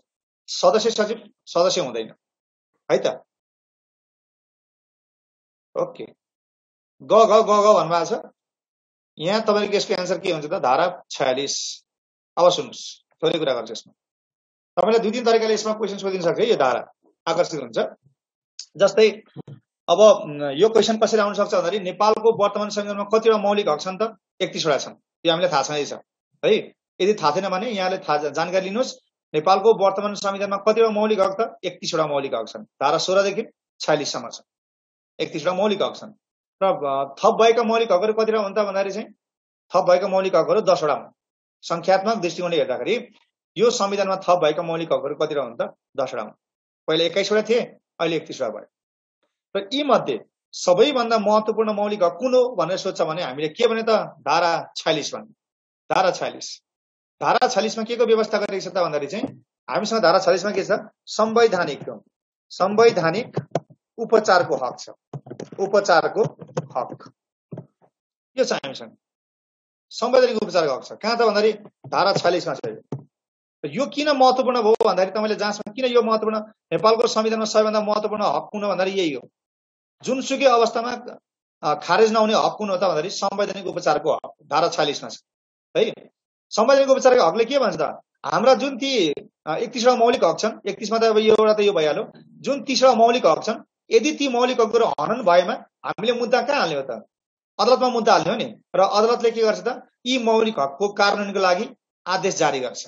सदस्य सचिव सदस्य हुँदैन है त। ओके। ग घ ग घ भन्नुभएको छ। यहाँ तपाईको यसको एन्सर के हुन्छ त? धारा 46। अब सुन्नुस्, थोरै कुरा गर्छु यसमा। तपाईलाई दुई तीन तरिकाले यसमा क्वेशन सोधिन सक्छ है। यो धारा आकर्षित हुन्छ। जस्तै अब यो क्वेशन कसरी आउन सक्छ भन्दाखेरि नेपालको वर्तमान संविधानमा कतिवटा मौलिक हक छन् त? 31 वटा छन्। यो हामीले थाहा छँदै छ है। यदि थाहा छैन भने यहाँले जानकारी लिनुस्। नेपालको वर्तमान संविधानमा कतिवटा मौलिक हक त? 31 वटा मौलिक हक छन्। धारा 16 देखि 46 सम्म छ। 31 वटा मौलिक हक छन्। र थप भएका मौलिक हकहरू कतिवटा हुन् त भन्दाखेरि चाहिँ थप भएका मौलिक हकहरू 10 वटा हुन्। संख्यात्मक दृष्टिकोणले हेर्दाखेरि यो संविधानमा थप भएका मौलिक हकहरू कतिवटा हुन् त? 10 वटा हुन्। पहिले 21 वटा थिए, अहिले 31 वटा भयो। र यी मध्ये सबैभन्दा महत्त्वपूर्ण मौलिक हक कुन हो भनेर सोध्छ भने हामीले के भने त? धारा 46 भन्ने। धारा 46। धारा 46 मा के को व्यवस्था गरिएको छ त भन्दाखेरि चाहिँ हामीसँग धारा 46 मा के छ? संवैधानिक उपचारको हक छ। उपचारको हक यो छ हामीसँग। संवैधानिक उपचारको हक छ। कहाँ त भन्दाखेरि धारा 46 मा छ। यो किन महत्त्वपूर्ण भयो भन्दाखेरि तपाईले जाँचमा किन यो महत्त्वपूर्ण? नेपालको संविधानमा सबैभन्दा महत्त्वपूर्ण हक कुन हो भन्दाखेरि यही हो। जुनसुकै अवस्थामा खारेज नहुने हक कुन हो त भन्दाखेरि संवैधानिक उपचारको हक धारा 46 मा छ है। संवैधानिक उपचारको हकले के भन्छ त? हाम्रा जुन ती 31 वटा मौलिक हक छन्, 31 मा त अब यो एउटा त यो भइहाल्यो। जुन 30 वटा मौलिक हक छन्, यदि ती मौलिक हकहरू हनन भएमा हामीले मुद्दा कहाँ हाल्ने हो त? अदालतमा मुद्दा हाल्ने हो नि। र अदालतले के गर्छ त? यी मौलिक हकको कार्यान्वयनको लागि आदेश जारी गर्छ।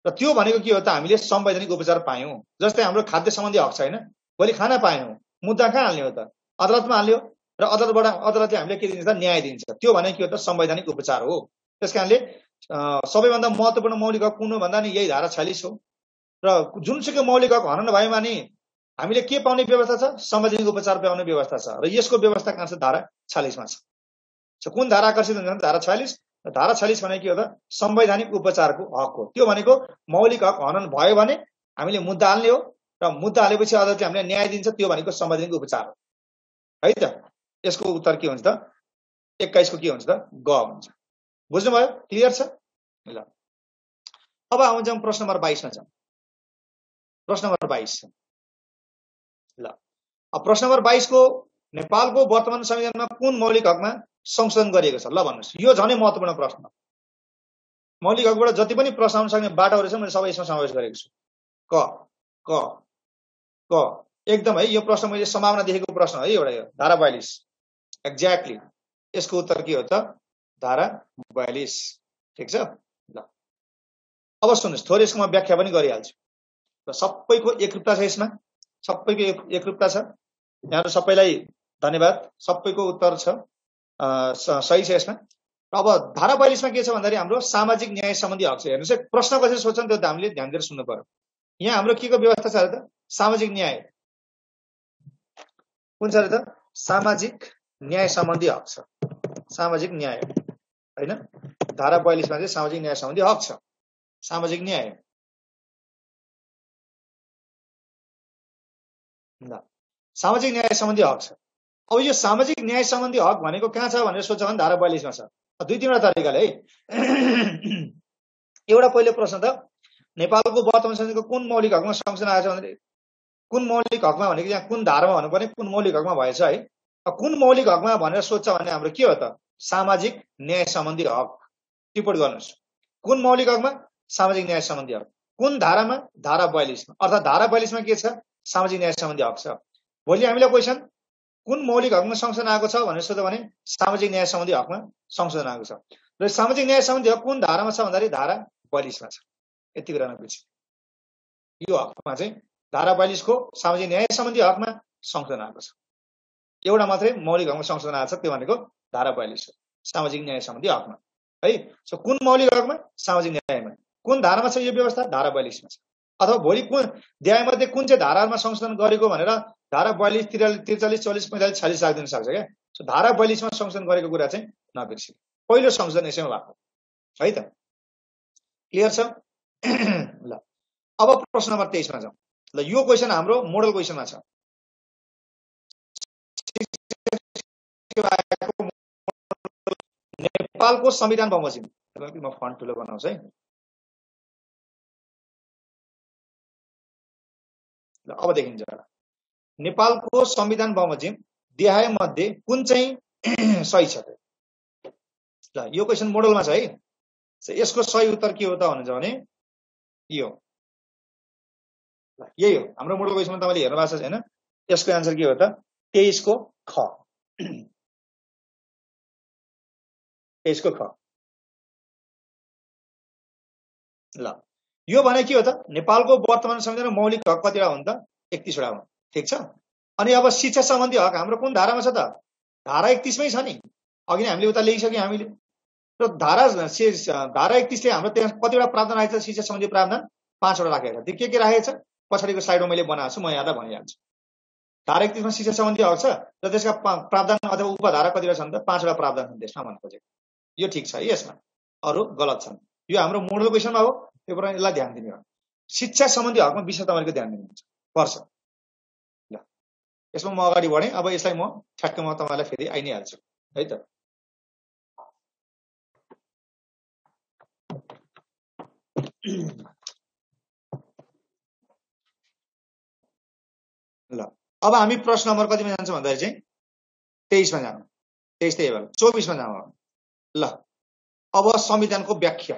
र त्यो भनेको के हो त? हामीले संवैधानिक उपचार पायौं। जस्तै हाम्रो खाद्य सम्बन्धी हक छैन, भोलि खाना पाएनौं, मुद्दा कहाँ हाल्ने हो त? अदालतमा हाल्यो। र अदालतले हामीले के दिन्छ त? न्याय दिन्छ। त्यो भने के हो त? संवैधानिक उपचार हो। त्यसकारणले सबैभन्दा महत्त्वपूर्ण मौलिक हक कुन हो भन्दा नि यही धारा 46 हो। र जुनसुकै मौलिक हक हनन भएमा नि हामीले के पाउने व्यवस्था छ? संवैधानिक उपचार पाउने व्यवस्था छ। र यसको व्यवस्था कहाँ छ? धारा 46 मा छ। कुन धारा आकर्षित हुन्छ भने धारा 46। धारा 46 भनेको के हो त? संवैधानिक उपचारको हक हो। त्यो भनेको मौलिक हक हनन भयो भने हामीले मुद्दा हाल्ने हो। र मुद्दा हालेपछि अदालतले हामीलाई न्याय दिन्छ। त्यो भनेको संवैधानिक उपचार हो है त। यसको उत्तर के हुन्छ त? 21 को के हुन्छ त? ग हुन्छ। बुझ्नुभयो? क्लियर छ? ल अब आउँ जाउँ प्रश्न नम्बर 22 मा जाउँ। प्रश्न नम्बर 22। ल अब प्रश्न नम्बर 22 को नेपालको वर्तमान संविधानमा कुन मौलिक हकमा संशोधन गरिएको छ? ल भन्नुस्। यो झनै महत्त्वपूर्ण प्रश्न। मौलिक हकबाट जति पनि प्रश्न आउन सक्ने बाटोहरू छ मैले सबै यसमा समावेश गरेको छु। क क क एकदम है यो प्रश्न मैले सम्भावना देखेको प्रश्न है एउटा यो धारा 42 एक्ज्याक्टली यसको उत्तर के हो त धारा 42 ठीक छ ल अब सुन्नुस् थोरै यसको म व्याख्या पनि गरिहाल्छु र सबैको एकरूपता छ यसमा सबैको एकरूपता छ यहाँहरु सबैलाई धन्यवाद सबैको उत्तर छ सही छ यसमा अब धारा 42 मा के छ भन्दाखेरि हाम्रो सामाजिक न्याय सम्बन्धी हक छ हेर्नुस् है प्रश्न कसरी सोध्छन् त्यो हामीले ध्यान दिएर सुन्नु पर्यो यहाँ हाम्रो के को व्यवस्था छ त सामाजिक न्याय कुन छ त सामाजिक न्याय सम्बन्धी हक छ सामाजिक न्याय हैन धारा 42 मा चाहिँ सामाजिक न्याय सम्बन्धी हक छ सामाजिक न्याय ल सामाजिक न्याय सम्बन्धी हक छ अब यो सामाजिक न्याय सम्बन्धी हक भनेको कहाँ छ भनेर सोच्छ भने धारा 42 मा छ दुई तीनवटा तरिकाले है एउटा पहिलो प्रश्न त नेपालको वर्तमान संविधानको कुन मौलिक हकमा संशोधन आएछ भने कुन मौलिक हकमा भनेको यहाँ कुन धारामा भन्नुपर्ने कुन मौलिक हकमा भएछ है कुन मौलिक हकमा भनेर सोच्छ भने हाम्रो के हो त सामाजिक न्याय सम्बन्धी हक टिप्पणी गर्नुस् कुन मौलिक हकमा सामाजिक न्याय सम्बन्धी हक कुन धारामा धारा 42 मा अर्थात धारा 42 मा के छ सामाजिक न्याय सम्बन्धी हक छ भोलि हामीलाई क्वेशन कुन मौलिक हकमा संशोधन आएको छ भनेर सोध्यो भने सामाजिक न्याय सम्बन्धी हकमा संशोधन आएको छ र सामाजिक न्याय सम्बन्धी हक कुन धारामा छ भन्दाखेरि धारा 42 मा छ यति कुरा नबिर्सि यो हकमा चाहिँ धारा 42 को सामाजिक न्याय सम्बन्धी हकमा संशोधन आएको छ एउटा मात्रै मौलिक हकमा संशोधन आएको छ त्यो भनेको धारा 42 हो सामाजिक न्याय सम्बन्धी हकमा है सो कुन मौलिक हकमा सामाजिक न्यायमा कुन धारामा छ यो व्यवस्था धारा 42 मा छ अथवा भोलि कुन मध्ये कुन चाहिँ धारामा संशोधन गरेको भनेर धारा 42 43 44 45 46 राखिदिन सक्छ क्या सो धारा 42 मा संशोधन गरेको कुरा चाहिँ नबिर्सिनु पहिलो संशोधन यसैमा भएको है त क्लियर छ ल अब प्रश्न नम्बर 23 मा जाउँ ल यो क्वेशन हाम्रो मोडल क्वेशनमा छ नेपालको संविधान बमोजिम म फन्ट ठुलो बनाउँछु है ल अब देखिन्छ नेपालको संविधान बमोजिम देहाय मध्ये कुन चाहिँ सही छ ल यो क्वेशन मोडलमा छ है यसको सही उत्तर के हो त भन्नुहुन्छ भने यो ल यही हो हाम्रो मोडल क्वेशनमा तपाईले हेर्नु भएको छ हैन यसको आन्सर के हो त 23 को ख 23 को ख ल यो भने के हो त नेपालको वर्तमान संविधानमा मौलिक हक कतिवटा हुन् त 31 वटा हुन् ठीक छ अनि अब शिक्षा सम्बन्धी हक हाम्रो कुन धारामा छ त धारा 31 मै छ नि अघि नै हामीले उता लेखिसक्यौं हामीले र धारा 31 ले हाम्रो त्यहाँ कतिवटा प्रावधान आएको छ शिक्षा सम्बन्धी प्रावधान 5 वटा राखेको छ त्यो के राखेको छ पछाडीको स्लाइडमा मैले बनाएको छु म यहाँलाई भनिहाल्छु धारा 31 मा शिक्षा सम्बन्धी हक छ र त्यसका प्रावधान अथवा उपधारा कतिवटा छन् त 5 वटा प्रावधान छन् त्यसमा भन्न खोजेको यो ठीक छ यसमा अरु गलत छन् यो हाम्रो मोडल क्वेशनमा हो त्यो कुरा यसलाई ध्यान दिनु हो शिक्षा सम्बन्धी हकमा विशेष तपाईको ध्यान दिनुहुन्छ पर्छ ल यसमा म अगाडि बढे अब यसलाई म ठ्याक्क म तपाईलाई फेरि आइ नै हाल्छु है त ल अब हामी प्रश्न नम्बर कतिमा जान्छौं भन्दाखेरि चाहिँ 23 मा जानु 23 त्यही भएर 24 मा जाऊ ल अब संविधानको व्याख्या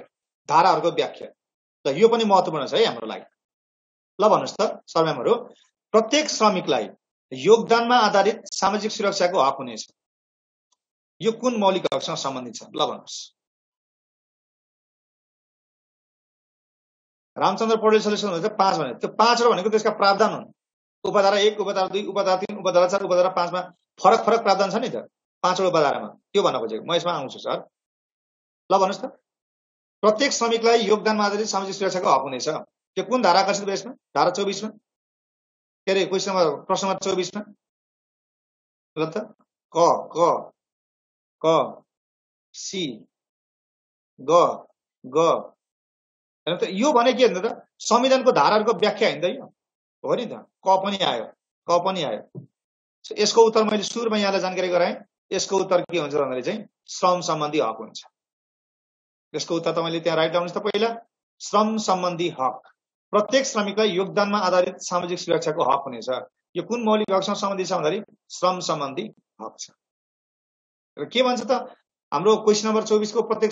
धाराहरुको व्याख्या ल यो पनि महत्त्वपूर्ण छ है हाम्रो लागि ल भन्नुस् त सरम्यामहरु प्रत्येक श्रमिकलाई योगदानमा आधारित सामाजिक सुरक्षाको हक हुनेछ यो कुन मौलिक हकसँग सम्बन्धित छ ल भन्नुस् रामचन्द्र पौडेल सल्युसन हुन्छ 5 भने त्यो 5 भनेको त्यसका प्रावधान हुन् उपधारा 1 उपधारा 2 उपधारा 3 उपधारा 4 उपधारा 5 मा फरक प्रावधान छ नि त 5 वटा उपधारामा त्यो भन्न खोजेको म यसमा आउँछु सर ल भन्नुस् त प्रत्येक श्रमिकलाई योगदानमा आधारित सामाजिक सुरक्षाको हक हुनेछ त्यो कुन धारा आकर्षित भयो यसमा धारा 24 मा के रे क्वेशन नम्बर प्रश्न नम्बर 24 मा ल त क क क सी ग ग हैन त यो भने के भन्दा त संविधानको धाराहरुको व्याख्या हैन त यो हो नि त क पनि आयो यसको उत्तर मैले सुरुमा यहाँलाई जानकारी गराएँ यसको उत्तर के हुन्छ भन्दाखेरि चाहिँ श्रम सम्बन्धी हक हुन्छ यसको उत्तर तपाईले त्यहाँ राइट डाउन त पहिला श्रम सम्बन्धी हक प्रत्येक श्रमिकलाई योगदानमा आधारित सामाजिक सुरक्षाको हक हुनेछ यो कुन मौलिक हकसँग सम्बन्धित छ भन्दाखेरि श्रम सम्बन्धी हक छ र के भन्छ त हाम्रो क्वेशन नम्बर 24 को प्रत्येक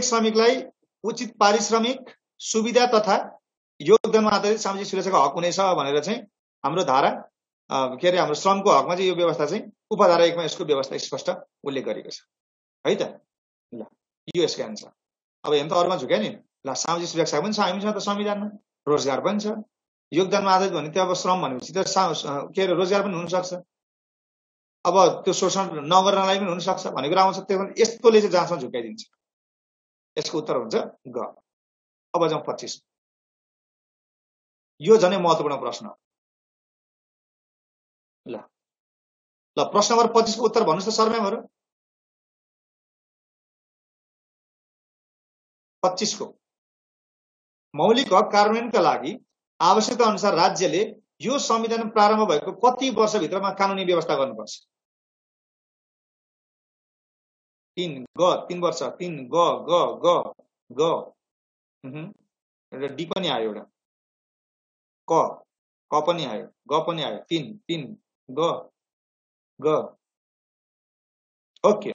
श्रमिकलाई उचित पारिश्रमिक सुविधा तथा योगदानमा आधारित सामाजिक सुरक्षाको हक हुनेछ भनेर चाहिँ हाम्रो धारा के अरे हाम्रो श्रमको हकमा चाहिँ यो व्यवस्था चाहिँ उपधारा 1 मा यसको व्यवस्था स्पष्ट उल्लेख गरेको छ है त। ल यो यसको आन्सर। अब हेर्नु त अरूमा झुक्यो नि। ल सामाजिक सुरक्षा पनि छ हामीसँग त संविधानमा, रोजगार पनि छ, योगदानमा आधारित भने त्यो अब श्रम भनेपछि त के अरे रोजगार पनि हुन सक्छ, अब त्यो शोषण नगर्नलाई पनि हुन सक्छ भन्ने कुरा आउँछ। त्यो यस्तोले चाहिँ जहाँसम्म झुकाइदिन्छ। यसको उत्तर हुन्छ ग। अब जाउँ 25। यो झनै महत्त्वपूर्ण प्रश्न हो। ल प्रश्न नम्बर 25 को उत्तर भन्नुस् त सरम्यामहरु। 25 को मौलिक हक कार्यान्वयनका लागि आवश्यकता अनुसार राज्यले यो संविधान प्रारम्भ भएको कति वर्षभित्रमा कानुनी व्यवस्था गर्नुपर्छ? 3 वर्ष। 3 ग एउटा डी पनि आयो, एउटा क पनि आयो, ग पनि आयो। 3 ग ओके।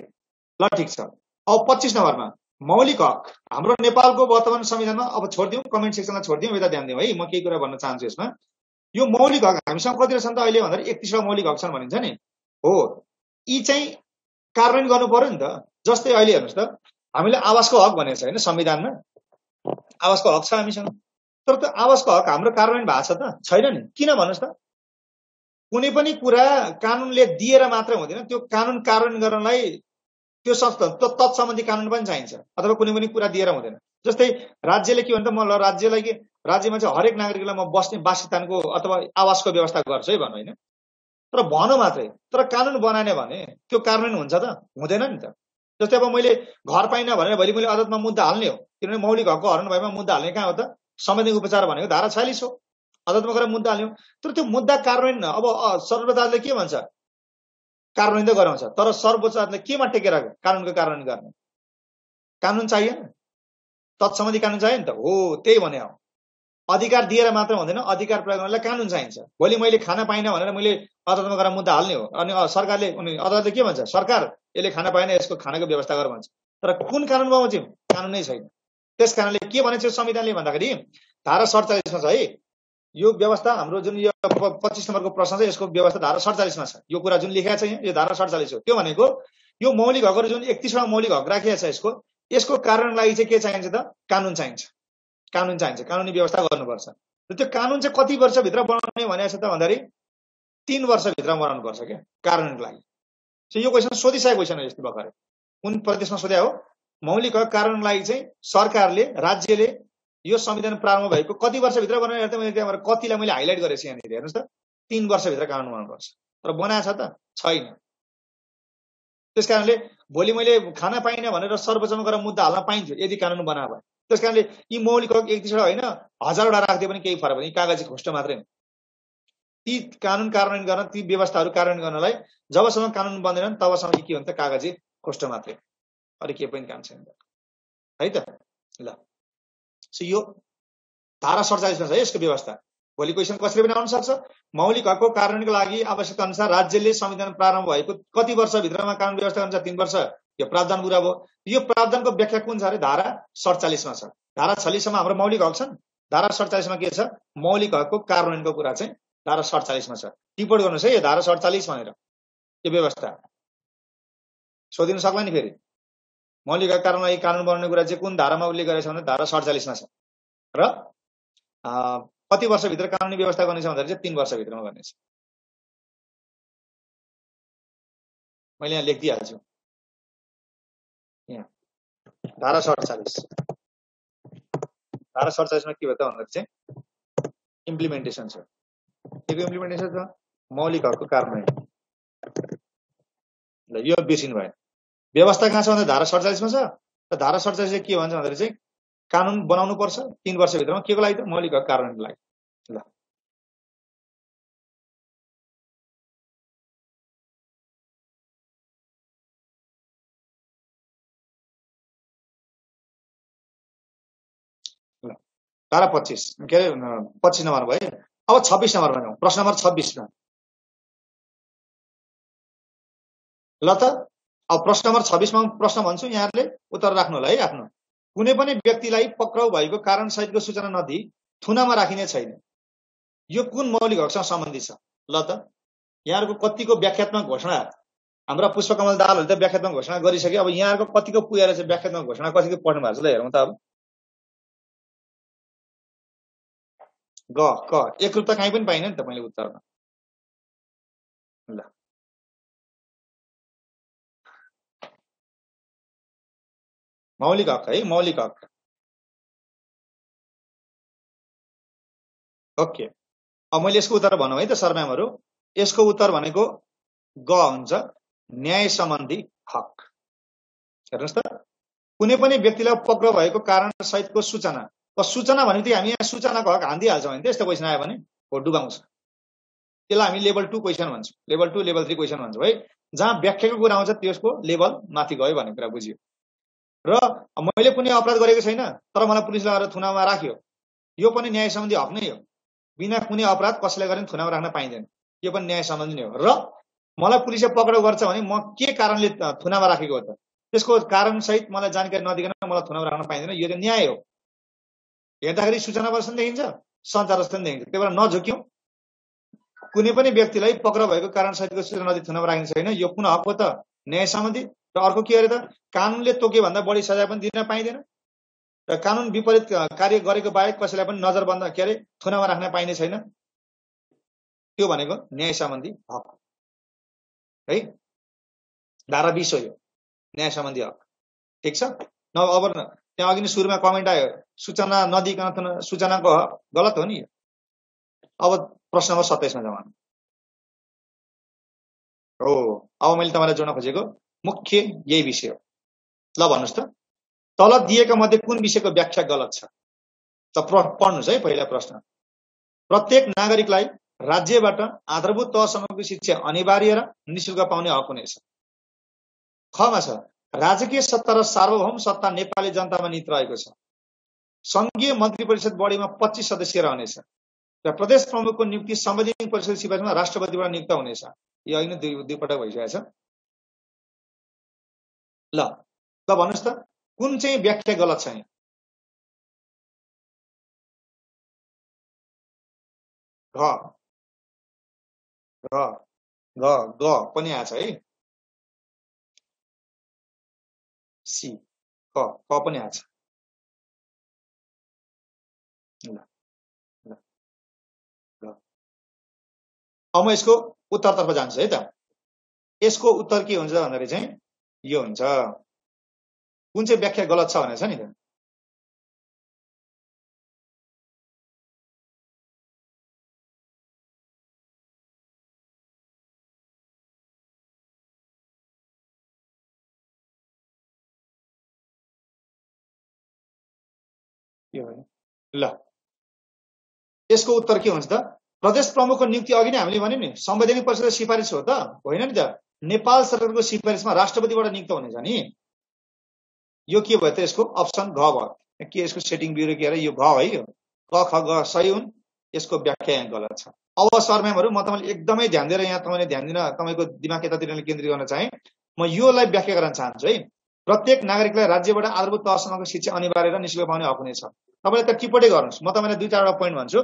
ल ठिक छ। अब 25 नम्बरमा मौलिक हक हाम्रो नेपालको वर्तमान संविधानमा, अब छोड्दिउँ कमेन्ट सेक्सनलाई छोड्दिउँ, यता ध्यान दिउँ है। म केही कुरा भन्न चाहन्छु यसमा। यो मौलिक हक हामीसँग कति छन् त अहिले भन्दा 31 मौलिक हक छन् भनिन्छ नि हो। यी चाहिँ कार्यान्वयन गर्नु पर्यो नि त। जस्तै अहिले हेर्नुस् त, हामीले आवासको हक भनेको छ हैन संविधानमा, आवासको हक छ हामीसँग। तर त्यो आवासको हक हाम्रो कार्यान्वयन भएको छ त छैन नि। किन भन्नुस् त? कुनै पनि कुरा कानुनले दिएर मात्र हुँदैन, त्यो कानुन कार्यान्वयन गर्नलाई त्यो तत्सम्बन्धी कानुन पनि चाहिन्छ, अथवा कुनै पनि कुरा दिएर हुँदैन। जस्तै राज्यले के भन्छ, म ल राज्यलाई के राज्यमा चाहिँ हरेक नागरिकलाई म बस्ने वासस्थानको अथवा आवासको व्यवस्था गर्छु है भन्नु हैन, तर भनौँ मात्रै। तर कानुन बनाएन भने त्यो कार्यान्वयन हुन्छ त? हुँदैन नि त। जस्तै अब मैले घर पाइन भनेर भोलि मैले अदालतमा मुद्दा हाल्ने हो, किनभने मौलिक हकको हनन भएमा मुद्दा हाल्ने कहाँ हो त? संवैधानिक उपचार भनेको धारा 46 हो। अदालतमा गएर मुद्दा हाल्ने हो। तर त्यो मुद्दा कार्यान्वयन अब सर्वोच्च अदालतले के भन्छ? कार्यान्वयन त गराउँछ, तर सर्वोच्च अदालतले केमा टेकेर कानुनको कार्यान्वयन गर्ने? कानुन चाहिएन, तत्सम्बन्धी कानुन चाहियो नि त। हो त्यही भने हो, अधिकार दिएर मात्र हुँदैन, अधिकार प्रयोग गर्नलाई कानुन चाहिन्छ। भोलि मैले खाना पाइन भनेर मैले अदालतमा गएर मुद्दा हाल्ने हो, अनि सरकारले अदालतले के भन्छ? सरकार यसले खाना पाएन, यसको खानाको व्यवस्था गर भन्छ। तर कुन कानुन बमोजिम? कानुन नै छैन। त्यसकारणले के भनेको छ संविधानले भन्दाखेरि धारा 47 मा छ है। यो व्यवस्था हाम्रो जुन यो 25 नम्बरको प्रश्न छ, यसको व्यवस्था धारा 47 मा छ। यो कुरा जुन लेखेको छ यहाँ, यो धारा 47 हो। त्यो भनेको यो मौलिक हकहरु जुन 31 मौलिक हक राखिएको छ, यसको कार्यान्वयनका लागि चाहिँ के चाहिन्छ त? कानुन चाहिन्छ। कानुन चाहिन्छ, कानुनी व्यवस्था गर्नुपर्छ। र त्यो कानुन चाहिँ कति वर्षभित्र बनाउने भनेको छ त भन्दाखेरि 3 वर्षभित्र बनाउनुपर्छ के कार्यान्वयनका लागि। यो क्वेशन सोधिसकेको क्वेशन हो। यस्तो भर्खरै कुन प्रदेशमा सोध्या हो? मौलिक हक कार्यान्वयनका लागि चाहिँ सरकारले, राज्यले यो संविधान प्रारम्भ भएको कति वर्षभित्र बनाउने हेर्दा मैले त्यहाँबाट कतिलाई मैले हाइलाइट गरेको छु यहाँनिर हेर्नुस् त। 3 वर्षभित्र कानुन बनाउनुपर्छ। तर बनाएको छ त? छैन। त्यसकारणले भोलि मैले खाना पाइन भनेर सर्वोच्चमा गएर मुद्दा हाल्न पाइन्छ यदि कानुन बनाए भए। त्यसकारणले यी मौलिक हक 31 होइन, 1000वटा राख्दै पनि केही फरक पर्दैन। कागजी खोस्ट मात्रै हो। ती कानुन कार्यान्वयन गर्न, ती व्यवस्थाहरू कार्यान्वयन गर्नलाई जबसम्म कानुन बन्दैन तबसम्म के हुन्छ? कागजी खोस्ट मात्रै। अरु के पनि काम छैन है त। ल यो धारा 47 मा छ यसको व्यवस्था। भोलि क्वेशन कसरी पनि आउन सक्छ। मौलिक हकको कार्यान्वयनका लागि आवश्यकता अनुसार राज्यले संविधान प्रारम्भ भएको कति वर्षभित्रमा कानुन व्यवस्था गर्छ? 3 वर्ष। यो प्रावधान पूरा भयो। यो प्रावधानको व्याख्या कुन छ अरे? धारा 47 मा छ। धारा 46 मा हाम्रो मौलिक हक छन्, धारा 47 मा के छ? मौलिक हकको कार्यान्वयनको कुरा चाहिँ धारा 47 मा छ। टिप्पणी गर्नुस् है, यो धारा 47 भनेर यो व्यवस्था सोधिन सक्ला नि फेरि। मौलिक हक कार्यान्वयन कानुन बनाउने कुरा चाहिँ कुन धारामा उल्लेख गरेको छ भने धारा 47 मा छ। र कति वर्षभित्र कानुनी व्यवस्था गर्ने छ भन्दाखेरि चाहिँ 3 वर्षभित्रमा गर्ने छ। मैले यहाँ लेखिदिइहाल्छु। यहाँ धारा 47 मा के भयो त भन्दाखेरि चाहिँ इम्प्लिमेन्टेसन छ। के को इम्प्लिमेन्टेसन छ? मौलिक हकको कार्यान्वयन। ल यो बिर्सिनु भयो। व्यवस्था कहाँ छ भन्दा धारा 47 मा छ। र धारा 47 चाहिँ के भन्छ भन्दाखेरि चाहिँ कानुन बनाउनु पर्छ 3 वर्षभित्रमा। के को लागि त? मौलिक हक कार्यान्वयनको लागि। ल धारा 25 के अरे 25 नम्बर भयो। अब 26 नम्बरमा जाउँ। प्रश्न नम्बर 26 मा। ल त अब प्रश्न नम्बर 26 मा प्रश्न भन्छु, यहाँहरुले उत्तर राख्नु होला है आफ्नो। कुनै पनि व्यक्तिलाई पक्राउ भएको कारण सहितको सूचना नदिई थुनामा राखिने छैन। यो कुन मौलिक हकसँग सम्बन्धित छ? ल त यहाँहरुको कतिको व्याख्यात्मक घोषणा हाम्रा पुष्पकमल दाहालहरूले त व्याख्यात्मक घोषणा गरिसके। अब यहाँहरुको कतिको पुगेर चाहिँ व्याख्यात्मक घोषणा कतिको पढ्नु भएको छ ल हेरौँ त। अब ग क एकरूपता कहीँ पनि पाइन नि त मैले उत्तरमा। ल मौलिक हक है, मौलिक हक। ओके, अब मैले यसको उत्तर भनौँ है त सर म्यामहरु। यसको उत्तर भनेको ग हुन्छ, न्याय सम्बन्धी हक। हेर्नुस् त, कुनै पनि व्यक्तिलाई पक्राउ भएको कारण सहितको सूचना। सूचना भनेपछि हामी यहाँ सूचनाको हक हान्दिहाल्छौँ हैन त। यस्तो क्वेशन आयो भने हो डुबाउँछ। त्यसलाई हामी लेभल 2 क्वेशन भन्छौँ, लेभल 2 लेभल 3 क्वेशन भन्छौँ है। जहाँ व्याख्याको कुरा आउँछ त्यसको लेभल माथि गयो भन्ने कुरा बुझियो। र मैले कुनै अपराध गरेको छैन तर मलाई पुलिसले आएर थुनामा राख्यो, यो पनि न्याय सम्बन्धी हक नै हो। बिना कुनै अपराध कसैलाई गर्ने थुनामा राख्न पाइँदैन, यो पनि न्याय सम्बन्धी नै हो। र मलाई पुलिसले पक्राउ गर्छ भने म के कारणले थुनामा राखेको हो त, त्यसको कारण सहित मलाई जानकारी नदिकन मलाई थुनामा राख्न पाइँदैन, यो त न्याय हो। हेर्दाखेरि सूचना जस्तो देखिन्छ, सञ्चार जस्तो देखिन्छ। त्यही भएर नझुक्यौं। कुनै पनि व्यक्तिलाई पक्राउ भएको कारण सहितको सूचना नदिई थुनामा राख्ने छैन, यो कुन हक हो त? न्याय सम्बन्धी। र अर्को के अरे त, कानुनले तोके भन्दा बढी सजाय पनि दिन पाइँदैन र कानुन विपरीत कार्य गरेको बाहेक कसैलाई पनि नजरबन्द के अरे थुनामा राख्न पाइने छैन। त्यो भनेको न्याय सम्बन्धी हक है। धारा 20 हो यो, न्याय सम्बन्धी हक। ठीक छ। अब त्यहाँ अघि नै सुरुमा कमेन्ट आयो, सूचना नदिकन सूचनाको हक गलत हो नि। अब प्रश्न नम्बर 27 मा जाउँ। हो, अब मैले तपाईलाई जोड्न खोजेको मुख्य यही विषय हो। ल भन्नुस् त, तल दिएका मध्ये कुन विषयको व्याख्या गलत छ? त पढ्नुस् है। पहिला प्रश्न, प्रत्येक नागरिकलाई राज्यबाट आधारभूत तहसम्मको शिक्षा अनिवार्य र निशुल्क पाउने हक हुनेछ। खमा छ, राजकीय सत्ता र सार्वभौम सत्ता नेपाली जनतामा निहित रहेको छ। संघीय मन्त्री परिषद बढीमा 25 सदस्य रहनेछ र प्रदेश प्रमुखको नियुक्ति संवैधानिक परिषद सिफारिसमा राष्ट्रपतिबाट नियुक्त हुनेछ। यो अहिले दुई पटक भइसकेको छ। ल भन्नुस् त, कुन चाहिँ व्याख्या गलत छ? घ घ घ ग पनि आछ है। सी क पनि आछ। ल अब म यसको उत्तरतर्फ जान्छु है त। यसको उत्तर के हुन्छ भन्दाखेरि चाहिँ यो हुन्छ, कुन चाहिँ व्याख्या गलत छ भनेको छ नि त। ल यसको उत्तर के हुन्छ त? प्रदेश प्रमुखको नियुक्ति अघि नै हामीले भन्यौं नि, संवैधानिक परिषदको सिफारिस हो त, होइन नि त? नेपाल सरकारको सिफारिसमा राष्ट्रपतिबाट नियुक्त हुनेछ नि। यो के भयो त? यसको अप्सन घ भयो। के यसको सेटिङ ब्युरो के अरे, यो घ है। यो क ख ग सही हुन्, यसको व्याख्या यहाँ गलत छ। अब सर म्यामहरु, म तपाईले एकदमै ध्यान दिएर यहाँ तपाईले ध्यान दिन, तपाईको दिमाग यतातिर केन्द्रित गर्न चाहे। म योलाई व्याख्या गर्न चाहन्छु है। प्रत्येक नागरिकलाई राज्यबाट आधारभूत तहसम्मको शिक्षा अनिवार्य र निशुल्क पाउने हक हुनेछ। तपाईले त टिप्पणी गर्नुस्, म तपाईलाई दुई चारवटा पोइन्ट भन्छु।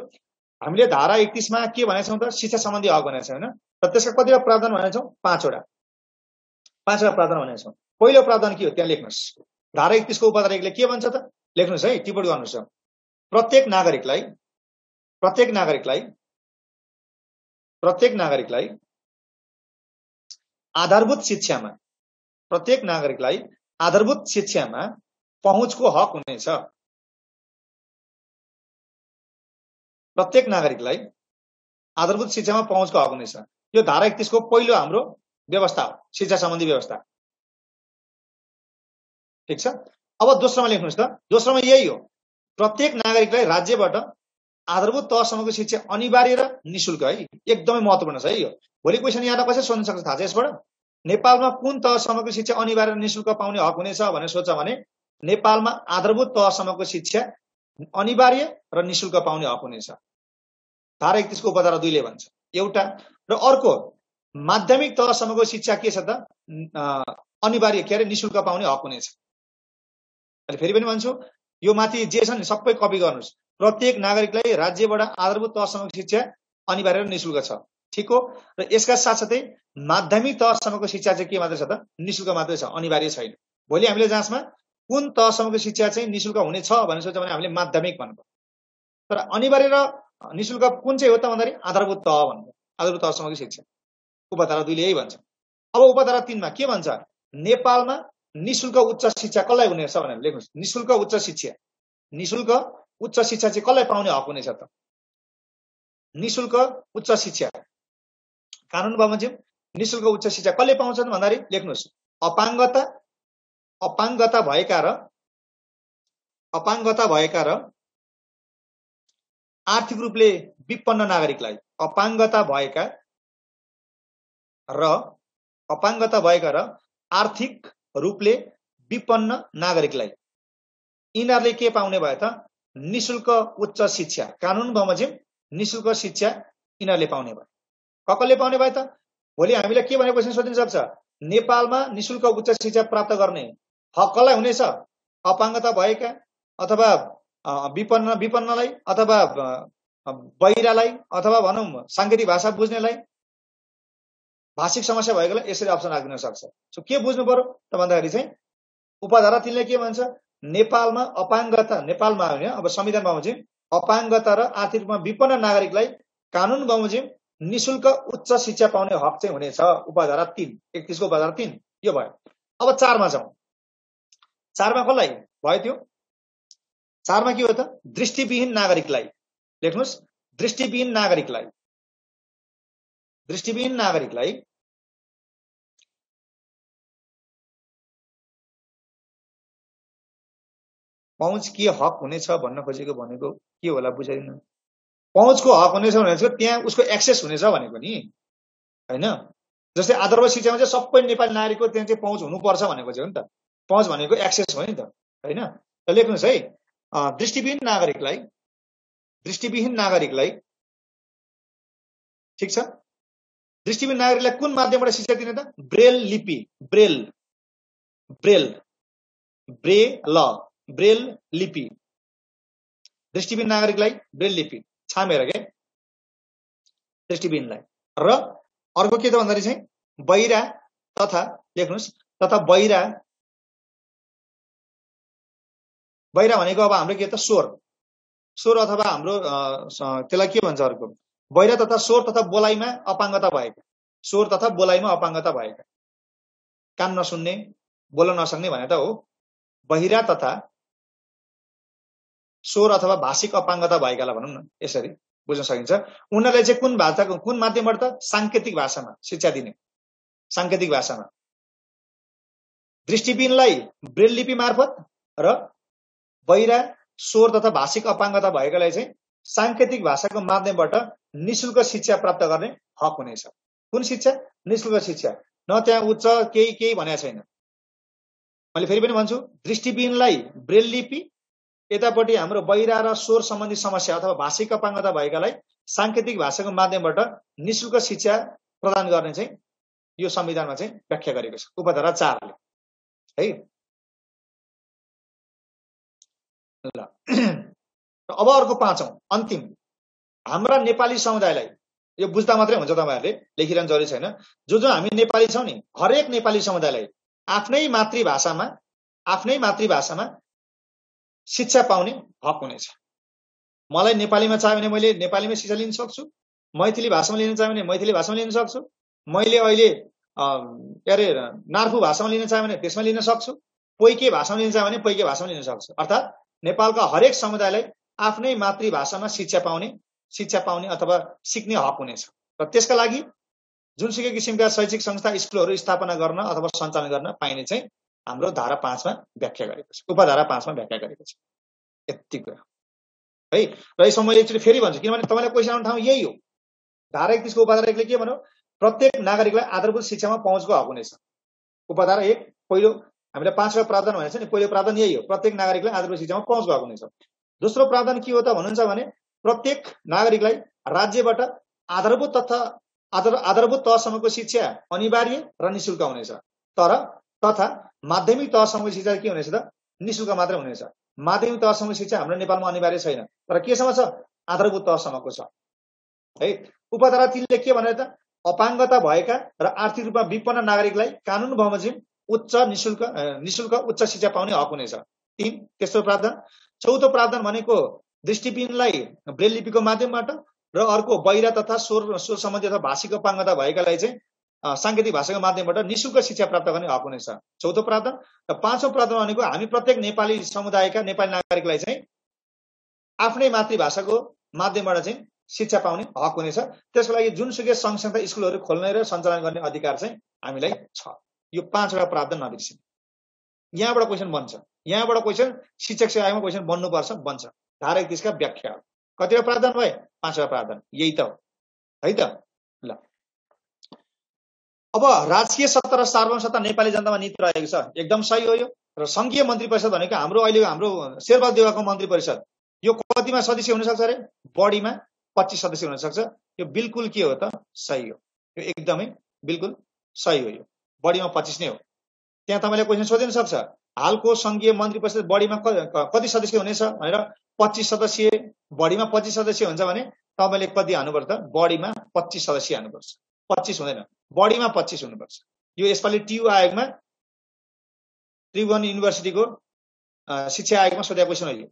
हामीले धारा 31 मा के भनेका छौं त? शिक्षा सम्बन्धी हक भनेका छौं हैन? र त्यसका कतिवटा प्रावधान भनेका छौं? 5 वटा प्रावधान भनेका छौं। पहिलो प्रावधान के हो त्यहाँ लेख्नुस्। धारा 31 को उपधारा 1 ले के भन्छ त? लेख्नुस् है, टिप्पणी गर्नुस्। प्रत्येक नागरिकलाई आधारभूत शिक्षामा पहुँचको हक हुनेछ। प्रत्येक नागरिकलाई आधारभूत शिक्षामा पहुँचको हक हुनेछ। यो धारा 31 को पहिलो हाम्रो व्यवस्था हो, शिक्षा सम्बन्धी व्यवस्था। ठीक छ। अब दोस्रोमा लेख्नुस् त। दोस्रोमा यही हो, प्रत्येक नागरिकलाई राज्यबाट आधारभूत तहसम्मको शिक्षा अनिवार्य र निशुल्क है। एकदमै महत्त्वपूर्ण छ है यो। भोलि क्वेशन यहाँ कसरी सोध्न सक्छ थाहा छ यसबाट? नेपालमा कुन तहसम्मको शिक्षा अनिवार्य र निशुल्क पाउने हक हुनेछ भनेर सोध्छ भने नेपालमा आधारभूत तहसम्मको शिक्षा अनिवार्य र निशुल्क पाउने हक हुनेछ। धारा 31 को उपधारा 2 ले भन्छ एउटा। र अर्को माध्यमिक तहसम्मको शिक्षा के छ त? अनिवार्य के अरे निशुल्क पाउने हक हुनेछ। अहिले फेरि पनि भन्छु, यो माथि जे छ नि सबै कपी गर्नुस्। प्रत्येक नागरिकलाई राज्यबाट आधारभूत तहसम्मको शिक्षा अनिवार्य र निशुल्क छ। ठिक हो। र यसका साथसाथै माध्यमिक तहसम्मको शिक्षा चाहिँ के मात्रै छ त? निशुल्क मात्रै छ, अनिवार्य छैन। भोलि हामीले जाँचमा कुन तहसम्मको शिक्षा चाहिँ निशुल्क हुनेछ भनेर सोच्यो भने हामीले माध्यमिक भन्नु। तर अनिवार्य र निशुल्क कुन चाहिँ हो त भन्दाखेरि आधारभूत तह भन्नु। आधारभूत तहसम्मको शिक्षा उपधारा 2 ले यही भन्छ। अब उपधारा 3 मा के भन्छ? नेपालमा निशुल्क उच्च शिक्षा कसलाई हुनेछ भनेर लेख्नुस्। निशुल्क उच्च शिक्षा, निशुल्क उच्च शिक्षा चाहिँ कसलाई पाउने हक हुनेछ त? निशुल्क उच्च शिक्षा कानुन बमोजिम निशुल्क उच्च शिक्षा कसले पाउँछन् भन्दाखेरि लेख्नुस्, अपाङ्गता भएका र आर्थिक रूपले विपन्न नागरिकलाई, अपाङ्गता भएका र आर्थिक रूपले विपन्न नागरिकलाई यिनीहरूले के पाउने भयो त? निशुल्क उच्च शिक्षा कानुन बमोजिम निशुल्क शिक्षा यिनीहरूले पाउने भयो। कसले पाउने भयो त? भोलि हामीलाई के भनेको क्वेशन सोधिन सक्छ, नेपालमा निशुल्क उच्च शिक्षा प्राप्त गर्ने हक कसलाई हुनेछ? अपाङ्गता भएका अथवा विपन्नलाई अथवा बहिरालाई अथवा भनौँ सांकेतिक भाषा बुझ्नेलाई, भाषिक समस्या भएकोलाई यसरी अप्सन राखिदिन सक्छ। सो के बुझ्नु पर्यो त भन्दाखेरि चाहिँ उपधारा 3 ले के भन्छ? नेपालमा अपाङ्गता, नेपालमा होइन अब संविधान बमोजिम अपाङ्गता र आर्थिक रूपमा विपन्न नागरिकलाई कानुन बमोजिम निशुल्क उच्च शिक्षा पाउने हक चाहिँ हुनेछ। उपधारा 3 31 को उपधारा 3 यो भयो। अब 4 मा जाउँ। 4 मा कसलाई भयो त्यो? 4 मा के हो त? दृष्टिविहीन नागरिकलाई लेख्नुस्। दृष्टिविहीन नागरिकलाई पहुँच के हक हुनेछ भन्न खोजेको भनेको के होला बुझाइदिनु। पहुँचको हक हुनेछ भनेको त्यहाँ उसको एक्सेस हुनेछ भनेको नि, हैन? जस्तै आधारभूत शिक्षामा चाहिँ सबै नेपाली नागरिकको त्यहाँ चाहिँ पहुँच हुनुपर्छ भनेको चाहिँ हो नि त। पहुँच भनेको एक्सेस हो नि त, हैन? त लेख्नुस् है, दृष्टिविहीन नागरिकलाई ठीक छ। दृष्टिविहीन नागरिकलाई कुन माध्यमबाट शिक्षा दिने त? ब्रेल लिपि, ब्रेल लिपि। दृष्टिविहीन नागरिकलाई ब्रेल लिपि छामेर के दृष्टिविहीनलाई। र अर्को के त भन्दाखेरि चाहिँ बहिरा तथा लेख्नुस्, तथा बहिरा भनेको अब हाम्रो के त? स्वर अथवा हाम्रो त्यसलाई के भन्छ अर्को? बहिरा तथा स्वर तथा बोलाइमा अपाङ्गता भएका, कान नसुन्ने, बोल्न नसक्ने भने त हो। बहिरा तथा स्वर अथवा भाषिक अपाङ्गता भएकालाई भनौँ न, यसरी बुझ्न सकिन्छ। उनीहरूले चाहिँ कुन माध्यमबाट त? सांकेतिक भाषामा शिक्षा दिने, सांकेतिक भाषामा। दृष्टिविहीनलाई ब्रेल लिपि मार्फत र बहिरा स्वर तथा भाषिक अपाङ्गता भएकालाई चाहिँ सांकेतिक भाषाको माध्यमबाट निशुल्क शिक्षा प्राप्त गर्ने हक हुनेछ। कुन शिक्षा? निशुल्क शिक्षा। न त्यहाँ उच्च केही भनेको छैन। मैले फेरि पनि भन्छु, दृष्टिविहीनलाई ब्रेल लिपि, यतापट्टि हाम्रो बहिरा र स्वर सम्बन्धी समस्या अथवा भाषिक अपाङ्गता भएकालाई सांकेतिक भाषाको माध्यमबाट निशुल्क शिक्षा प्रदान गर्ने चाहिँ यो संविधानमा चाहिँ व्याख्या गरेको छ उपधारा 4 ले है। ल अब अर्को 5औं अन्तिम, हाम्रा नेपाली समुदायलाई, यो बुझ्दा मात्रै हुन्छ, तपाईहरुले लेखिरहनु जरुरी छैन। जो हामी नेपाली छौं नि, हरेक नेपाली समुदायलाई आफ्नै मातृभाषामा शिक्षा पाउने हक हुनेछ। मलाई नेपालीमा चाह्यो भने मैले नेपालीमै शिक्षा लिन सक्छु, मैथिली भाषामा लिन चाह्यो भने मैथिली भाषामा लिन सक्छु, मैले अहिले नार्फु भाषामा लिन चाह्यो भने त्यसमा लिन सक्छु, पोइके भाषामा लिन चाह्यो भने पोइके भाषामा लिन सक्छु। अर्थात् नेपालका हरेक समुदायलाई आफ्नै मातृभाषामा शिक्षा पाउने अथवा सिक्ने हक हुनेछ। र त्यसका लागि जुनसुकै किसिमका शैक्षिक संस्था स्कुलहरू स्थापना गर्न अथवा सञ्चालन गर्न पाइने चाहिँ हाम्रो धारा 5 मा व्याख्या गरेको छ, उपधारा 5 मा व्याख्या गरेको छ। यति कुरा है। र यसमा मैले एकचोटि फेरि भन्छु, किनभने तपाईलाई क्वेशन आउने ठाउँ यही हो। धारा 31 को उपधारा 1 ले के भन्यो? प्रत्येक नागरिकलाई आधारभूत शिक्षामा पहुँचको हक हुनेछ। उपधारा 1 पहिलो हामीले 5 को प्रावधान भनेको छ नि, पहिलो प्रावधान यही हो, प्रत्येक नागरिकलाई आधारभूत शिक्षामा पहुँचको हक हुनेछ। दोस्रो प्रावधान के हो त भन्नुहुन्छ भने प्रत्येक नागरिकलाई राज्यबाट आधारभूत तहसम्मको शिक्षा अनिवार्य र निशुल्क हुनेछ। तथा माध्यमिक तहसम्मको शिक्षा के हुनेछ त? निशुल्क मात्र हुनेछ। माध्यमिक तहसम्मको शिक्षा हाम्रो नेपालमा अनिवार्य छैन, तर केसम्म छ? आधारभूत तहसम्मको छ है। उपधारा 3ले के भनेर त अपाङ्गता भएका र आर्थिक रूपमा विपन्न नागरिकलाई कानुन बमोजिम निशुल्क उच्च शिक्षा पाउने हक हुनेछ। 3 तेस्रो प्रावधान। चौथो प्रावधान भनेको दृष्टिविहीनलाई ब्रेल लिपिको माध्यमबाट र अर्को बहिरा तथा स्वर सम्बन्धी अथवा भाषिक अपाङ्गता भएकालाई चाहिँ सांकेतिक भाषाको माध्यमबाट निशुल्क शिक्षा प्राप्त गर्ने हक हुनेछ। चौथो प्रावधान। र पाँचौं प्रावधान भनेको हामी प्रत्येक नेपाली समुदायका नेपाली नागरिकलाई चाहिँ आफ्नै मातृभाषाको माध्यमबाट चाहिँ शिक्षा पाउने हक हुनेछ। त्यसको लागि जुनसुकै संघ संस्था स्कुलहरू खोल्ने र सञ्चालन गर्ने अधिकार चाहिँ हामीलाई छ। यो 5वटा प्रावधान नबिर्सिनु। यहाँबाट क्वेशन बन्छ, यहाँबाट क्वेशन शिक्षक सेवामा क्वेशन बन्नुपर्छ, बन्छ। धारा 31 का व्याख्या। कतिवटा प्रावधान भए? 5वटा प्रावधान। यही त हो है त। ल अब राजकीय सत्ता र सार्वभौम सत्ता नेपाली जनतामा निहित रहेको छ, एकदम सही हो यो। र संघीय मन्त्री परिषद भनेको हाम्रो शेरबहादुर देउवाको मन्त्री परिषद, यो कतिमा सदस्य हुन सक्छ अरे? बढीमा 25 सदस्य हुन सक्छ। यो बिल्कुल के हो त? सही हो, यो एकदमै बिल्कुल सही हो। यो बढीमा 25 नै हो। त्यहाँ तपाईले क्वेशन सोधिन सक्छ, हालको संघीय मन्त्री परिषद बढीमा कति सदस्य हुनेछ भनेर? 25 सदस्य। बढीमा 25 सदस्य हुन्छ भने तपाईले कति हान्नुपर्छ? बढीमा 25 सदस्य हान्नुपर्छ। 25 हुँदैन, बढीमा 25 हुनुपर्छ। यो यसपालि टियु आयोगमा त्रिभुवन युनिभर्सिटीको शिक्षा आयोगमा सोधेको क्वेशन हो यो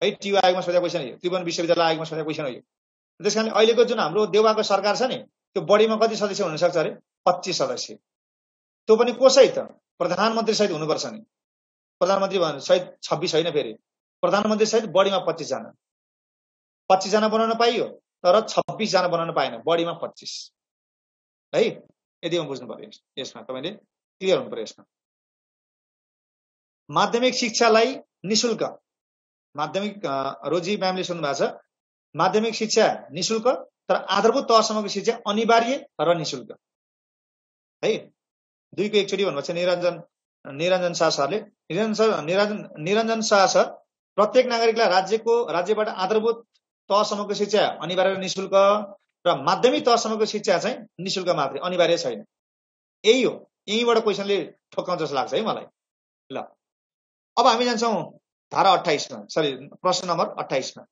है। टियु आयोगमा सोधेको क्वेशन हो यो, त्रिभुवन विश्वविद्यालय आयोगमा सोधेको क्वेशन हो यो। त्यसकारण अहिलेको जुन हाम्रो देउवाको सरकार छ नि, त्यो बढीमा कति सदस्य हुन सक्छ अरे? 25 सदस्य। त्यो पनि को सहित? प्रधानमन्त्री सहित हुनुपर्छ नि। प्रधानमन्त्री सहित 26 होइन, फेरि प्रधानमन्त्री सहित बढीमा 25 जना। 25 जना बनाउन पाइयो, तर 26 जना बनाउन पाएन, बढीमा 25 है। यदि बुझ्नु पर्यो यसमा, तपाईले क्लियर हुनु पर्यो यसमा। माध्यमिक शिक्षालाई निशुल्क, माध्यमिक रोजी म्यामले सुन्नु भएको छ, माध्यमिक शिक्षा निशुल्क, तर आधारभूत तहसम्मको शिक्षा अनिवार्य र निशुल्क है। 2 को एकचोटि भन्नुहुन्छ निरञ्जन शाह सरले। निरञ्जन शाह सर, प्रत्येक नागरिकलाई राज्यबाट आधारभूत तहसम्मको शिक्षा अनिवार्य र निशुल्क, र माध्यमिक तहसम्मको शिक्षा चाहिँ निशुल्क मात्रै, अनिवार्य छैन। यही हो, यहीँबाट क्वेशनले ठोक्काउँछ जस्तो लाग्छ है मलाई। ल अब हामी जान्छौँ धारा 28 मा, सरी प्रश्न नम्बर 28 मा,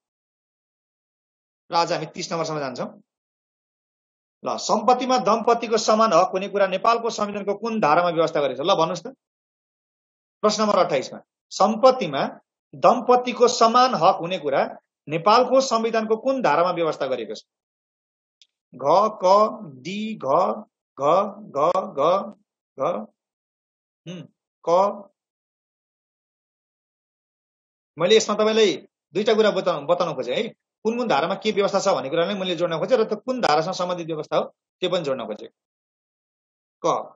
र आज हामी 30 नम्बरसम्म जान्छौँ। ल सम्पत्तिमा दम्पतिको समान हक हुने कुरा नेपालको संविधानको कुन धारामा व्यवस्था गरेको छ? ल भन्नुहोस् त। प्रश्न नम्बर 28 मा सम्पत्तिमा दम्पतिको समान हक हुने कुरा नेपालको संविधानको कुन धारामा व्यवस्था गरेको छ? घ क डी घ घ घ घ घ क। मैले यसमा तपाईलाई दुईटा कुरा बताउन खोजेँ है। कुन कुन धारामा के व्यवस्था छ भन्ने कुरालाई मैले जोड्न खोजेँ, र त्यो कुन धारासँग सम्बन्धित व्यवस्था हो त्यो पनि जोड्न खोजेँ। क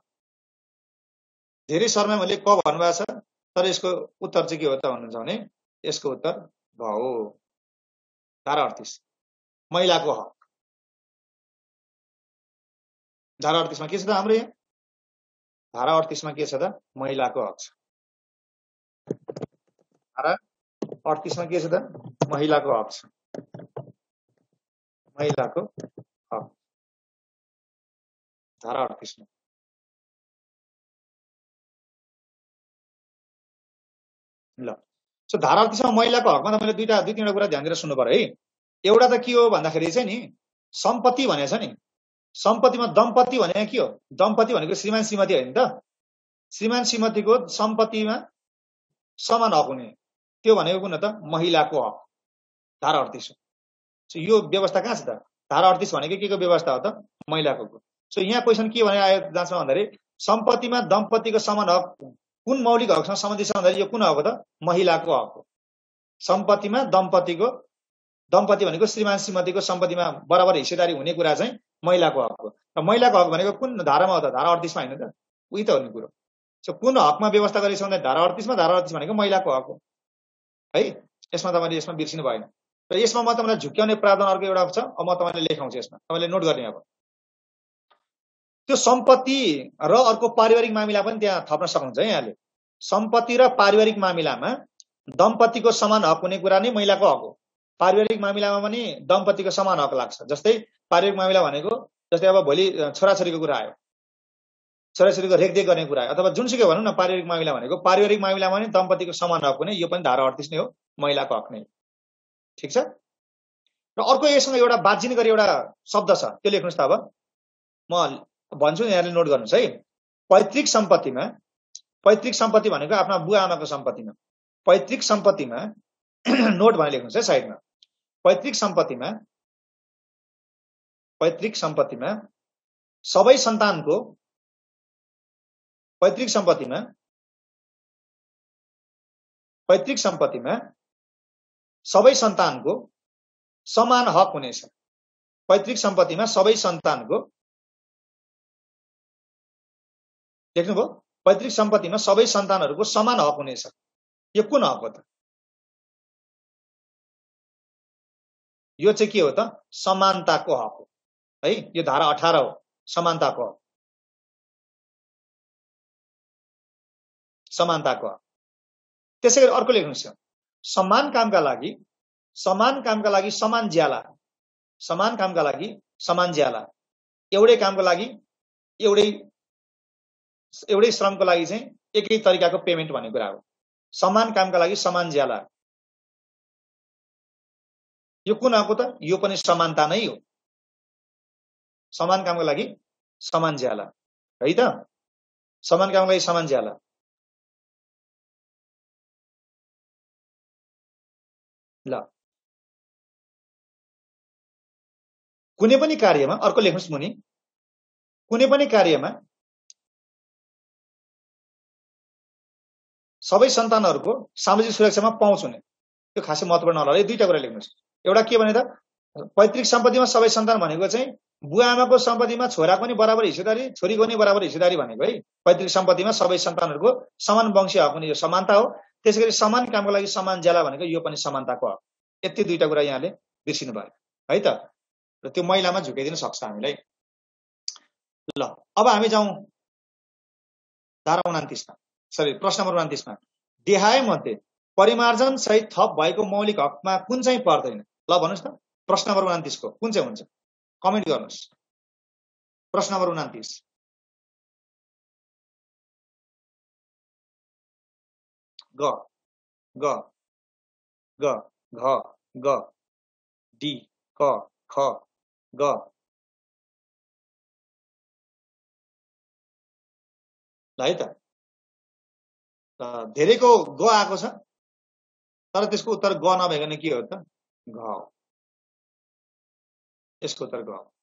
धेरै शर्मा मैले क भन्नुभएको छ, तर यसको उत्तर चाहिँ के हो त भन्नुहुन्छ भने यसको उत्तर घ हो। धारा 38 महिलाको हक। धारा 38 मा के छ त हाम्रो यहाँ? धारा 38 मा के छ त? महिलाको हक छ। धारा 38 मा के छ त? महिलाको हक छ। महिलाको हक धारा 38 मा। ल सो धारा 38 मा महिलाको हकमा तपाईले दुई तीनवटा कुरा ध्यान दिएर सुन्नु पर्यो है। एउटा त के हो भन्दाखेरि चाहिँ नि सम्पत्ति भनेछ नि, सम्पत्तिमा दम्पति भनेको के हो? दम्पति भनेको श्रीमान श्रीमती होइन त? श्रीमान श्रीमतीको सम्पत्तिमा समान हक हुने, त्यो भनेको कुन त? महिलाको हक। धारा 38। सो यो व्यवस्था कहाँ छ त? धारा 38 भनेको के को व्यवस्था हो त? महिलाको। सो यहाँ क्वेशन के भने आयो जाँचमा भन्दाखेरि सम्पत्तिमा दम्पतिको समान हक कुन मौलिक हकसँग सम्बन्धित छ भन्दाखेरि यो कुन हक हो त? महिलाको हक हो। सम्पत्तिमा दम्पति भनेको श्रीमान श्रीमतीको सम्पत्तिमा बराबर हिस्सेदारी हुने कुरा चाहिँ महिलाको हक हो। र महिलाको हक भनेको कुन धारामा हो त? धारा 38 मा होइन त? उही त हो नि कुरो। सो कुन हकमा व्यवस्था गरेको छ भन्दा धारा 38 मा। धारा 38 भनेको महिलाको हक हो है। यसमा तपाईले यसमा बिर्सिनु भएन। र यसमा म तपाईलाई झुक्क्याउने प्रावधान अर्को एउटा छ, अब म तपाईलाई लेखाउँछु यसमा, तपाईले नोट गर्ने। अब त्यो सम्पत्ति र अर्को पारिवारिक मामिला पनि त्यहाँ थप्न सक्नुहुन्छ है यहाँले। सम्पत्ति र पारिवारिक मामिलामा दम्पतिको समान हक हुने कुरा नै महिलाको हक हो। पारिवारिक मामिलामा पनि दम्पतिको समान हक लाग्छ। जस्तै पारिवारिक मामिला भनेको जस्तै अब भोलि छोराछोरीको कुरा आयो, छोराछोरीको रेखदेख गर्ने कुरा अथवा जुनसुकै भनौँ न पारिवारिक मामिला भनेको पारिवारिक मामिलामा पनि दम्पतिको समान हक हुने, यो पनि धारा 38 नै हो, महिलाको हक नै। ठिक छ। र अर्को यससँग एउटा बाजिने गरी एउटा शब्द छ, त्यो लेख्नुस् त। अब म भन्छु नि, यहाँले नोट गर्नुस् है। पैतृक सम्पत्ति भनेको आफ्ना बुवा आमाको सम्पत्तिमा, पैतृक सम्पत्तिमा नोट भनेर लेख्नुस् है साइडमा। पैतृक सम्पत्तिमा सबै सन्तानको सबै सन्तानको समान हक हुनेछ। पैतृक सम्पत्तिमा सबै सन्तानको, देख्नुभयो, पैतृक सम्पत्तिमा सबै सन्तानहरूको समान हक हुनेछ। यो कुन हक हो त? यो चाहिँ के हो त? समानताको हक हो है। यो धारा 18 हो, समानताको हक। त्यसैगरी अर्को लेख्नुस्, समान कामका लागि समान ज्याला, एउटै कामको लागि एउटै श्रमको लागि चाहिँ एकै तरिकाको पेमेन्ट भन्ने कुरा हो। समान कामका लागि समान ज्याला, यो कुन हक हो त? यो पनि समानता नै हो। समान कामको लागि समान ज्याला है त, समान कामको लागि समान ज्याला। ल, कुनै पनि कार्यमा, अर्को लेख्नुस् मुनि, कुनै पनि कार्यमा सबै सन्तानहरूको सामाजिक सुरक्षामा पहुँच हुने, त्यो खासै महत्त्वपूर्ण होला। यो दुईटा कुरा लेख्नुस्। एउटा के भने त, पैतृक सम्पत्तिमा सबै सन्तान भनेको चाहिँ बुवा आमाको सम्पत्तिमा छोराको पनि बराबर हिस्सेदारी, छोरीको पनि बराबर हिस्सेदारी भनेको है। पैतृक सम्पत्तिमा सबै सन्तानहरूको समान वंशीय हक हुने, यो समानता हो। त्यसैगरी समान कामको लागि समान ज्याला भनेको यो पनि समानताको हक। यति दुईटा कुरा यहाँले बिर्सिनु भयो है त। र त्यो महिलामा झुकाइदिन सक्छ हामीलाई। ल, अब हामी जाउँ धारा 29 मा, सरी प्रश्न नम्बर 29 मा। देहाय मध्ये परिमार्जन सहित थप भएको मौलिक हकमा कुन चाहिँ पर्दैन? ल भन्नुस् त, प्रश्न नम्बर 29 को कुन चाहिँ हुन्छ? कमेन्ट गर्नुस्। प्रश्न नम्बर 29। ग ग ग घ ग डी क ख ग। ल है त, धेरैको ग आएको छ, तर त्यसको उत्तर ग नभइकन के हो त? घ हो। यसको उत्तर ग हो।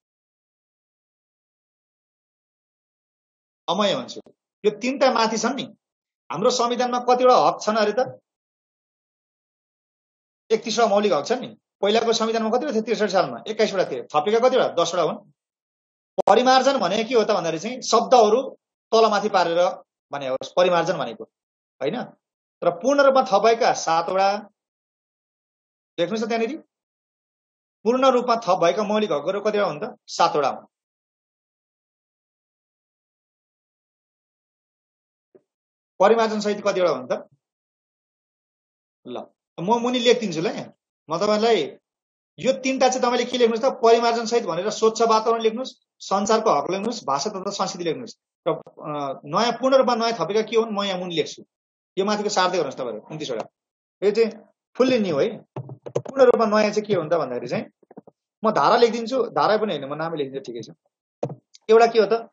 अमय भन्छु, यो तीनटा माथि छन् नि। हाम्रो संविधानमा कतिवटा हक छन् अरे त? 31वटा मौलिक हक छन् नि। पहिलाको संविधानमा कतिवटा थियो? 63 सालमा 21वटा थियो। थपेका कतिवटा? 10वटा हुन्। परिमार्जन भनेको के हो त भन्दाखेरि चाहिँ शब्दहरू तलमाथि पारेर भने हो परिमार्जन भनेको हैन। र पूर्ण रूपमा थप भएका 7वटा लेख्नुस् त त्यहाँनेरि। पूर्ण रूपमा थप भएका मौलिक हकहरू कतिवटा हुन् त? 7वटा हुन्। परिमार्जन सहित कतिवटा हुन् त? ल, म मुनि लेखिदिन्छु ल। यहाँ म तपाईलाई यो तीनटा चाहिँ तपाईले के लेख्नुस् त? परिमार्जन सहित भनेर स्वच्छ वातावरण लेख्नुस्, संसारको हक लेख्नुस्, भाषा तथा संस्कृति लेख्नुस्। र नयाँ पूर्ण रूपमा नयाँ थपेका के हुन् म यहाँ मुनि लेख्छु। यो माथिको सार्दै गर्नुस् तपाईहरु 29वटा। यो चाहिँ फुल्ली न्यू है। पूर्ण रूपमा नयाँ चाहिँ के हुन् त भन्दाखेरि चाहिँ म धारा लेखिदिन्छु, धारा पनि हैन म नामै लेखिदिन्छु, ठिकै छ। एउटा के हो त?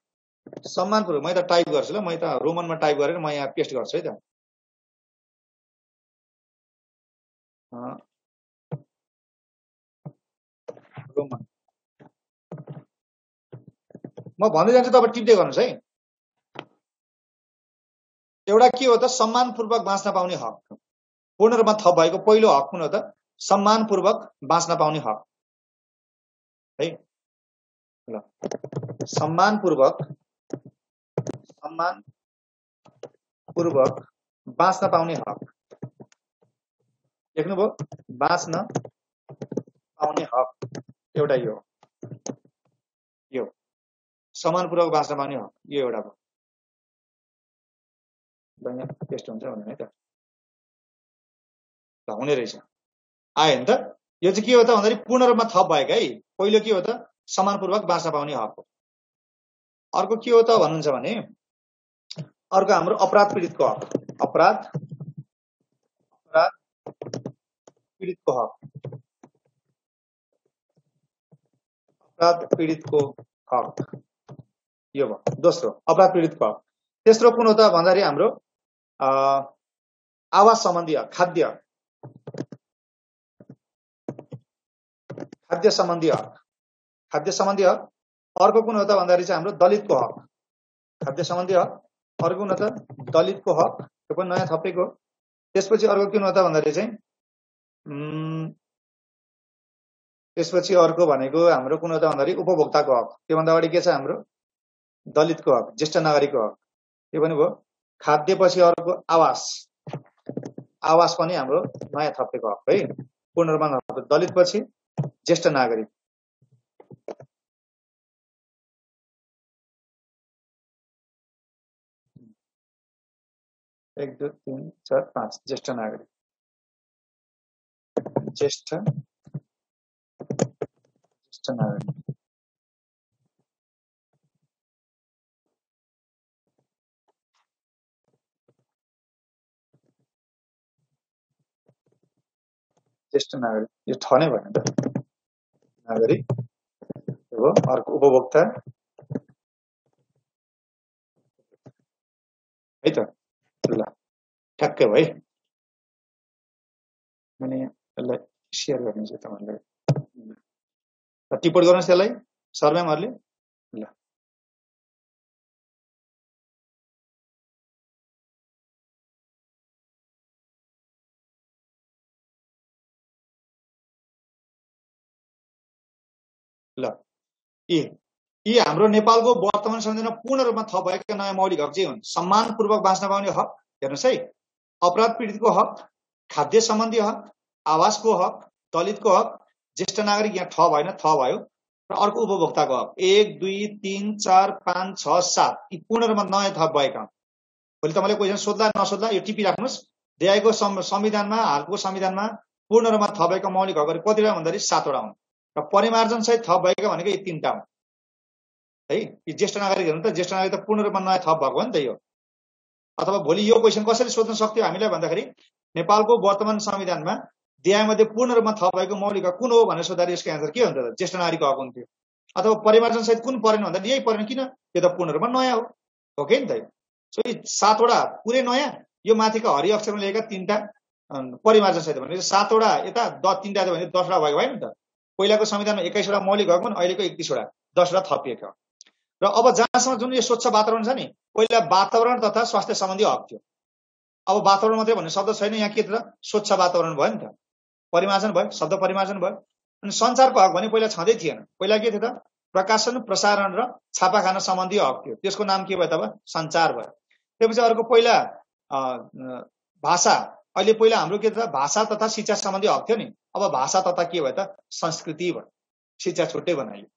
सम्मानपूर्वक, म त टाइप गर्छु ल, म त रोमनमा टाइप गरेर म यहाँ पेस्ट गर्छु है त। रोमन म भन्दै जान्छु, तपाईं टिप्दै गर्नुस् है। एउटा के हो त? सम्मानपूर्वक बाँच्न पाउने हक। पूर्ण रूपमा थप भएको पहिलो हक कुन हो त? सम्मानपूर्वक बाँच्न पाउने हक है। ल, सम्मानपूर्वक बाँच्न पाउने हक लेख्नुभयो। बाँच्न पाउने हक एउटा यो सम्मानपूर्वक बाँच्न पाउने हक, यो एउटा भयो। यहाँ टेस्ट हुन्छ भने है त, हुने रहेछ, आयो नि त। यो चाहिँ के हो त भन्दाखेरि पूर्ण रूपमा थप भएको है। पहिलो के हो त? सम्मानपूर्वक बाँच्न पाउने हक हो। अर्को के हो त भन्नुहुन्छ भने अर्को हाम्रो अपराध पीडितको हक, अपराध पीडितको हक, अपराध पीडितको हक, यो भयो दोस्रो अपराध पीडितको हक। तेस्रो कुन हो त भन्दाखेरि हाम्रो आवास सम्बन्धी हक, खाद्य सम्बन्धी हक, खाद्य सम्बन्धी हक। अर्को कुन हो त भन्दाखेरि चाहिँ हाम्रो दलितको हक, खाद्य सम्बन्धी हक। अर्को कुन हो त दलितको हक, यो पनि नयाँ थपेको। त्यसपछि अर्को किन हो त भन्दाखेरि चाहिँ त्यसपछि अर्को भनेको हाम्रो कुन हो त भन्दाखेरि उपभोक्ताको हक। त्योभन्दा अगाडि के छ हाम्रो दलितको हक, ज्येष्ठ नागरिकको हक, यो पनि भयो। खाद्य पछि अर्को आवास, आवास पनि हाम्रो नयाँ थपेको हक है, पूर्ण रूपमा नथपेको। दलित पछि ज्येष्ठ नागरिक, एक दुई तीन चार पाँच ज्येष्ठ नागरिक, ज्येष्ठ नागरिक। ज्येष्ठ नागरिक यो ठ नै भएन त, नागरिक हो। अर्को उपभोक्ता है त, ल ठ्याक्कै भयो है। मैले यसलाई सेयर गर्नुहुन्छ तपाईँलाई, टिप्पणी गर्नुहोस् त्यसलाई सर म्यामहरूले। ल ल यी हाम्रो नेपालको वर्तमान संविधानमा पूर्ण रूपमा थप भएका नयाँ मौलिक हक चाहिँ हुन्। सम्मानपूर्वक बाँच्न पाउने हक, हेर्नुहोस् है, अपराध पीडितको हक, खाद्य सम्बन्धी हक, आवासको हक, दलितको हक, ज्येष्ठ नागरिक यहाँ ठ भएन, थ भयो। र अर्को उपभोक्ताको हक, 1 2 3 4 5 6 7 यी पूर्ण रूपमा नयाँ थप भएका। भोलि तपाईँले क्वेसन सोध्ला नसोध्ला यो टिपिराख्नुहोस्। दिएको संविधानमा, हालको संविधानमा पूर्ण रूपमा थप भएका मौलिक हकहरू कतिवटा भन्दाखेरि 7 वटा हुन्। र परिमार्जन सहित थप भएका भनेको यी 3 टा हुन् है। यी ज्येष्ठ नागरिकहरू त ज्येष्ठ नागरिक त पूर्ण रूपमा नयाँ थप भएको हो नि त यो। अथवा भोलि यो क्वेसन कसरी सोध्न सक्थ्यो हामीलाई भन्दाखेरि नेपालको वर्तमान संविधानमा दियामध्ये पूर्ण रूपमा थप भएको मौलिक हक कुन हो भनेर सोद्धाखेरि यसको एन्सर के हुन्छ त ज्येष्ठ नागरिकको हक हुन्थ्यो। अथवा परिमार्जन सहित कुन परेन भन्दा यही परेन, किन यो त पूर्ण रूपमा नयाँ हो कि नि त। सो यी 7 वटा पुरै नयाँ, यो माथिको हरि अक्षरमा लेखेका 3 टा परिमार्जन सहित भने 7 वटा यता 3 टा भने 10 वटा भएको भयो नि त। पहिलाको संविधानमा 21 वटा मौलिक हक हुन्, अहिलेको 31 वटा, 10 वटा थपिएको। र अब जहाँसम्म जुन यो स्वच्छ वातावरण छ नि, पहिला वातावरण तथा स्वास्थ्य सम्बन्धी हक थियो। अब वातावरण मात्रै भन्ने शब्द छैन, यहाँ के त स्वच्छ वातावरण भयो नि त, परिमार्जन भयो, शब्द परिमार्जन भयो। अनि सञ्चारको हक भने पहिला छँदै थिएन। पहिला के थियो त प्रकाशन, प्रसारण र छापाखाना सम्बन्धी हक थियो, त्यसको नाम के भयो त सञ्चार भयो। त्यसपछि अर्को पहिला भाषा, अहिले पहिला हाम्रो के थियो भाषा तथा शिक्षा सम्बन्धी हक थियो नि, अब भाषा तथा के भयो त संस्कृति भयो, शिक्षा छुट्टै बनाइयो।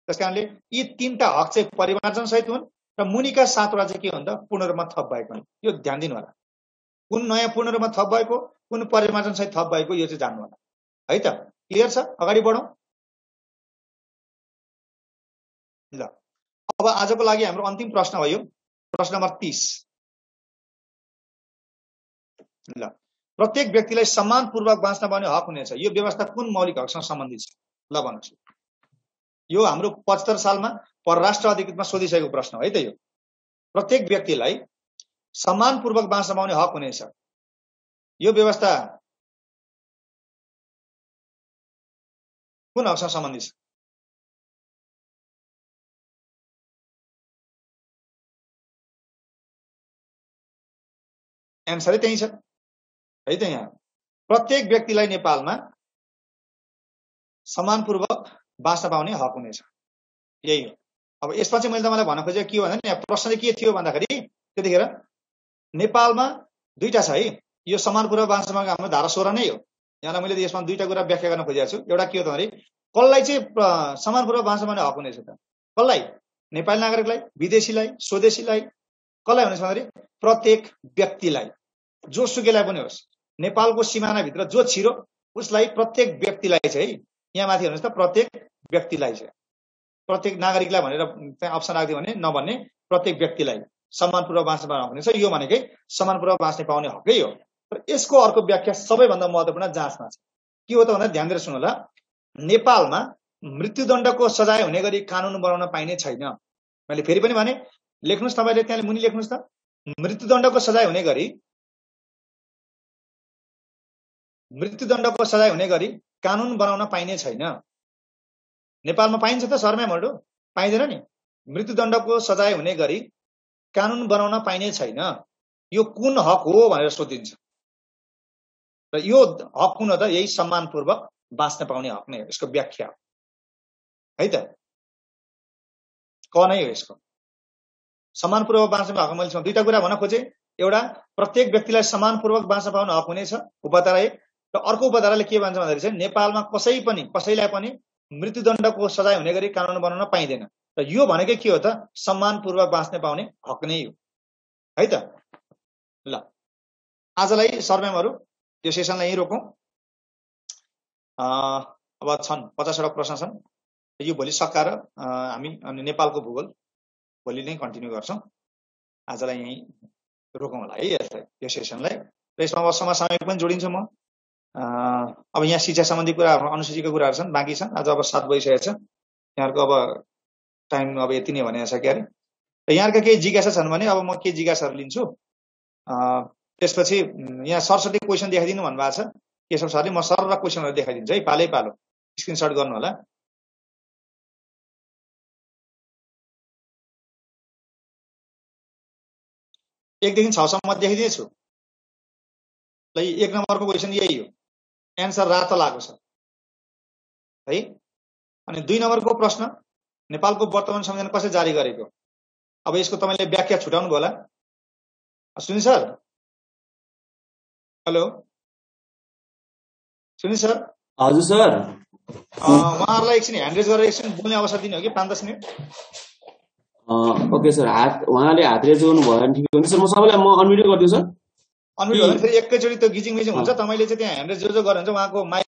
त्यसकारणले यी 3 टा हक चाहिँ परिमार्जन सहित हुन् र मुनिका 7 वटा चाहिँ के हुन् त पूर्ण रूपमा थप भएको हुन्। यो ध्यान दिनु होला, कुन नयाँ पूर्ण रूपमा थप भएको, कुन परिमार्जन सहित थप भएको, यो चाहिँ जान्नु होला है त। क्लियर छ? अगाडि बढौँ। ल अब आजको लागि हाम्रो अन्तिम प्रश्न भयो, प्रश्न नम्बर 30। ल प्रत्येक व्यक्तिलाई सम्मानपूर्वक बाँच्न पाउने हक हुनेछ, यो व्यवस्था कुन मौलिक हकसँग सम्बन्धित छ? ल भन्नुहोस्। यो हाम्रो 75 सालमा परराष्ट्र अधिकृतमा सोधिसकेको प्रश्न हो है त। यो प्रत्येक व्यक्तिलाई सम्मानपूर्वक बाँच्न पाउने हक हुनेछ, यो व्यवस्था कुन हकसँग सम्बन्धित छ? एन्सरै त्यही छ है त। यहाँ प्रत्येक व्यक्तिलाई नेपालमा सम्मानपूर्वक बाँच्न पाउने हक हुनेछ, यही हो। अब यसमा चाहिँ मैले तपाईँलाई भन्न खोजेको के हो भने प्रश्न चाहिँ के थियो भन्दाखेरि त्यतिखेर नेपालमा 2टा छ है, यो सम्मानपूर्वक बाँच्न पाउने हाम्रो धारा 16 नै हो। यहाँलाई मैले यसमा 2टा कुरा व्याख्या गर्न खोजेको छु। एउटा के हो भन्दाखेरि कसलाई चाहिँ सम्मानपूर्वक बाँच्न पाउने हक हुनेछ त? कसलाई? नेपाली नागरिकलाई, विदेशीलाई, स्वदेशीलाई, कसलाई हुनेछ भन्दाखेरि प्रत्येक व्यक्तिलाई, जोसुकैलाई पनि होस्, नेपालको सिमानाभित्र जो छिरो उसलाई, प्रत्येक व्यक्तिलाई चाहिँ यहाँ माथि हेर्नुहोस् त, प्रत्येक व्यक्तिलाई चाहिँ, प्रत्येक नागरिकलाई भनेर चाहिँ अप्सन राख्दियो भने नभन्ने, प्रत्येक व्यक्तिलाई सम्मानपूर्वक बाँच्न पाउने हक नै छ। यो भनेकै सम्मानपूर्वक बाँच्न पाउने हकै हो। र यसको अर्को व्याख्या सबैभन्दा महत्त्वपूर्ण जाँचमा छ। के हो त भन्दा ध्यान दिएर सुन्नु होला। नेपालमा मृत्युदण्डको सजाय हुने गरी कानुन बनाउन पाइने छैन। मैले फेरि पनि भने, लेख्नुस् तपाईले, त्यहाँ मुनि लेख्नुस् त, मृत्युदण्डको सजाय हुने गरी कानुन बनाउन पाइने छैन। नेपालमा पाइन्छ त सरम्यामहरु? पाइदैन नि। मृत्युदण्डको सजाय हुने गरी कानुन बनाउन पाइने छैन। यो कुन हक हो भनेर सोधिन्छ। र यो हक कुन हो त? यही सम्मानपूर्वक बाँच्न पाउने हक नै हो। यसको व्याख्या है त, क नै हो यसको। सम्मानपूर्वक बाँच्न हक मैले दुईटा कुरा भन्न खोजे। एउटा, प्रत्येक व्यक्तिलाई सम्मानपूर्वक बाँच्न पाउने हक हुनेछ, उपधारा 1। र अर्को उपधाराले के भन्छ भन्दाखेरि चाहिँ नेपालमा कसैलाई पनि मृत्युदण्डको सजाय हुने गरी कानुन बनाउन पाइँदैन। र यो भनेकै के हो त? सम्मानपूर्वक बाँच्न पाउने हक नै हो है त। ल, आजलाई सरम्यामहरु यो सेसनलाई यही रोकौं। अब छन् 50 वटा प्रश्न छन्। यो भोलि सकाएर हामी नेपालको भूगोल भोलि नै कन्टिन्यू गर्छौं। आजलाई यही रोकौं होला है यो सेसनलाई। र यसमा अब समसामयिक पनि जोडिन्छ म। अब यहाँ शिक्षा सम्बन्धी कुराहरु, अनुसूचीको कुराहरु छन्, बाँकी छन्। आज अब 7 बजिसकेको छ। यहाँहरुको अब टाइम अब यति नै भने छ क्यारे। र यहाँहरुका केही जिज्ञासा छन् भने अब म के जिज्ञासाहरु लिन्छु। त्यसपछि यहाँ सरस्वती क्वेशन देखाइदिनु भन्नुभएको छ केशव सरले। म सर र क्वेशनहरु देखाइदिन्छु है, पालै पालो। स्क्रिनशट गर्नु होला। एक देखि 6 सम्म देखाइदिन्छु। ल, 1 नम्बरको क्वेशन यही हो। एन्सर रातो लागेको छ है। अनि 2 नम्बरको प्रश्न, नेपालको वर्तमान संविधान कसले जारी गरेको? अब यसको तपाईले व्याख्या छुटाउनु भयो होला। सुनि सर, हेलो सुनि सर। हजुर सर। उहाँहरुलाई एकछिन ह्यान्ड रेज गरेर एकछिन बोल्ने अवसर दिनु हो कि 5-10 मिनेट। ओके सर, उहाँले हात रेज गर्नु भयो भने ठिक हुन्छ सर। म सबैलाई अनम्युट गर्दिछु सर। अनम्युट भयो भने फेरि एकैचोटी त्यो गिजिङ मिजिङ हुन्छ। तपाईले चाहिँ त्यहाँ ह्यान्ड रेज जो गर्नुहुन्छ उहाँको माइक